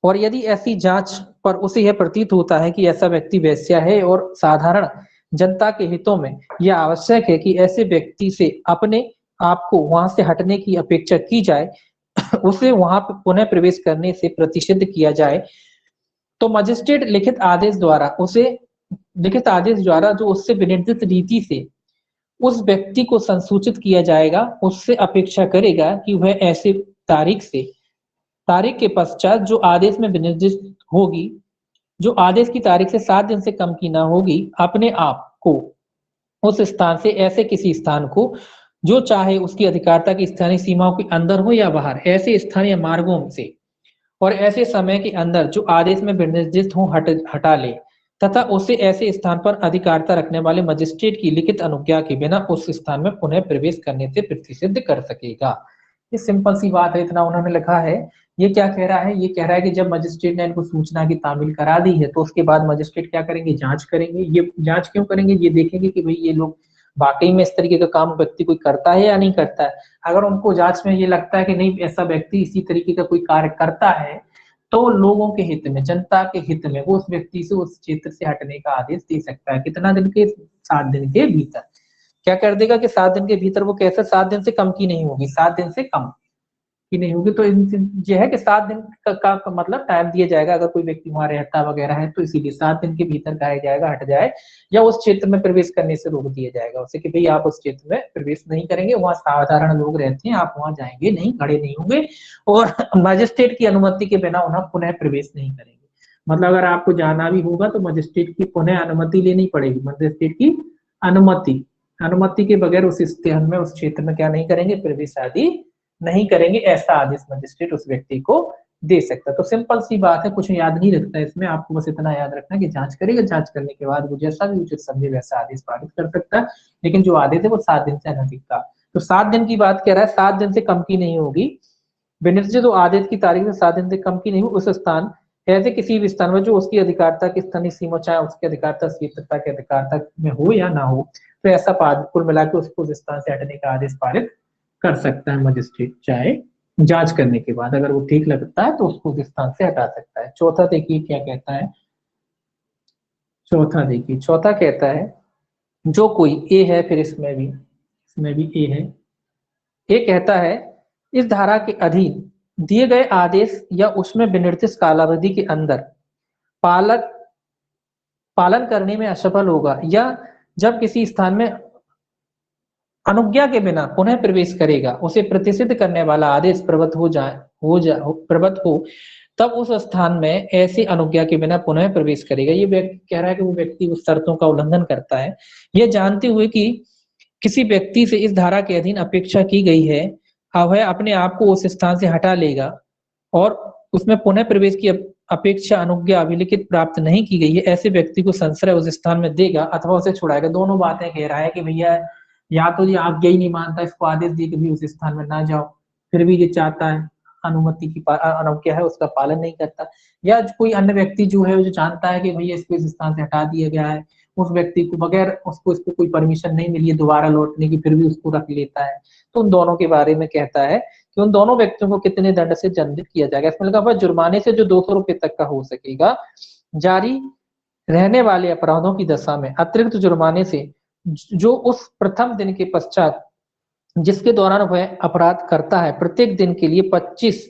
[SPEAKER 1] और यदि ऐसी जांच पर उसे यह प्रतीत होता है कि ऐसा व्यक्ति वेश्या है और साधारण जनता के हितों में यह आवश्यक है कि ऐसे व्यक्ति से अपने आप को वहां से हटने की अपेक्षा की जाए, उसे वहां पर पुनः प्रवेश करने से प्रतिषिद्ध किया जाए, तो मजिस्ट्रेट लिखित आदेश द्वारा जो उससे विनिर्दिष्ट रीति से उस व्यक्ति को संसूचित किया जाएगा, उससे अपेक्षा करेगा कि वह ऐसे तारीख के पश्चात जो आदेश में विनिर्दिष्ट होगी, जो आदेश की तारीख से 7 दिन से कम की ना होगी, अपने आप को उस स्थान से ऐसे किसी स्थान को जो चाहे उसकी अधिकारिता की स्थानीय सीमाओं के अंदर हो या बाहर, ऐसे स्थानीय मार्गों से और ऐसे समय के अंदर जो आदेश में विनिर्दिष्ट हो हटा ले, तथा उसे ऐसे स्थान पर अधिकारिता रखने वाले मजिस्ट्रेट की लिखित अनुज्ञा के बिना उस स्थान में पुनः प्रवेश करने से प्रतिषिद्ध कर सकेगा। ये सिंपल सी बात है, इतना उन्होंने लिखा है। ये क्या कह रहा है, ये कह रहा है कि जब मजिस्ट्रेट ने इनको सूचना की तामील करा दी है तो उसके बाद मजिस्ट्रेट क्या करेंगे, जांच करेंगे। ये जांच क्यों करेंगे, ये देखेंगे कि भाई ये लोग वाकई में इस तरीके का काम व्यक्ति कोई करता है या नहीं करता है। अगर उनको जांच में ये लगता है कि नहीं ऐसा व्यक्ति इसी तरीके का कोई कार्य करता है, तो लोगों के हित में, जनता के हित में वो उस व्यक्ति से उस क्षेत्र से हटने का आदेश दे सकता है। कितना दिन के, 7 दिन के भीतर। क्या कर देगा कि 7 दिन के भीतर, वो कैसे 7 दिन से कम की नहीं होगी, 7 दिन से कम की नहीं होगी, तो यह है कि 7 दिन का मतलब टाइम दिया जाएगा। अगर कोई व्यक्ति वहां रहता वगैरह है तो इसीलिए 7 दिन के भीतर कहा जाएगा हट जाए, या उस क्षेत्र में प्रवेश करने से रोक दिया जाएगा उसे कि भाई आप उस क्षेत्र में प्रवेश नहीं करेंगे, वहां साधारण लोग रहते हैं, आप वहां जाएंगे नहीं, खड़े नहीं होंगे, और मजिस्ट्रेट की अनुमति के बिना उन्हें पुनः प्रवेश नहीं करेंगे। मतलब अगर आपको जाना भी होगा तो मजिस्ट्रेट की पुनः अनुमति लेनी पड़ेगी, मजिस्ट्रेट की अनुमति के बगैर उस स्थान में, उस क्षेत्र में क्या नहीं करेंगे, प्रवेश आदि नहीं करेंगे। ऐसा आदेश मजिस्ट्रेट उस व्यक्ति को दे सकता है। तो सिंपल सी बात है, कुछ याद नहीं रखता है इसमें, आपको बस इतना याद रखना है कि जांच करेगा, जांच करने के बाद वो जैसा भी उचित समझे वैसा आदेश पारित कर सकता है, लेकिन जो आदेश है वो 7 दिन से अधिक का। तो 7 दिन की बात कह रहा है, 7 दिन से कम की नहीं होगी। विनिर्दिष्ट जो आदेश की तारीख से 7 दिन से कम की नहीं होगी, उस स्थान ऐसे किसी भी स्थान में जो उसकी अधिकारिता की स्थानीय सीमा, चाहे उसकी अधिकारिता क्षेत्रता के अधिकारिता में हो या ना हो, तो ऐसा कुल मिला के उसको उस स्थान से हटने का आदेश पारित कर सकता है मजिस्ट्रेट, चाहे जांच करने के बाद अगर वो ठीक लगता है तो उसको उस स्थान से हटा सकता है। चौथा देखिए क्या कहता है, चौथा कहता है जो कोई, ए है फिर इसमें भी ए है। ए कहता है इस धारा के अधीन दिए गए आदेश या उसमें विनिर्दिष्ट कालावधि के अंदर पालन करने में असफल होगा, या जब किसी स्थान में अनुज्ञा के बिना पुनः प्रवेश करेगा, उसे प्रतिषिद्ध करने वाला आदेश प्रबद्ध हो, तब उस स्थान में ऐसी अनुज्ञा के बिना पुनः प्रवेश करेगा। ये व्यक्ति कह रहा है कि वो व्यक्ति उस शर्तों का उल्लंघन करता है, ये जानते हुए कि किसी व्यक्ति से इस धारा के अधीन अपेक्षा की गई है, वह अपने आप को उस स्थान से हटा लेगा और उसमें पुनः प्रवेश की अपेक्षा अनुज्ञा अभिलिखित प्राप्त नहीं की गई है, ऐसे व्यक्ति को संश्रय उस स्थान में देगा अथवा उसे छुड़ाएगा। दोनों बातें कह रहा है कि भैया या तो ये आज्ञा ही नहीं मानता, इसको आदेश दिए कि भी उस स्थान में ना जाओ, फिर भी ये चाहता है अनुमति की अनुज्ञा है उसका पालन नहीं करता, या कोई अन्य व्यक्ति जो है जो जानता है कि भैया इसको इस स्थान से हटा दिया गया है, उस व्यक्ति को बगैर इसको कोई परमिशन नहीं मिली है दोबारा लौटने की, फिर भी उसको रख लेता है। तो उन दोनों के बारे में कहता है कि उन दोनों व्यक्तियों को कितने दंड से दंडित किया जाएगा। इसमें लिखा हुआ जुर्माने से जो 200 रुपए तक का हो सकेगा, जारी रहने वाले अपराधों की दशा में अतिरिक्त जुर्माने से जो उस प्रथम दिन के पश्चात जिसके दौरान वह अपराध करता है प्रत्येक दिन के लिए 25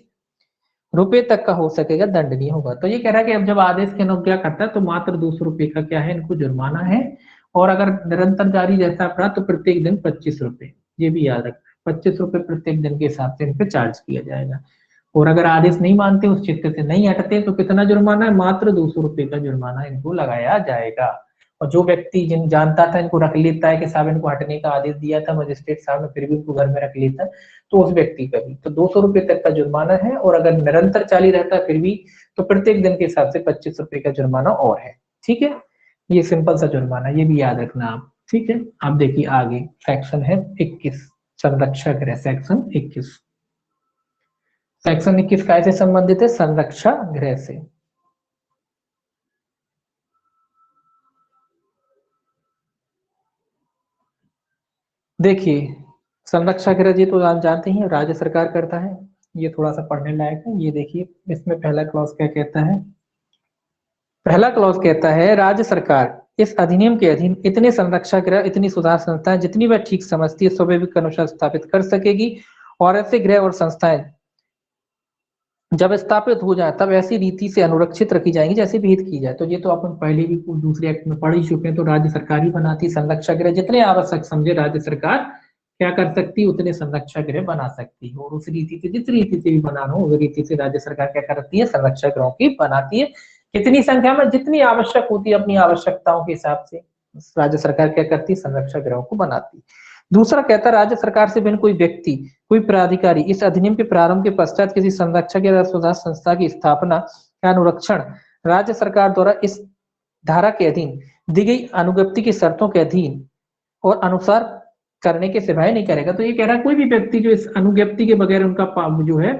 [SPEAKER 1] रुपए तक का हो सकेगा, दंडनीय होगा। तो ये कह रहा है कि अब जब आदेश की अनुज्ञा करता है तो मात्र 200 रुपए का क्या है, इनको जुर्माना है, और अगर निरंतर जारी रहता है अपराध तो प्रत्येक दिन 25 रुपए, ये भी याद रखना, 25 रुपए प्रत्येक दिन के हिसाब से इन पे चार्ज किया जाएगा। और अगर आदेश नहीं मानते, उस चित्त से नहीं हटते तो कितना जुर्माना है, मात्र 200 रुपए का जुर्माना इनको लगाया जाएगा। और जो व्यक्ति जिन जानता था इनको रख लेता है कि साहब इनको हटने का आदेश दिया था मजिस्ट्रेट साहब ने, फिर भी उनको घर में रख लेता है, तो उस व्यक्ति का भी तो 200 रुपए तक का जुर्माना है। और अगर निरंतर जारी रहता है फिर भी तो प्रत्येक दिन के हिसाब से 25 रुपए का जुर्माना और है। ठीक है, ये सिंपल सा जुर्माना, ये भी याद रखना आप। ठीक है, आप देखिए आगे सेक्शन है 21, संरक्षा गृह सेक्शन 21। सेक्शन 21 काय से संबंधित है, संरक्षा गृह से। देखिए संरक्षा गृह ये तो आप जानते ही राज्य सरकार करता है, ये थोड़ा सा पढ़ने लायक है। ये देखिए इसमें पहला क्लॉज क्या कहता है, पहला क्लॉज कहता है राज्य सरकार इस अधिनियम के अधीन इतने संरक्षा गृह, इतनी सुधार संस्थाएं जितनी वह ठीक समझती है स्वाभाविक के अनुसार स्थापित कर सकेगी, और ऐसे गृह और संस्थाएं जब स्थापित हो जाए तब ऐसी रीति से अनुरक्षित रखी जाएंगी जैसे विहित की जाए। तो ये तो अपन पहले भी दूसरे एक्ट में पढ़ ही चुके हैं। तो राज्य सरकार ही बनाती संरक्षा गृह, जितने आवश्यक समझे राज्य सरकार क्या कर सकती है, उतने संरक्षा गृह बना सकती है। और उस रीति से, जिस रीति से भी बनाना हो उस रीति से राज्य सरकार क्या करती है, संरक्षा गृहों की बनाती है। कितनी संख्या में, जितनी आवश्यक होती है अपनी आवश्यकताओं के हिसाब से राज्य सरकार क्या करती है, संरक्षा गृहों को बनाती है। दूसरा कहता है राज्य सरकार से भिन्न कोई व्यक्ति, कोई प्राधिकारी इस अधिनियम के प्रारंभ के पश्चात किसी संरक्षक या सुधार संस्था की स्थापना या अनुरक्षण राज्य सरकार द्वारा इस धारा के अधीन दी गई अनुज्ञप्ति की शर्तों के अधीन और अनुसार करने के सिवाय नहीं करेगा। तो ये कह रहा है कोई भी व्यक्ति जो इस अनुज्ञप्ति के बगैर उनका जो है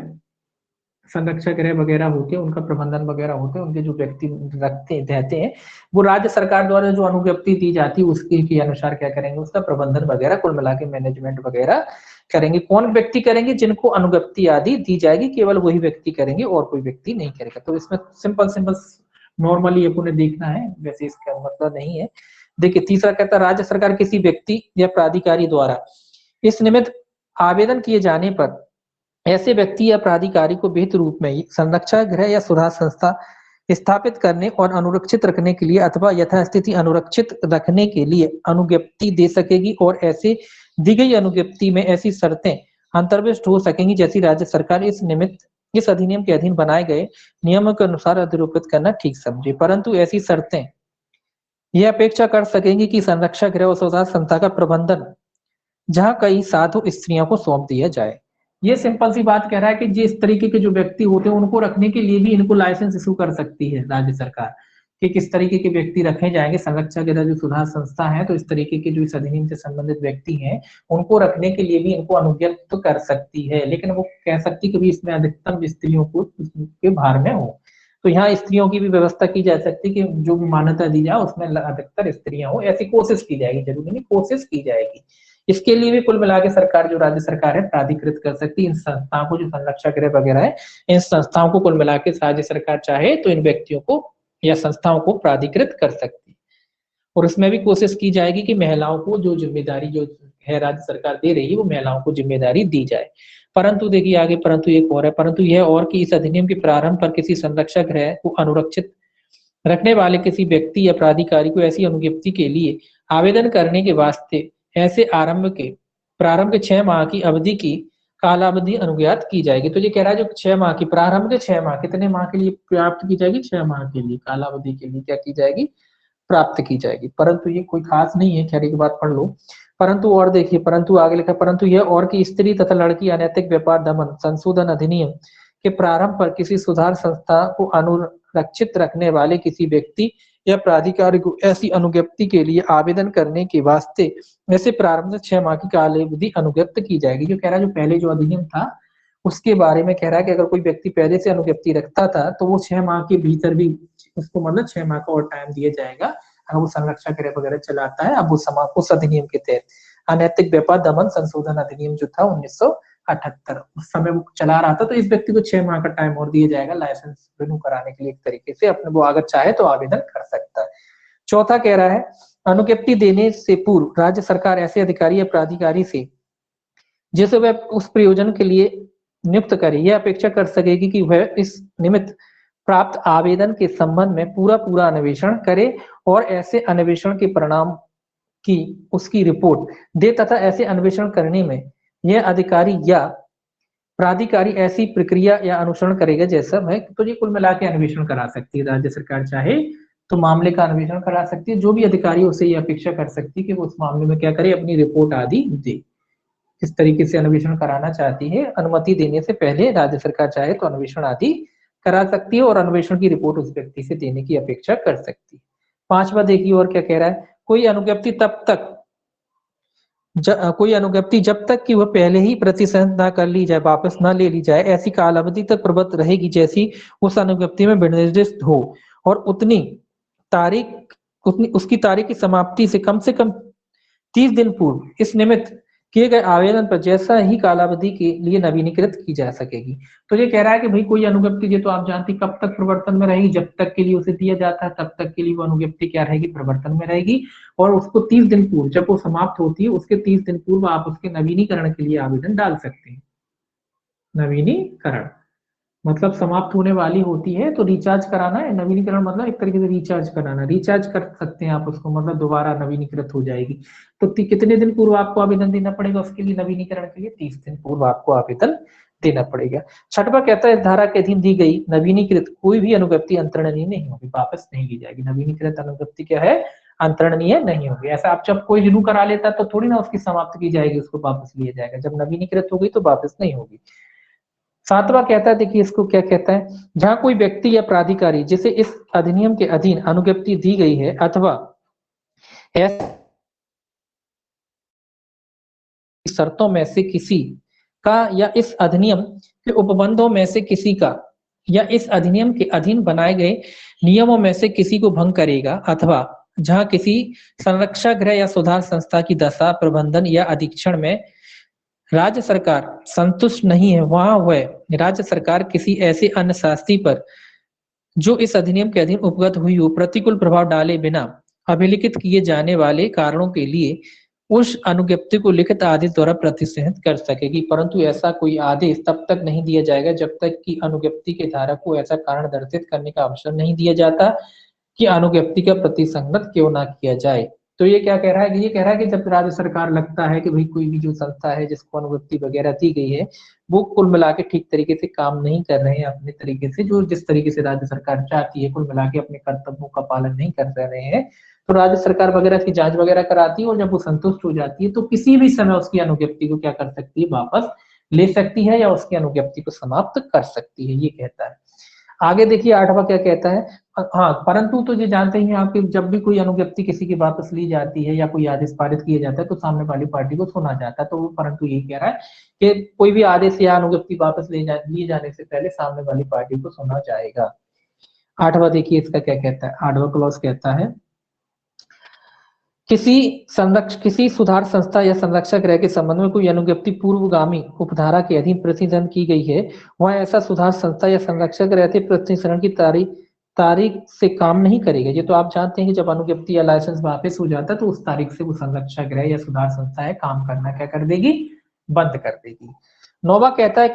[SPEAKER 1] संरक्षा गृह वगैरह होते हैं, उनका प्रबंधन वगैरह होते हैं, उनके जो व्यक्ति रखते रहते हैं, वो राज्य सरकार द्वारा जो अनुज्ञप्ति दी जाती है उसके के अनुसार क्या करेंगे, उसका प्रबंधन वगैरह कुल मिला के मैनेजमेंट वगैरह करेंगे। कौन व्यक्ति करेंगे, जिनको अनुज्ञप्ति आदि दी जाएगी केवल वही व्यक्ति करेंगे और कोई व्यक्ति नहीं करेगा। तो इसमें सिंपल सिंपल नॉर्मली अपने देखना है, वैसे इसका मतलब नहीं है। देखिए तीसरा कहता है राज्य सरकार किसी व्यक्ति या प्राधिकारी द्वारा इस निमित्त आवेदन किए जाने पर ऐसे व्यक्ति या प्राधिकारी को विहित रूप में संरक्षा गृह या सुधार संस्था स्थापित करने और अनुरक्षित रखने के लिए अथवा यथास्थिति अनुरक्षित रखने के लिए अनुज्ञप्ति दे सकेगी। और ऐसे दी गई अनुज्ञप्ति में ऐसी शर्तें अंतर्विष्ट हो सकेंगी जैसी राज्य सरकार इस निमित्त इस अधिनियम के अधीन बनाए गए नियमों के अनुसार अधिरोपित करना ठीक समझे। परंतु ऐसी शर्तें यह अपेक्षा कर सकेंगी कि संरक्षा गृह और सुधार संस्था का प्रबंधन जहां कई साधु स्त्रियों को सौंप दिया जाए। ये सिंपल सी बात कह रहा है कि जिस तरीके के जो व्यक्ति होते हैं उनको रखने के लिए भी इनको लाइसेंस इशू कर सकती है राज्य सरकार कि किस तरीके के व्यक्ति रखे जाएंगे। संरक्षा गृह जो सुधार संस्था है तो इस तरीके के जो इस अधिनियम से संबंधित व्यक्ति हैं उनको रखने के लिए भी इनको अनुज्ञप्त तो कर सकती है, लेकिन वो कह सकती कि भी इसमें अधिकतम स्त्रियों को के भार में हो। तो यहाँ स्त्रियों की भी व्यवस्था की जा सकती है कि जो भी मान्यता दी जाए उसमें अधिकतर स्त्रियां हो, ऐसी कोशिश की जाएगी, जरूरी नहीं कोशिश की जाएगी। इसके लिए भी कुल मिला के सरकार जो राज्य सरकार है प्राधिकृत कर सकती है इन संस्थाओं को, जो संरक्षा गृह वगैरह है इन संस्थाओं को कुल मिला के राज्य सरकार चाहे तो इन व्यक्तियों को या संस्थाओं को प्राधिकृत कर सकती है। और इसमें भी कोशिश की जाएगी कि महिलाओं को जो जिम्मेदारी जो है राज्य सरकार दे रही है वो महिलाओं को जिम्मेदारी दी जाए। परंतु देखिए आगे परंतु एक और है, परंतु यह और कि इस अधिनियम के प्रारंभ पर किसी संरक्षा गृह को अनुरक्षित रखने वाले किसी व्यक्ति या प्राधिकारी को ऐसी अनुज्ञप्ति के लिए आवेदन करने के वास्ते ऐसे प्रारंभ के 6 माह की अवधि की कालावधि अनुज्ञात की जाएगी। तो ये कह रहा है जो 6 माह की प्रारंभ के 6 माह कितने माह के लिए प्राप्त की जाएगी, 6 माह के लिए कालावधि के लिए क्या की जाएगी, प्राप्त की जाएगी। परंतु ये कोई खास नहीं है, खैर एक बात पढ़ लो। परंतु और देखिए परंतु आगे लिखा परंतु यह और कि स्त्री तथा लड़की अनैतिक व्यापार दमन संशोधन अधिनियम के प्रारंभ पर किसी सुधार संस्था को अनुरक्षित रखने वाले किसी व्यक्ति या प्राधिकारी को ऐसी अनुज्ञप्ति के लिए आवेदन करने के वास्ते ऐसे प्रारंभ से 6 माह की कालावधि अनुज्ञप्त की जाएगी। जो कह रहा है जो पहले जो अधिनियम था उसके बारे में कह रहा है कि अगर कोई व्यक्ति पहले से अनुज्ञप्ति रखता था तो वो 6 माह के भीतर भी उसको मतलब 6 माह का और टाइम दिया जाएगा अगर वो संरक्षा गृह वगैरह चलाता है। अब वो उस अधिनियम के तहत अनैतिक व्यापार दमन संशोधन अधिनियम जो था 1978 उस समय वो चला रहा था, तो इस व्यक्ति को 6 माह का टाइम और दिया जाएगा लाइसेंस रिन्यू कराने के लिए। एक तरीके से अपने वो अगर चाहे तो आवेदन कर सकता है। चौथा कह रहा है अनुज्ञप्ति देने से पूर्व राज्य सरकार ऐसे अधिकारी या प्राधिकारी से जिसे वह उस प्रयोजन के लिए नियुक्त करे यह अपेक्षा कर सकेगी कि वह इस निमित्त प्राप्त आवेदन के संबंध में पूरा अन्वेषण करे और ऐसे अन्वेषण के परिणाम की उसकी रिपोर्ट दे तथा ऐसे अन्वेषण करने में यह अधिकारी या प्राधिकारी ऐसी प्रक्रिया या अनुसरण करेगा जैसा है। तो ये कुल मिला के अन्वेषण करा सकती है राज्य सरकार, चाहे तो मामले का अन्वेषण करा सकती है। जो भी अधिकारी उसे ये अपेक्षा कर सकती है कि वो उस मामले में क्या करे, अपनी रिपोर्ट आदि दे। किस तरीके से अन्वेषण कराना चाहती है, अनुमति देने से पहले राज्य सरकार चाहे तो अन्वेषण आदि करा सकती है और अन्वेषण की रिपोर्ट उस व्यक्ति से देने की अपेक्षा कर सकती है। पांचवा देखिए और क्या कह रहा है, कोई अनुज्ञप्ति तब तक कोई अनुज्ञप्ति जब तक कि वह पहले ही प्रतिसंहत ना कर ली जाए, वापस ना ले ली जाए, ऐसी कालावधि तक प्रबद्ध रहेगी जैसी उस अनुज्ञप्ति में विनिर्दिष्ट हो और उसकी तारीख की समाप्ति से कम 30 दिन पूर्व इस निमित्त किए गए आवेदन पर जैसा ही कालावधि के लिए नवीनीकृत की जा सकेगी। तो ये कह रहा है कि भाई कोई अनुज्ञप्ति, ये तो आप जानती कब तक प्रवर्तन में रहेगी, जब तक के लिए उसे दिया जाता है तब तक के लिए वो अनुज्ञप्ति क्या रहेगी, प्रवर्तन में रहेगी। और उसको 30 दिन पूर्व, जब वो समाप्त होती है उसके 30 दिन पूर्व आप उसके नवीनीकरण के लिए आवेदन डाल सकते हैं। नवीनीकरण मतलब समाप्त होने वाली होती है तो रिचार्ज कराना है, नवीनीकरण मतलब एक तरीके से रिचार्ज कराना, रिचार्ज कर सकते हैं आप उसको, मतलब दोबारा नवीनीकृत हो जाएगी। तो कितने दिन पूर्व आपको आवेदन देना पड़ेगा उसके लिए, नवीनीकरण के लिए 30 दिन पूर्व आपको आवेदन देना पड़ेगा। छठवां कहता है धारा के अधीन दी गई नवीनीकृत कोई भी अनुज्ञप्ति अंतरणनीय नहीं होगी, वापस नहीं ली जाएगी। नवीनीकृत अनुज्ञप्ति क्या है, अंतरणनीय नहीं होगी। ऐसा आप जब कोई रिन्यू करा लेता तो थोड़ी ना उसकी समाप्त की जाएगी, उसको वापस लिया जाएगा। जब नवीनीकृत हो गई तो वापस नहीं होगी। सातवां कहता है, देखिए इसको क्या कहता है, जहां कोई व्यक्ति या प्राधिकारी जिसे इस अधिनियम के अधीन अनुज्ञप्ति दी गई है अथवा ऐसी शर्तों में से किसी का या इस अधिनियम के उपबंधों में से किसी का या इस अधिनियम के अधीन बनाए गए नियमों में से किसी को भंग करेगा अथवा जहां किसी संरक्षा गृह या सुधार संस्था की दशा, प्रबंधन या अधीक्षण में राज्य सरकार संतुष्ट नहीं है, वहां वह राज्य सरकार किसी ऐसे अन्य शास्त्री पर जो इस अधिनियम के अधीन उपगत हुई हो प्रतिकूल प्रभाव डाले बिना अभिलिखित किए जाने वाले कारणों के लिए उस अनुज्ञप्ति को लिखित आदेश द्वारा प्रतिष्ठित कर सकेगी। परंतु ऐसा कोई आदेश तब तक नहीं दिया जाएगा जब तक कि अनुज्ञप्ति के धारक को ऐसा कारण दर्शित करने का अवसर नहीं दिया जाता कि अनुज्ञप्ति का प्रतिसंगत क्यों ना किया जाए। तो ये क्या कह रहा है कि ये कह रहा है कि जब राज्य सरकार लगता है कि भाई कोई भी जो संस्था है जिसको अनुज्ञप्ति वगैरह दी गई है वो कुल मिला के ठीक तरीके से काम नहीं कर रहे हैं अपने तरीके से, जो जिस तरीके से राज्य सरकार चाहती है, कुल मिला के अपने कर्तव्यों का पालन नहीं कर रहे हैं, तो राज्य सरकार वगैरह की जांच वगैरह कराती है और जब वो संतुष्ट हो जाती है तो किसी भी समय उसकी अनुज्ञप्ति को क्या कर सकती है, वापस ले सकती है या उसकी अनुज्ञप्ति को समाप्त कर सकती है, ये कहता है। आगे देखिए आठवां क्या कहता है, हाँ परंतु तो ये जानते ही हैं आपके, जब भी कोई अनुज्ञप्ति किसी की वापस ली जाती है या कोई आदेश पारित किया जाता है तो सामने वाली पार्टी को सुना जाता है। तो वो परंतु ये कह रहा है कि कोई भी आदेश या अनुज्ञप्ति वापस लिए जाने से पहले सामने वाली पार्टी को सुना जाएगा। आठवां देखिए इसका क्या कहता है, आठवां क्लॉज कहता है किसी सुधार संस्था या संरक्षक गृह के संबंध में कोई अनुज्ञप्ति पूर्वगामी उपधारा के अधीन प्रतिनिधन की गई है, वह ऐसा सुधार संस्था या संरक्षक गृह के प्रतिनिधन की तारीख से काम नहीं करेगा। ये तो आप जानते हैं कि जब अनुज्ञप्ति या लाइसेंस वापस हो जाता है तो उस तारीख से वो संरक्षक गृह या सुधार संस्था है काम करना क्या कर देगी, बंद कर देगी। नौवां कहता है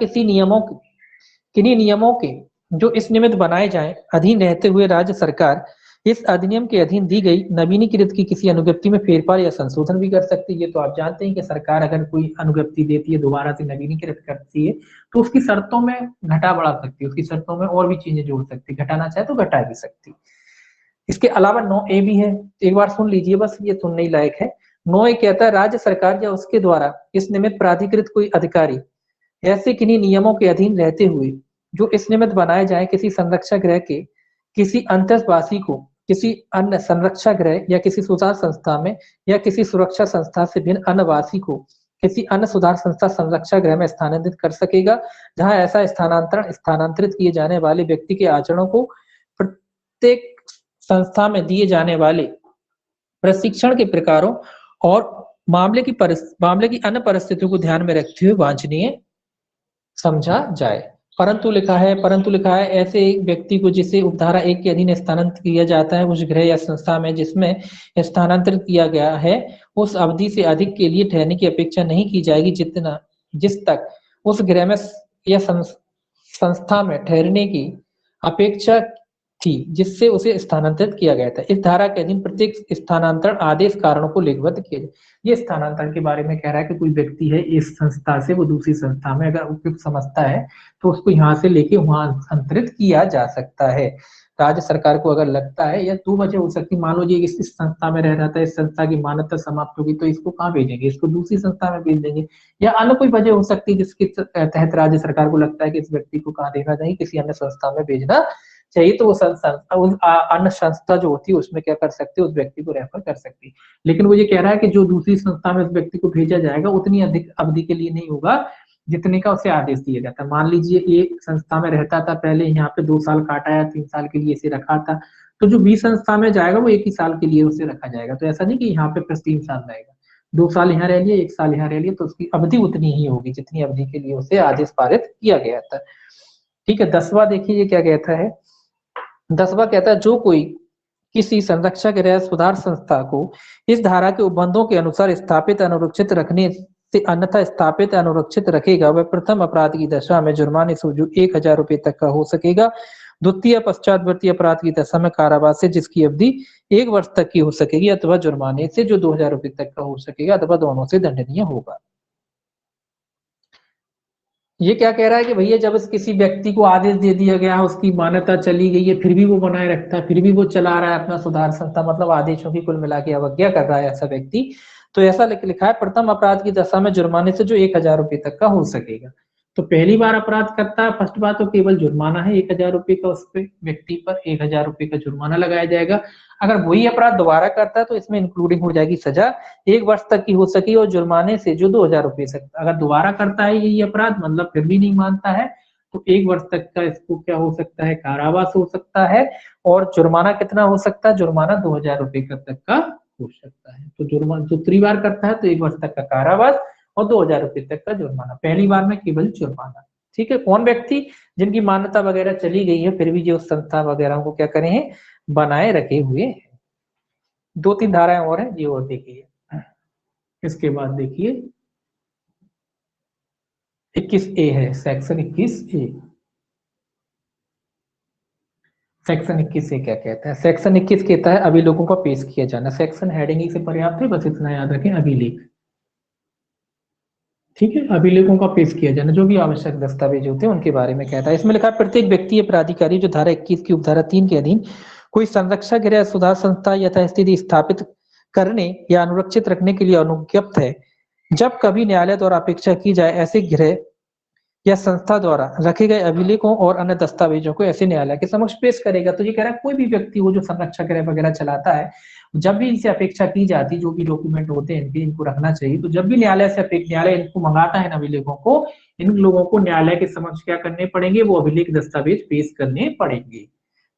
[SPEAKER 1] किन्हीं नियमों के जो इस निमित्त बनाए जाए अधीन रहते हुए राज्य सरकार इस अधिनियम के अधीन दी गई नवीनीकृत की किसी अनुज्ञप्ति में फेरफार या संशोधन भी कर सकती है। तो आप जानते हैं कि सरकार अगर कोई अनुज्ञप्ति देती है दोबारा से नवीनीकृत करती है तो उसकी शर्तों में घटा बढ़ा सकती है, उसकी शर्तों में और भी चीजें जोड़ सकती है, घटाना चाहे तो घटा भी सकती। इसके अलावा 9A भी है, एक बार सुन लीजिए बस, ये सुनने लायक है। 9A कहता है राज्य सरकार या उसके द्वारा इस निमित्त प्राधिकृत कोई अधिकारी ऐसे किन्हीं नियमों के अधीन रहते हुए जो इस निमित्त बनाए जाए किसी संरक्षक गृह के किसी अंतरवासी को किसी अन्य संरक्षा गृह या किसी सुधार संस्था में या किसी सुरक्षा संस्था से भिन्न अन्य वासी को किसी अन्य सुधार संस्था संरक्षा गृह में स्थानांतरित कर सकेगा, जहां ऐसा स्थानांतरित किए जाने वाले व्यक्ति के आचरणों को प्रत्येक संस्था में दिए जाने वाले प्रशिक्षण के प्रकारों और मामले की अन्य परिस्थितियों को ध्यान में रखते हुए वांछनीय समझा जाए। परंतु लिखा है ऐसे एक व्यक्ति को जिसे उपधारा 1 के अधीन स्थानांतरित किया जाता है उस गृह या संस्था में जिसमें स्थानांतरित किया गया है उस अवधि से अधिक के लिए ठहरने की अपेक्षा नहीं की जाएगी जिस तक उस गृह में या संस्था में ठहरने की अपेक्षा थी जिससे उसे स्थानांतरित किया गया था। इस धारा के अधीन प्रत्येक स्थानांतरण आदेश कारणों को लिखित किया जाए। ये स्थानांतरण के बारे में कह रहा है कि कोई व्यक्ति है इस संस्था से वो दूसरी संस्था में अगर उपयुक्त समझता है तो उसको यहाँ से लेके वहां अंतरित किया जा सकता है। राज्य सरकार को अगर लगता है, या दो वजह हो सकती, मान लो ये इस संस्था में रह रहा था, इस संस्था की मान्यता समाप्त होगी तो इसको कहाँ भेजेंगे, इसको दूसरी संस्था में भेज देंगे, या अन्य कोई वजह हो सकती है जिसके तहत राज्य सरकार को लगता है कि इस व्यक्ति को कहाँ देखना चाहिए, किसी अन्य संस्था में भेजना चाहिए, तो वो संस्था उस अन्य संस्था जो होती है उसमें क्या कर सकते हैं, उस व्यक्ति को रेफर कर सकती है। लेकिन वो ये कह रहा है कि जो दूसरी संस्था में उस व्यक्ति को भेजा जाएगा उतनी अधिक अवधि के लिए नहीं होगा जितने का उसे आदेश दिया जाता है। मान लीजिए एक संस्था में रहता था पहले, यहाँ पे 2 साल काटा या 3 साल के लिए इसे रखा था, तो जो बी संस्था में जाएगा वो 1 ही साल के लिए उसे रखा जाएगा। तो ऐसा नहीं कि यहाँ पे प्लस 3 साल रहेगा, 2 साल यहाँ रह लिए, 1 साल यहाँ रह लिए, तो उसकी अवधि उतनी ही होगी जितनी अवधि के लिए उसे आदेश पारित किया गया था। ठीक है। 10वां देखिए ये क्या कहता है। 10वां कहता है जो कोई किसी संरक्षक गृह सुधार संस्था को इस धारा के उपबंधों के अनुसार स्थापित अनुरक्षित रखने से अन्यथा स्थापित अनुरक्षित रखेगा वह प्रथम अपराध की दशा में जुर्माने से जो 1000 रुपए तक का हो सकेगा, द्वितीय पश्चातवर्ती अपराध की दशा में कारावास से जिसकी अवधि 1 वर्ष तक की हो सकेगी, अथवा जुर्माने से जो 2000 रुपए तक का हो सकेगा, अथवा दोनों से दंडनीय होगा। ये क्या कह रहा है कि भैया जब किसी व्यक्ति को आदेश दे दिया गया है, उसकी मान्यता चली गई है, फिर भी वो बनाए रखता है, फिर भी वो चला रहा है अपना सुधार संस्था, मतलब आदेशों की कुल मिला के अवज्ञा कर रहा है ऐसा व्यक्ति, तो ऐसा लिखा है प्रथम अपराध की दशा में जुर्माने से जो 1000 रुपए तक का हो सकेगा। तो पहली बार अपराध करता है, फर्स्ट बार तो केवल जुर्माना है 1000 रुपए का, उस पे व्यक्ति पर 1000 रुपए का जुर्माना लगाया जाएगा। अगर वही अपराध दोबारा करता है तो इसमें इंक्लूडिंग हो जाएगी सजा 1 वर्ष तक की हो सकी और जुर्माने से जो 2000 रुपए तक। अगर दोबारा करता है यही अपराध, मतलब फिर भी नहीं मानता है, तो 1 वर्ष तक का इसको क्या हो सकता है, कारावास हो सकता है। और जुर्माना कितना हो सकता है, जुर्माना 2000 रुपए तक का हो सकता है। तो जुर्माना जो 3 बार करता है तो 1 वर्ष तक का कारावास और 2000 रुपए तक का जुर्माना, पहली बार में केवल जुर्माना। ठीक है। कौन व्यक्ति जिनकी मान्यता वगैरह चली गई है फिर भी जो संस्था वगैरह को क्या करे हैं, बनाए रखे हुए हैं। 2-3 धाराएं और हैं ये और देखिए। इसके बाद देखिए 21A है, सेक्शन 21A। सेक्शन 21 क्या कहता है। सेक्शन 21 कहता है अभिलेखों का पेश किया जाना। सेक्शन हेडिंग से पर्याप्त है, बस इतना याद रखें, अभिलेख। ठीक है। अभिलेखों का पेश किया जाना, जो भी आवश्यक दस्तावेज होते हैं उनके बारे में कहता है। इसमें लिखा है प्रत्येक व्यक्ति या प्राधिकारी जो धारा 21 की उपधारा 3 के अधीन कोई संरक्षक गृह सुधार संस्था यथास्थिति स्थापित करने या अनुरक्षित रखने के लिए अनुज्ञप्त है, जब कभी न्यायालय द्वारा अपेक्षा की जाए ऐसे गृह या संस्था द्वारा रखे गए अभिलेखों और अन्य दस्तावेजों को ऐसे न्यायालय के समक्ष पेश करेगा। तो ये कह रहा है कोई भी व्यक्ति वो जो संरक्षक गृह वगैरह चलाता है, जब भी इनसे अपेक्षा की जाती, जो भी डॉक्यूमेंट होते हैं इनके, इनको रखना चाहिए, तो जब भी न्यायालय इनको मंगाता है इन अभिलेखों को, इन लोगों को न्यायालय के समक्ष क्या करने पड़ेंगे, वो अभिलेख दस्तावेज पेश करने पड़ेंगे।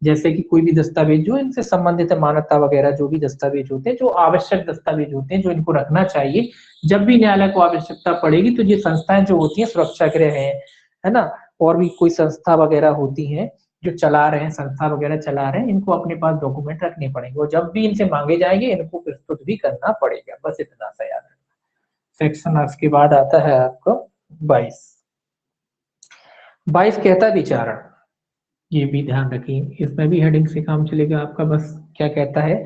[SPEAKER 1] जैसे कि कोई भी दस्तावेज जो इनसे संबंधित है, मान्यता वगैरह जो भी दस्तावेज होते हैं, जो आवश्यक दस्तावेज होते हैं, जो इनको रखना चाहिए, जब भी न्यायालय को आवश्यकता पड़ेगी, तो ये संस्थाएं जो होती हैं, सुरक्षा गृह है ना, और भी कोई संस्था वगैरह होती हैं जो चला रहे हैं, संस्था वगैरह चला रहे हैं, इनको अपने पास डॉक्यूमेंट रखने पड़ेंगे और जब भी इनसे मांगे जाएंगे इनको प्रस्तुत भी करना पड़ेगा। बस इतना सा याद रखना। सेक्शन उसके बाद आता है आपको 22 कहता है विचारण। ये भी ध्यान रखिए, इसमें भी हेडिंग से काम चलेगा आपका। बस क्या कहता है,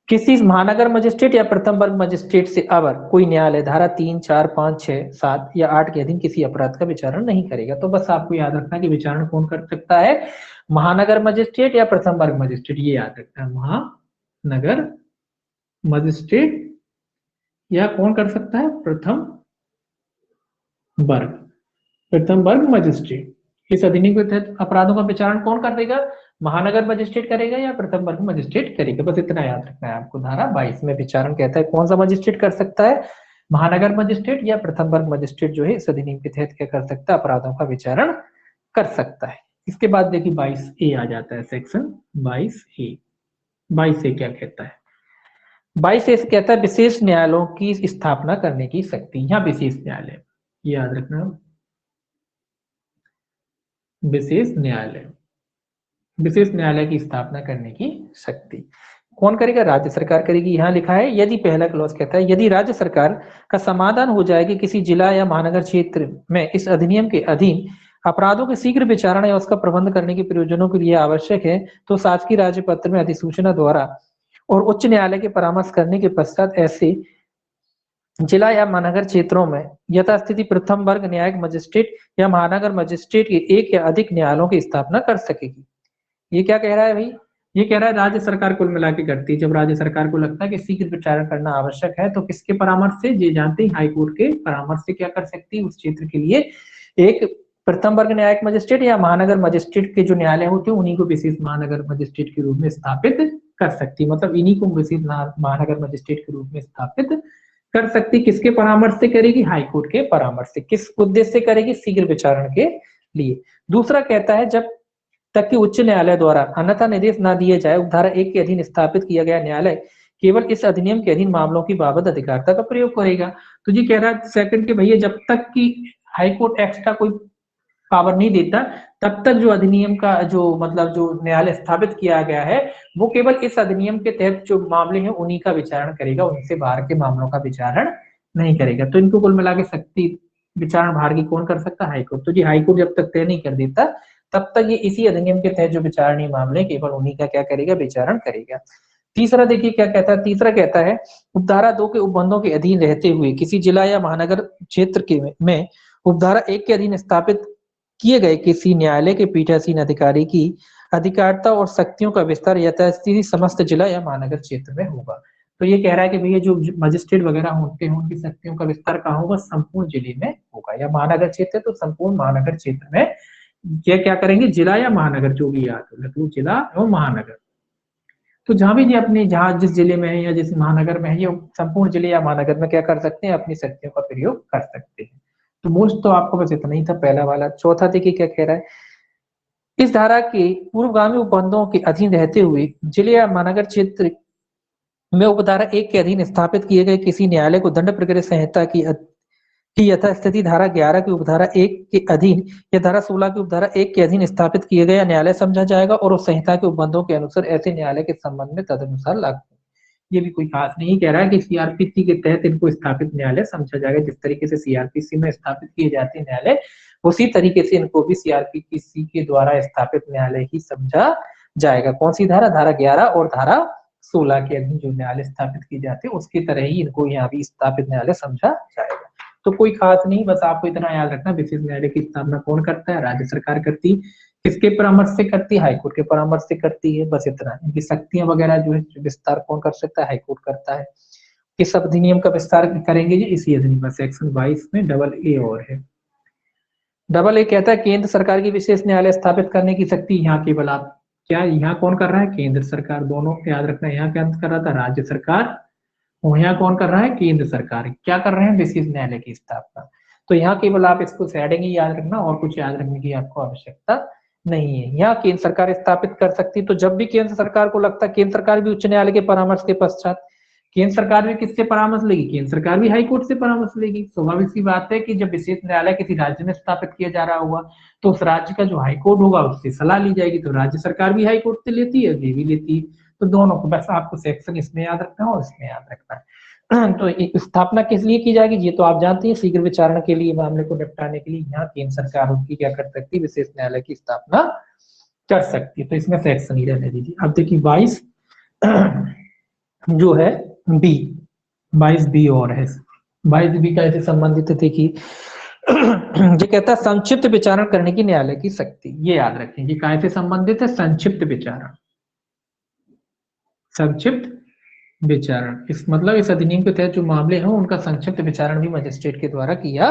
[SPEAKER 1] किसी महानगर मजिस्ट्रेट या प्रथम वर्ग मजिस्ट्रेट से अवर कोई न्यायालय धारा 3, 4, 5, 6, 7 या 8 के अधीन किसी अपराध का विचारण नहीं करेगा। तो बस आपको याद रखना है कि विचारण कौन कर सकता है, महानगर मजिस्ट्रेट या प्रथम वर्ग मजिस्ट्रेट। ये याद रखना है, महानगर मजिस्ट्रेट या कौन कर सकता है, प्रथम वर्ग मजिस्ट्रेट। इस अधिनियम के तहत अपराधों का विचारण कौन कर देगा, महानगर मजिस्ट्रेट करेगा या प्रथम वर्ग मजिस्ट्रेट करेगा। बस इतना याद रखना है आपको। धारा 22 में विचारण कहता है कौन सा मजिस्ट्रेट कर सकता है, महानगर मजिस्ट्रेट या प्रथम वर्ग मजिस्ट्रेट जो है इस अधिनियम के तहत क्या कर सकता है, अपराधों का विचारण कर सकता है। इसके बाद देखिए 22A आ जाता है, सेक्शन 22A। 22A क्या कहता है, 22A कहता है विशेष न्यायालयों की स्थापना करने की शक्ति। यहाँ विशेष न्यायालय याद रखना, विशेष न्यायालय की स्थापना करने की शक्ति कौन करेगा, राज्य सरकार करेगी। यहाँ लिखा है यदि, पहला क्लॉज कहता है यदि राज्य सरकार का समाधान हो जाए कि किसी जिला या महानगर क्षेत्र में इस अधिनियम के अधीन अपराधों के शीघ्र विचारण या उसका प्रबंध करने के प्रयोजनों के लिए आवश्यक है तो शासकीय राज्यपत्र में अधिसूचना द्वारा और उच्च न्यायालय के परामर्श करने के पश्चात ऐसे जिला या महानगर क्षेत्रों में यथास्थिति प्रथम वर्ग न्यायिक मजिस्ट्रेट या महानगर मजिस्ट्रेट के एक या अधिक न्यायालयों की स्थापना कर सकेगी। ये क्या कह रहा है भाई? ये कह रहा है राज्य सरकार कुल मिला के करती है। जब राज्य सरकार को लगता है कि शीघ्र विचारण करना आवश्यक है तो किसके परामर्श से? ये जानते हैं हाईकोर्ट के परामर्श से क्या कर सकती है उस क्षेत्र के लिए एक प्रथम वर्ग न्यायिक मजिस्ट्रेट या महानगर मजिस्ट्रेट के जो न्यायालय होते हैं उन्हीं को विशेष महानगर मजिस्ट्रेट के रूप में स्थापित कर सकती है। मतलब इन्हीं को विशेष महानगर मजिस्ट्रेट के रूप में स्थापित कर सकती। किसके परामर्श से करेगी? हाईकोर्ट के परामर्श से। किस उद्देश्य से करेगी? शीघ्र विचारण के लिए। दूसरा कहता है जब तक कि उच्च न्यायालय द्वारा अन्यथा निर्देश न दिए जाए उपधारा 1 के अधीन स्थापित किया गया न्यायालय केवल इस अधिनियम के अधीन मामलों की बाबत अधिकारिता का प्रयोग करेगा। तो ये कह रहा है सेकंड के भैया जब तक कि हाईकोर्ट एक्स्ट्रा कोई पावर नहीं देता तब तक जो अधिनियम का जो मतलब जो न्यायालय स्थापित किया गया है वो केवल इस अधिनियम के तहत जो मामले हैं उन्हीं का विचारण करेगा, उनसे बाहर के मामलों का विचारण नहीं करेगा। तो इनको कुल मिला के शक्ति विचारण बाहर की कौन कर सकता है? हाईकोर्ट। तो जी हाईकोर्ट जब तक तय नहीं कर देता तब तक ये इसी अधिनियम के तहत जो विचारणीय मामले केवल उन्हीं का क्या करेगा? विचारण करेगा। तीसरा देखिए क्या कहता है? तीसरा कहता है उपधारा 2 के उपबंधों के अधीन रहते हुए किसी जिला या महानगर क्षेत्र के में उपधारा 1 के अधीन स्थापित किए गए किसी न्यायालय के पीठासीन अधिकारी की अधिकारिता और शक्तियों का विस्तार यथास्थिति समस्त जिला या महानगर क्षेत्र में होगा। तो ये कह रहा है कि भैया जो मजिस्ट्रेट वगैरह होते हैं उनकी शक्तियों का विस्तार कहाँ होगा? संपूर्ण जिले में होगा। या महानगर क्षेत्र तो संपूर्ण महानगर क्षेत्र में ये क्या करेंगे? जिला या महानगर जो भी याद हो, जिला और महानगर। तो जहां भी अपने जहां जिस जिले में है या जिस महानगर में है ये संपूर्ण जिले या महानगर में क्या कर सकते हैं? अपनी शक्तियों का प्रयोग कर सकते हैं। तो मोस्ट तो आपको बस इतना ही था पहला वाला। चौथा देखिए क्या कह रहा है? इस धारा के पूर्वगामी उपबंधों के अधीन रहते हुए जिले या महानगर क्षेत्र में उपधारा 1 के अधीन स्थापित किए गए किसी न्यायालय को दंड प्रक्रिया संहिता की यथास्थिति धारा 11 की उपधारा 1 के अधीन या धारा 16 की उपधारा 1 के अधीन स्थापित किए गया न्यायालय समझा जाएगा और उस संहिता के उपबंधों के अनुसार ऐसे न्यायालय के संबंध में तदनुसार लागू। ये भी कोई खास नहीं कह रहा है कि सीआरपीसी के तहत इनको स्थापित न्यायालय समझा जाएगा। जिस तरीके से सीआरपीसी में स्थापित किए जाते हैं न्यायालय उसी तरीके से इनको भी सीआरपीसी के द्वारा स्थापित न्यायालय ही समझा जाएगा। कौन सी धारा? धारा 11 और धारा 16 के अधीन जो न्यायालय स्थापित किए जाते हैं उसकी तरह ही इनको यहाँ भी स्थापित न्यायालय समझा जाएगा। तो कोई खास नहीं, बस आपको इतना याद रखना विशेष न्यायालय की स्थापना कौन करता है? राज्य सरकार करती। किसके परामर्श से करती है? हाईकोर्ट के परामर्श से करती है। बस इतना। इनकी शक्तियां वगैरह जो है विस्तार कौन कर सकता है? हाईकोर्ट करता है। किस अधिनियम का विस्तार करेंगे जी? इसी अधिनियम सेक्शन 22 में डबल ए और है। डबल ए कहता है केंद्र सरकार की विशेष न्यायालय स्थापित करने की शक्ति यहाँ केवल आप क्या यहाँ कौन कर रहा है? केंद्र सरकार। दोनों याद रखना। यहाँ क्या कर रहा था? राज्य सरकार। और यहाँ कौन कर रहा है? केंद्र सरकार। क्या कर रहे हैं? विशेष न्यायालय की स्थापना। तो यहाँ केवल आप इसको हेडिंग ही याद रखना और कुछ याद रखने की आपको आवश्यकता नहीं है। यहाँ केंद्र सरकार स्थापित कर सकती। तो जब भी केंद्र सरकार को लगता है, केंद्र सरकार भी उच्च न्यायालय के परामर्श के पश्चात केंद्र सरकार भी किससे परामर्श लेगी? केंद्र सरकार भी हाईकोर्ट से परामर्श लेगी। स्वाभाविक सी बात है कि जब विशेष न्यायालय किसी राज्य में स्थापित किया जा रहा होगा तो उस राज्य का जो हाईकोर्ट होगा उससे सलाह ली जाएगी। तो राज्य सरकार भी हाईकोर्ट से लेती है, ये भी लेती है। तो दोनों को बस आपको सेक्शन इसमें याद रखना है और इसमें याद रखना है। तो स्थापना किस लिए की जाएगी ये तो आप जानते हैं, शीघ्र विचारण के लिए, मामले को निपटाने के लिए। यहाँ केंद्र सरकार उनकी क्या कर सकती है? विशेष न्यायालय की स्थापना कर सकती है। तो इसमें सेक्शन ही रहने दीजिए। अब देखिए 22 जो है बी, 22 बी और है। 22 बी का ऐसे संबंधित है। देखिए ये कहता है संक्षिप्त विचारण करने की न्यायालय की शक्ति। ये याद रखें ये काय से संबंधित है? संक्षिप्त विचारण। संक्षिप्त विचारण इस मतलब इस अधिनियम के तहत जो मामले हैं उनका संक्षिप्त विचारण भी मजिस्ट्रेट के द्वारा किया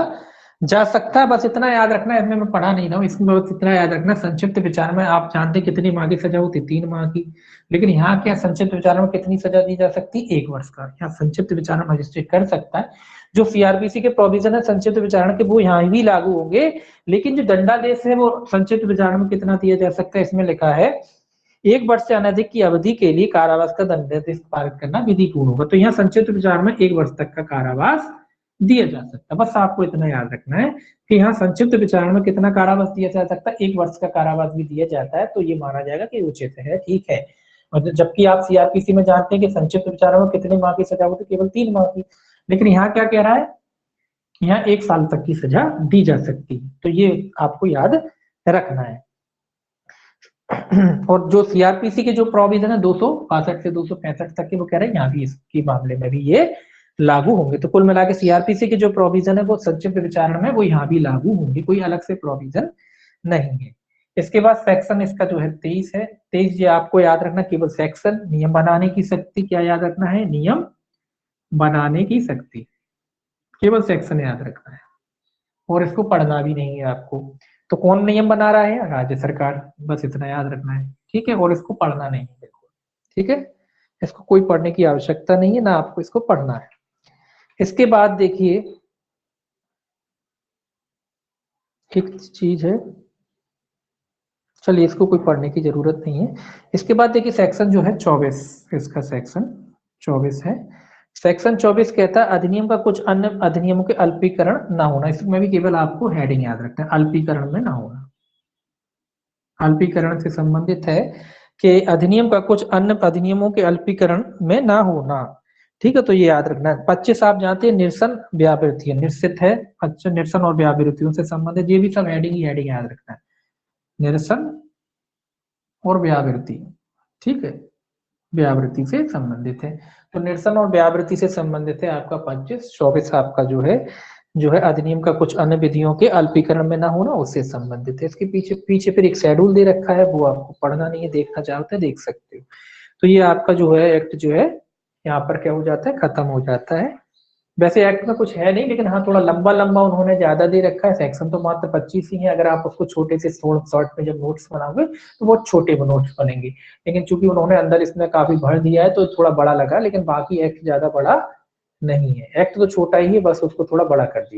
[SPEAKER 1] जा सकता है। बस इतना याद रखना है। इसमें मैं पढ़ा नहीं रहा हूँ, इसमें बस इतना याद रखना। संक्षिप्त विचार में आप जानते हैं कितनी माह की सजा होती? 3 माह की। लेकिन यहाँ क्या संक्षिप्त विचार में कितनी सजा दी जा सकती? 1 वर्ष का। यहाँ संक्षिप्त विचारण मजिस्ट्रेट कर सकता है। जो सीआरपीसी के प्रोविजन है संक्षिप्त विचारण के वो यहाँ भी लागू होंगे, लेकिन जो दंडादेश है वो संक्षिप्त विचारण में कितना दिया जा सकता है? इसमें लिखा है 1 वर्ष से अनधिक की अवधि के लिए कारावास का दंडादेश पारित करना विधिपूर्ण होगा। तो यहाँ संक्षिप्त विचार में 1 वर्ष तक का कारावास दिया जा सकता है। बस आपको इतना याद रखना है कि यहाँ संक्षिप्त विचारण में कितना कारावास दिया जा सकता है? 1 वर्ष का कारावास भी दिया जाता है। तो ये माना जाएगा कि उचित है, ठीक है। और जबकि आप सीआरपीसी में जानते हैं कि संक्षिप्त विचारण में कितने माह की सजा होती है? केवल 3 माह की। लेकिन यहाँ क्या कह रहा है यहाँ 1 साल तक की सजा दी जा सकती है। तो ये आपको याद रखना है। और जो सीआरपीसी के जो प्रोविजन है 262 से 265 तक के, वो कह रहे हैं यहाँ भी इसके मामले में भी ये लागू होंगे। तो कुल मिला के सीआरपीसी के जो प्रोविजन है वो संक्षिप्त विचारण में वो यहाँ भी लागू होंगे, कोई अलग से प्रोविजन नहीं है। इसके बाद सेक्शन इसका जो है 23 है। 23 ये आपको याद रखना, केवल सेक्शन, नियम बनाने की शक्ति, क्या याद रखना है, नियम बनाने की शक्ति, केवल सेक्शन याद रखना है और इसको पढ़ना भी नहीं है आपको। तो कौन नियम बना रहा है, राज्य सरकार, बस इतना याद रखना है, ठीक है। और इसको पढ़ना नहीं है बिल्कुल, ठीक है, इसको कोई पढ़ने की आवश्यकता नहीं है, ना आपको इसको पढ़ना है। इसके बाद देखिए एक चीज है, चलिए इसको कोई पढ़ने की जरूरत नहीं है। इसके बाद देखिए सेक्शन जो है 24, इसका सेक्शन 24 है। सेक्शन 24 कहता है अधिनियम का कुछ अन्य अधिनियमों के अल्पीकरण ना होना। इसमें भी केवल आपको हेडिंग याद रखना है, अल्पीकरण में ना होना। अल्पीकरण से संबंधित है कि अधिनियम का कुछ अन्य अधिनियमों के अल्पीकरण में ना होना, ठीक है। तो ये याद रखना है। 25 आप जानते हैं निरसन व्यावृत्ति निश्चित है। अच्छा, निरसन और व्यावृत्तियों से संबंधित, ये भी सब हेडिंग ही हेडिंग याद रखना है, निरसन और व्यावृत्ति, ठीक है, व्यावृत्ति से संबंधित है। तो निरसन और व्यावृत्ति से संबंधित है आपका 25। 24 आपका जो है अधिनियम का कुछ अन्य विधियों के अल्पीकरण में ना होना, उससे संबंधित है। इसके पीछे पीछे फिर एक शेड्यूल दे रखा है, वो आपको पढ़ना नहीं है, देखना चाहते हैं देख सकते हो। तो ये आपका जो है एक्ट जो है यहाँ पर क्या हो जाता है, खत्म हो जाता है। वैसे एक्ट में कुछ है नहीं, लेकिन हाँ थोड़ा लंबा लंबा उन्होंने ज्यादा दे रखा है। सेक्शन तो मात्र 25 ही है, अगर आप उसको छोटे से शॉर्ट में जब नोट्स बनाओगे तो बहुत छोटे नोट्स बनेंगे। लेकिन चूंकि उन्होंने अंदर इसमें काफी भर दिया है तो थोड़ा बड़ा लगा, लेकिन बाकी एक्ट ज्यादा बड़ा नहीं है। एक्ट तो छोटा ही है, बस उसको थोड़ा बड़ा कर दिया।